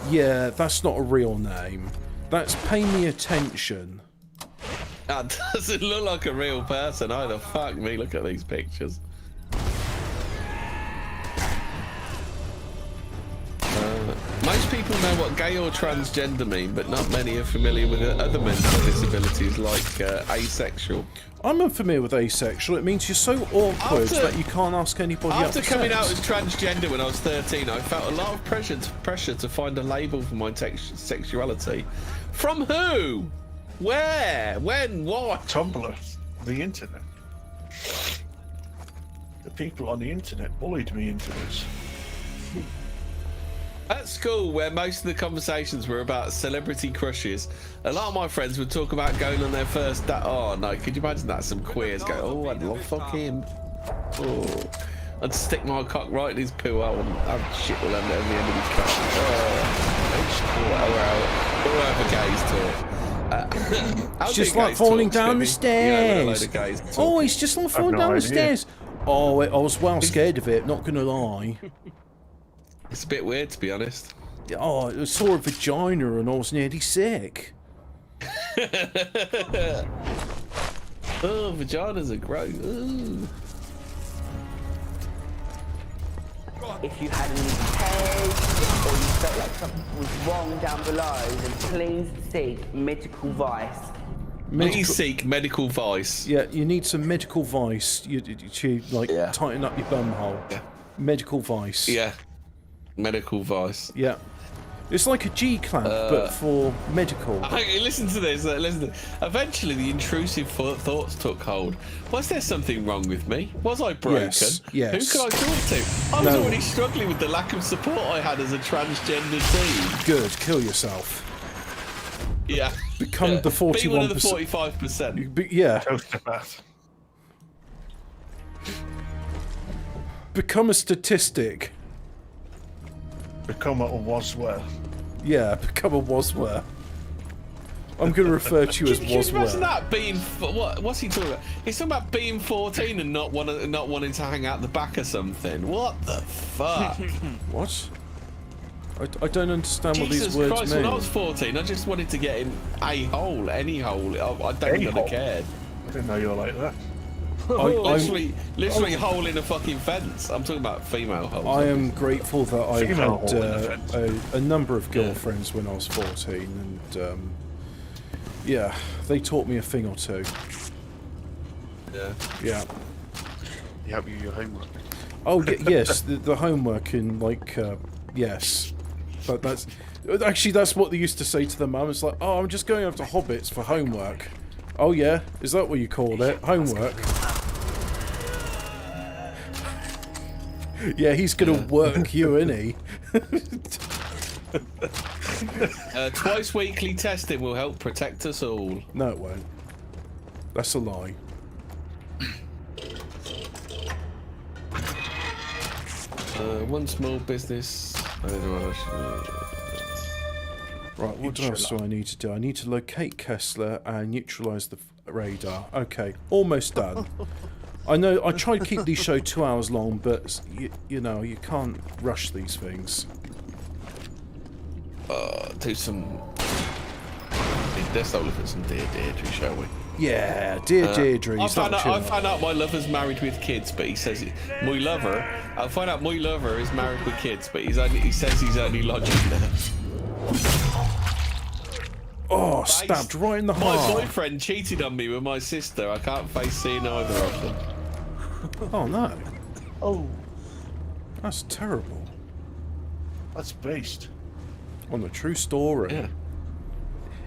Yeah, that's not a real name. That's Pay Me Attention. That doesn't look like a real person either. Fuck me, look at these pictures. Most people know what gay or transgender mean, but not many are familiar with other mental disabilities like asexual. I'm unfamiliar with asexual. It means you're so awkward that you can't ask anybody After out coming out sex. as transgender when I was 13, I felt a lot of pressure to find a label for my sexuality. From who? Where? When? What? Tumblr. The internet. The people on the internet bullied me into this. At school, where most of the conversations were about celebrity crushes, a lot of my friends would talk about going on their first date. Oh no, could you imagine that? Some queers go, "Oh, I'd love fuck him." Oh, I'd stick my cock right in his poo hole and have shit all under the end of his cock. Oh, whatever gays talk. It's just like falling down the stairs. Oh, it's just like falling down the stairs. Oh, I was well scared of it, not gonna lie. It's a bit weird, to be honest. Oh, I saw a vagina and I was nearly sick. Oh, vaginas are gross. Ooh. If you had any pain or you felt like something was wrong down below, then please seek medical advice. Please seek medical advice. Yeah, you need some medical advice to like tighten up your bumhole. Yeah. Medical advice. Yeah. Medical advice. Yeah. It's like a G-clamp, but for medical. Listen to this. Listen to this. Eventually, the intrusive thoughts took hold. Was there something wrong with me? Was I broken? Yes. Who could I talk to? I was already struggling with the lack of support I had as a transgender teen. Good. Kill yourself. Yeah. Become the 41%. Be one of the 45%. Yeah. Become a statistic. Become a was-were. Yeah, become a was-were. I'm going to refer to you as Can you imagine was-were. that being what's he talking about? He's talking about being 14 and not wanting to hang out the back or something. What the fuck? What? I don't understand what Jesus these words Christ, mean. when I was 14, I just wanted to get in a hole, any hole. I don't even care. I didn't know you were like that. Literally hole in a fucking fence. I'm talking about female holes. I am grateful that I Female had hole in the fence. a number of girlfriends when I was 14, and yeah, they taught me a thing or two. Yeah. Yeah. You help you with your homework. Oh, yes, the homework and like, yes. But that's what they used to say to the mum. It's like, "Oh, I'm just going over to Hobbits for homework." Oh yeah, is that what you called it? Homework? Yeah, he's gonna work you, isn't he? Twice weekly testing will help protect us all. No, it won't. That's a lie. One small business. I don't know what I should. Right, what else do I need to do? I need to locate Kessler and neutralise the radar. Okay, almost done. I know I try to keep these shows 2 hours long, but you know, you can't rush these things. Do some. Let's have a look at some Deirdre, shall we? Yeah, dear Deirdre. I found out my lover's married with kids, but he says my lover. I find out my lover is married with kids, but he says he's only lodging there. Oh, stabbed right in the My heart. boyfriend cheated on me with my sister. I can't face seeing either of them. Oh no. Oh, that's terrible. That's based on the true story. Yeah.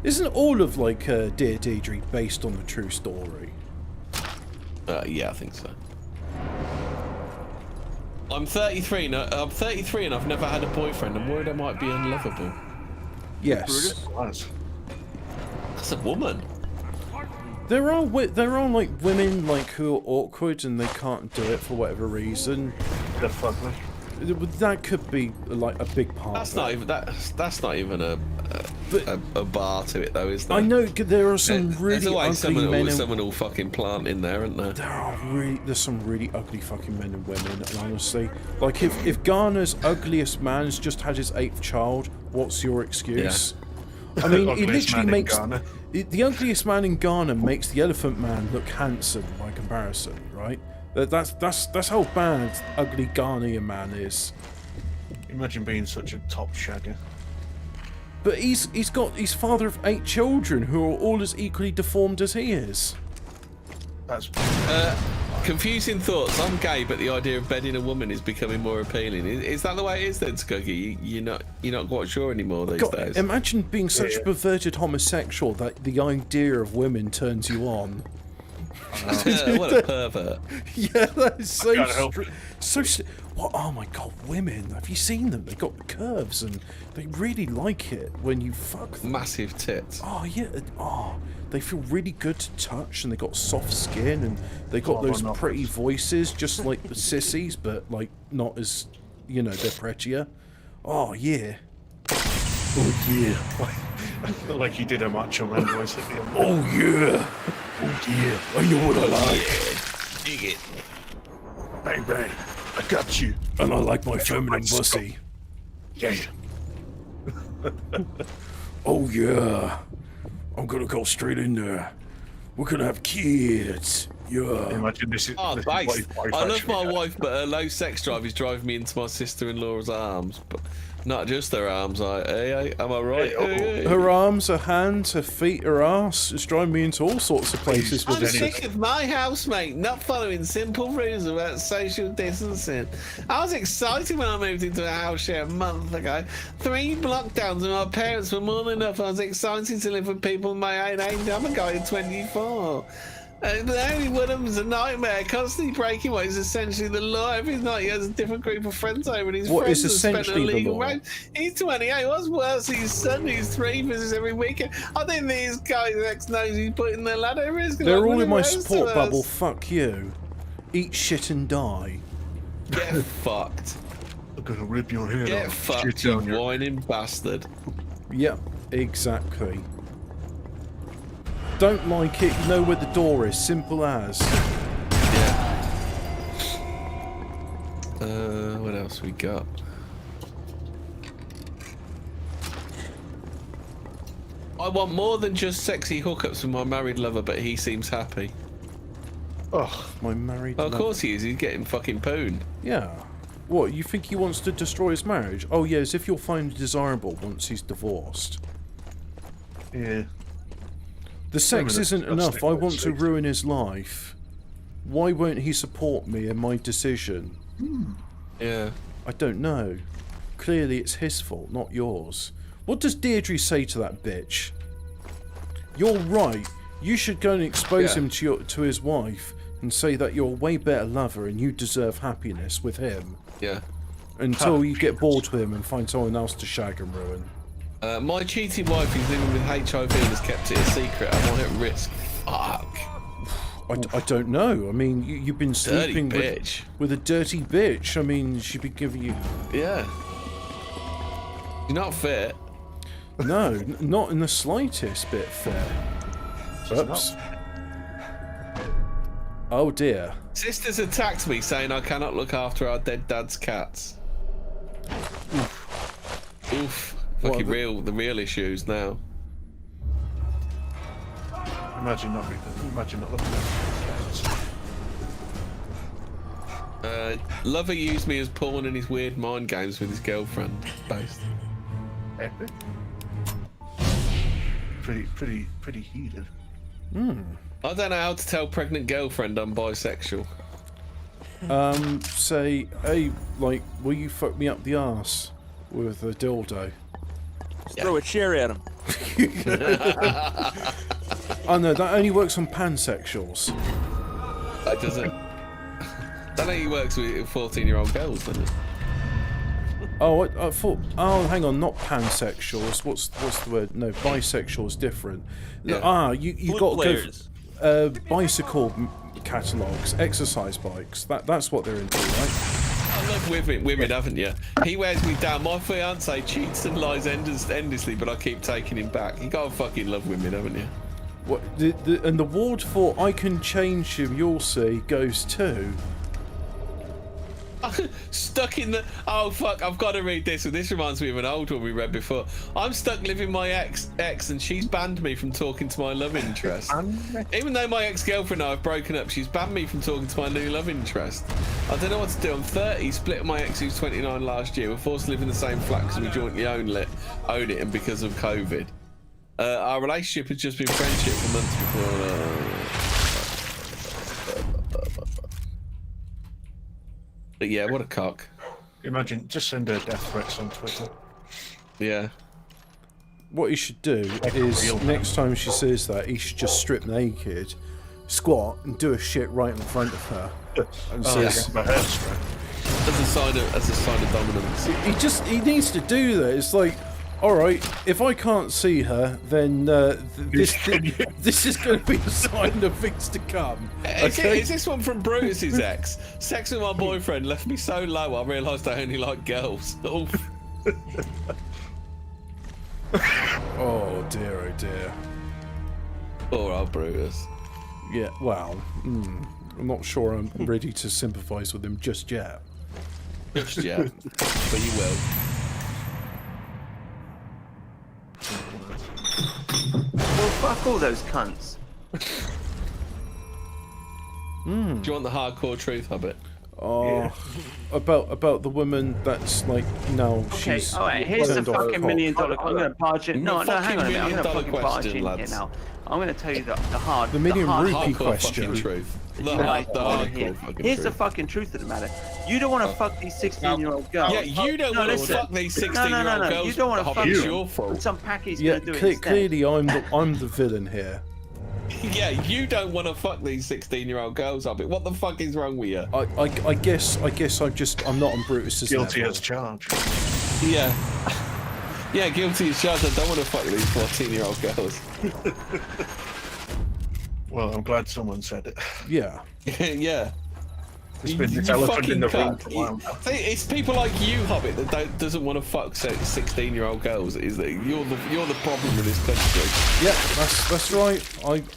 Isn't all of like Dear Deirdre based on the true story? Yeah, I think so. I'm 33. I'm 33 and I've never had a boyfriend. I'm worried I might be unlovable. Yes. That's a woman. There are like women like who are awkward and they can't do it for whatever reason. They're fugly. That could be like a big part. That's not even that's not even a bar to it though, is there? I know there are some really ugly men. Someone will fucking plant in there, isn't there? There's some really ugly fucking men and women. And honestly, like if Ghana's ugliest man's just had his 8th child, what's your excuse? Yeah. I mean, it literally makes the ugliest man in Ghana makes the Elephant Man look handsome by comparison, right? That's how bad ugly Ghanaian man is. Imagine being such a top shagger. But he's father of 8 children who are all as equally deformed as he is. That's confusing thoughts. I'm gay, but the idea of bedding a woman is becoming more appealing. Is that the way it is then, Scuggy? You're not quite sure anymore these days. Imagine being such a perverted homosexual that the idea of women turns you on. What a pervert. Yeah, that is so what? Oh my god, women, have you seen them? They've got curves and they really like it when you fuck them. Massive tits. Oh yeah, they feel really good to touch and they got soft skin and they got those pretty voices just like the sissies, but like not as, they're prettier. Oh yeah. Oh yeah. Like you did a macho man voice at the end. Oh yeah. Oh yeah. I know what I like. Dig it. Bang bang. I got you. And I like my feminine pussy. Yeah. Oh yeah. I'm gonna go straight in there. We're gonna have kids. Yeah. Imagine this is. Oh, based. I love my wife, but her low sex drive is driving me into my sister-in-law's arms. But not just her arms. Hey, am I right? Her arms, her hands, her feet, her ass. It's driving me into all sorts of places. I'm sick of my housemate not following simple rules about social distancing. I was excited when I moved into a house share a month ago. 3 lockdowns and my parents were more than enough. I was excited to live with people my own age. I'm a guy at 24. The only one of them's a nightmare, constantly breaking what is essentially the law. Every night he has a different group of friends over, and his What friends is have spent essentially the illegal law? rape. He's 28. What's worse, he's son, who's 3, visits every weekend. I think these guys next knows he's putting their lad at risk. They're Like, all in my what he support knows to bubble. us. Fuck you. Eat shit and die. Get fucked. I'm gonna rip your head Get off. fucked, you whining bastard. Yep, exactly. Don't like it, you know where the door is. Simple as. What else we got? I want more than just sexy hookups with my married lover, but he seems happy. Oh, my married Of lover. course he is. He's getting fucking pooned. Yeah. What, you think he wants to destroy his marriage? Oh yeah, as if you'll find it desirable once he's divorced. Yeah. The sex Women are isn't enough. disgusting, I want to that's ruin his life. Why won't he support me in my decision? Yeah. I don't know. Clearly it's his fault, not yours. What does Deirdre say to that bitch? You're right. You should go and expose him to his wife and say that you're a way better lover and you deserve happiness with him. Yeah. Until you get bored with him and find someone else to shag and ruin. My cheating wife who's living with HIV has kept it a secret. Am I at risk? Fuck. I don't know. I mean, you've been Dirty sleeping bitch. with a dirty bitch. I mean, she'd be giving you... Yeah. You're not fit. No, not in the slightest bit fair. Oops. Oh dear. Sisters attacked me saying I cannot look after our dead dad's cats. Oof. Fucking What, the real issues now. Imagine not looking at Lover used me as pawn in his weird mind games with his girlfriend. Both. epic. Pretty heated. I don't know how to tell pregnant girlfriend I'm bisexual. Say, hey, like, will you fuck me up the arse with a dildo? Just throw a chair at him. Oh no, that only works on pansexuals. That doesn't. That only works with 14-year-old girls, doesn't it? Oh, I thought. Oh, hang on, not pansexuals. What's the word? No, bisexuals different. Yeah. You got to go. Bicycle catalogs, exercise bikes. That's what they're into, right? I love women, haven't you? He wears me down. My fiance cheats and lies endlessly, but I keep taking him back. You gotta fucking love women, haven't you? What? And the award for I can change him, you'll see, goes to. Stuck in the. Oh fuck! I've got to read this. And this reminds me of an old one we read before. I'm stuck living my ex, and she's banned me from talking to my love interest. Even though my ex-girlfriend and I have broken up, she's banned me from talking to my new love interest. I don't know what to do. I'm 30, split with my ex who's 29 last year. We're forced to live in the same flat because we jointly own it, and because of COVID. Our relationship has just been friendship for months before. But yeah, what a cock. Imagine, just send her death threats on Twitter. Yeah. What he should do is, next time she says that, he should just strip naked, squat, and do a shit right in front of her. And says, as a sign of dominance. He needs to do that. It's like, alright, if I can't see her, then this is going to be a sign of things to come. Okay? Is this one from Brutus's ex? Sex with my boyfriend left me so low I realised I only like girls. Oh dear, oh dear. Poor old Brutus. Yeah, well, I'm not sure I'm ready to sympathise with him just yet. Just yet. But you will. Well, fuck all those cunts. Do you want the hardcore truth of it? Oh, about the woman that's like, no, Okay, she's. alright, here's the fucking $1 million. I'm gonna barge in. No, The hang on a minute. I'm gonna $1 fucking barge in here lads. now. I'm gonna tell you the hard. The million rupee hardcore question. fucking truth. The hardcore fucking Here's the truth. fucking truth of the matter. You don't want to fuck these 16-year-old girls. Yeah, you don't want to fuck these 16-year-old girls. You don't want to fuck It's them. your fault. Some packie's Yeah, gonna do it instead. clearly I'm the villain here. Yeah, you don't want to fuck these 16-year-old girls up. What the fuck is wrong with you? I guess I'm not on Brutus's Guilty level. as charged. Yeah. Yeah, guilty as charged. I don't want to fuck these 14-year-old girls. Well, I'm glad someone said it. Yeah. Yeah. There's been this elephant in the room for a while now. It's people like you, Hobbit, that doesn't want to fuck 16-year-old girls. Is that you're the problem with this country? Yeah, that's right.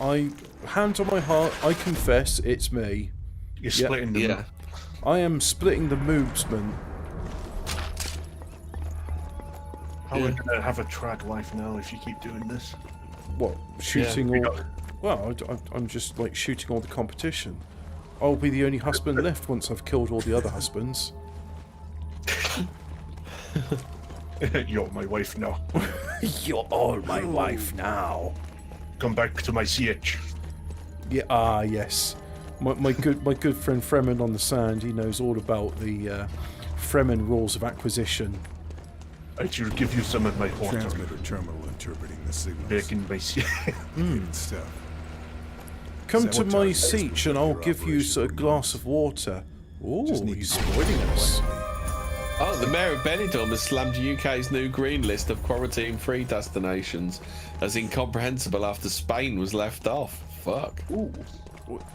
I hand on my heart, I confess, it's me. You're splitting them. Yeah. I am splitting the movement. How are we gonna have a trad life now if you keep doing this? What, shooting Yeah, all? Well, I'm just like shooting all the competition. I'll be the only husband left once I've killed all the other husbands. You're my wife now. You're all my wife now. Come back to my CH. Yeah, yes. My good friend Fremen on the Sand, he knows all about the Fremen rules of acquisition. I should give you some of my water. Transmitter terminal interpreting the signals. Back in my CH. Stuff. Come Is to that what my target seat and I'll give you a glass of water. Ooh, he's spoiling us. Oh, the Mayor of Benidorm has slammed UK's new green list of quarantine-free destinations as incomprehensible after Spain was left off. Fuck. Ooh.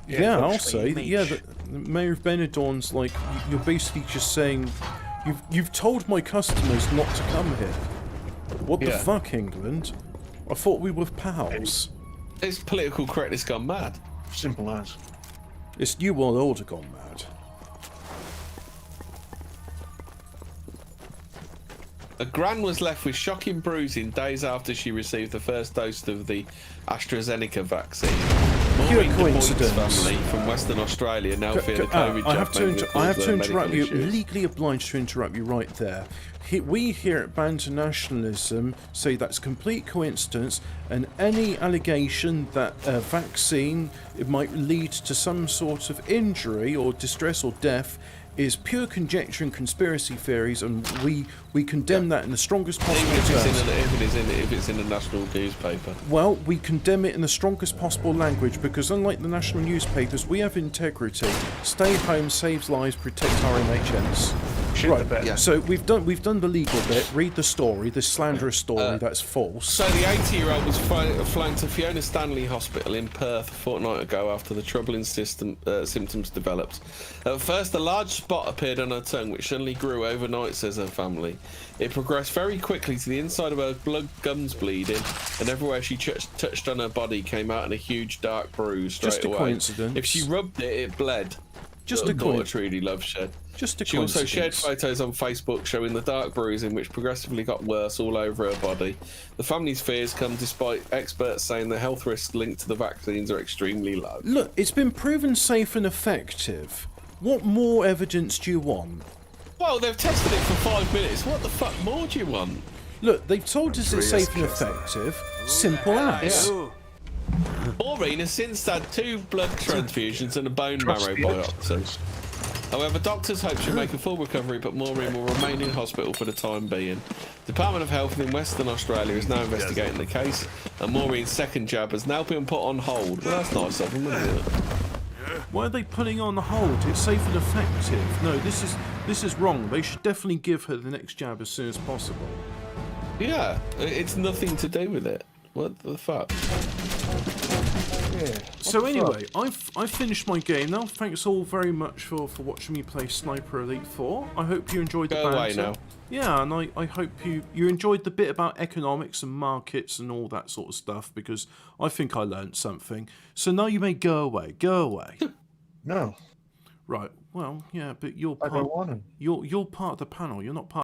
Yeah, I'll say. Yeah, the Mayor of Benidorm's like, you're basically just saying, you've told my customers not to come here. What the fuck, England? I thought we were pals. It's political correctness gone mad. Simple as. It's New World Order gone mad. A gran was left with shocking bruising days after she received the first dose of the AstraZeneca vaccine. Pure Maureen de Boyd's coincidence. family from Western Australia now fear the COVID I have jab to, may I have cause to medical interrupt you. issues. Legally obliged to interrupt you right there. We here at Banter Nationalism say that's complete coincidence, and any allegation that a vaccine it might lead to some sort of injury or distress or death is pure conjecture and conspiracy theories, and we condemn that in the strongest possible Even terms. if it's in a national newspaper. Well, we condemn it in the strongest possible language because unlike the national newspapers, we have integrity. Stay home saves lives, protect our NHS. Right. So we've done the legal bit. Read the story, the slanderous story that's false. So the 80-year-old was flown to Fiona Stanley Hospital in Perth a fortnight ago after the troubling symptoms developed. At first, a large spot appeared on her tongue, which suddenly grew overnight, says her family. It progressed very quickly to the inside of her blood, gums bleeding, and everywhere she touched on her body came out in a huge dark bruise straight Just a away. coincidence. If she rubbed it, it bled. Just a daughter truly loves shed. Just a She also coincidence. shared photos on Facebook showing the dark bruising, which progressively got worse all over her body. The family's fears come despite experts saying the health risks linked to the vaccines are extremely low. Look, it's been proven safe and effective. What more evidence do you want? Well, they've tested it for 5 minutes. What the fuck more do you want? Look, they've told us it's safe and effective. Simple as. Maureen has since had 2 blood transfusions and a bone marrow biopsy. However, doctors hope she'll make a full recovery, but Maureen will remain in hospital for the time being. Department of Health in Western Australia is now investigating the case, and Maureen's second jab has now been put on hold. Well, that's nice of them, isn't it? Why are they putting on hold? It's safe and effective. No, this is wrong. They should definitely give her the next jab as soon as possible. Yeah, it's nothing to do with it. What the fuck? Yeah. So anyway, I've finished my game now. Thanks all very much for watching me play Sniper Elite 4. I hope you enjoyed the Go away banter. now. Yeah, and I hope you enjoyed the bit about economics and markets and all that sort of stuff, because I think I learned something. So now you may go away. Go away. No. Right. Well, yeah, but you're I part. don't want to. You're part of the panel. You're not part.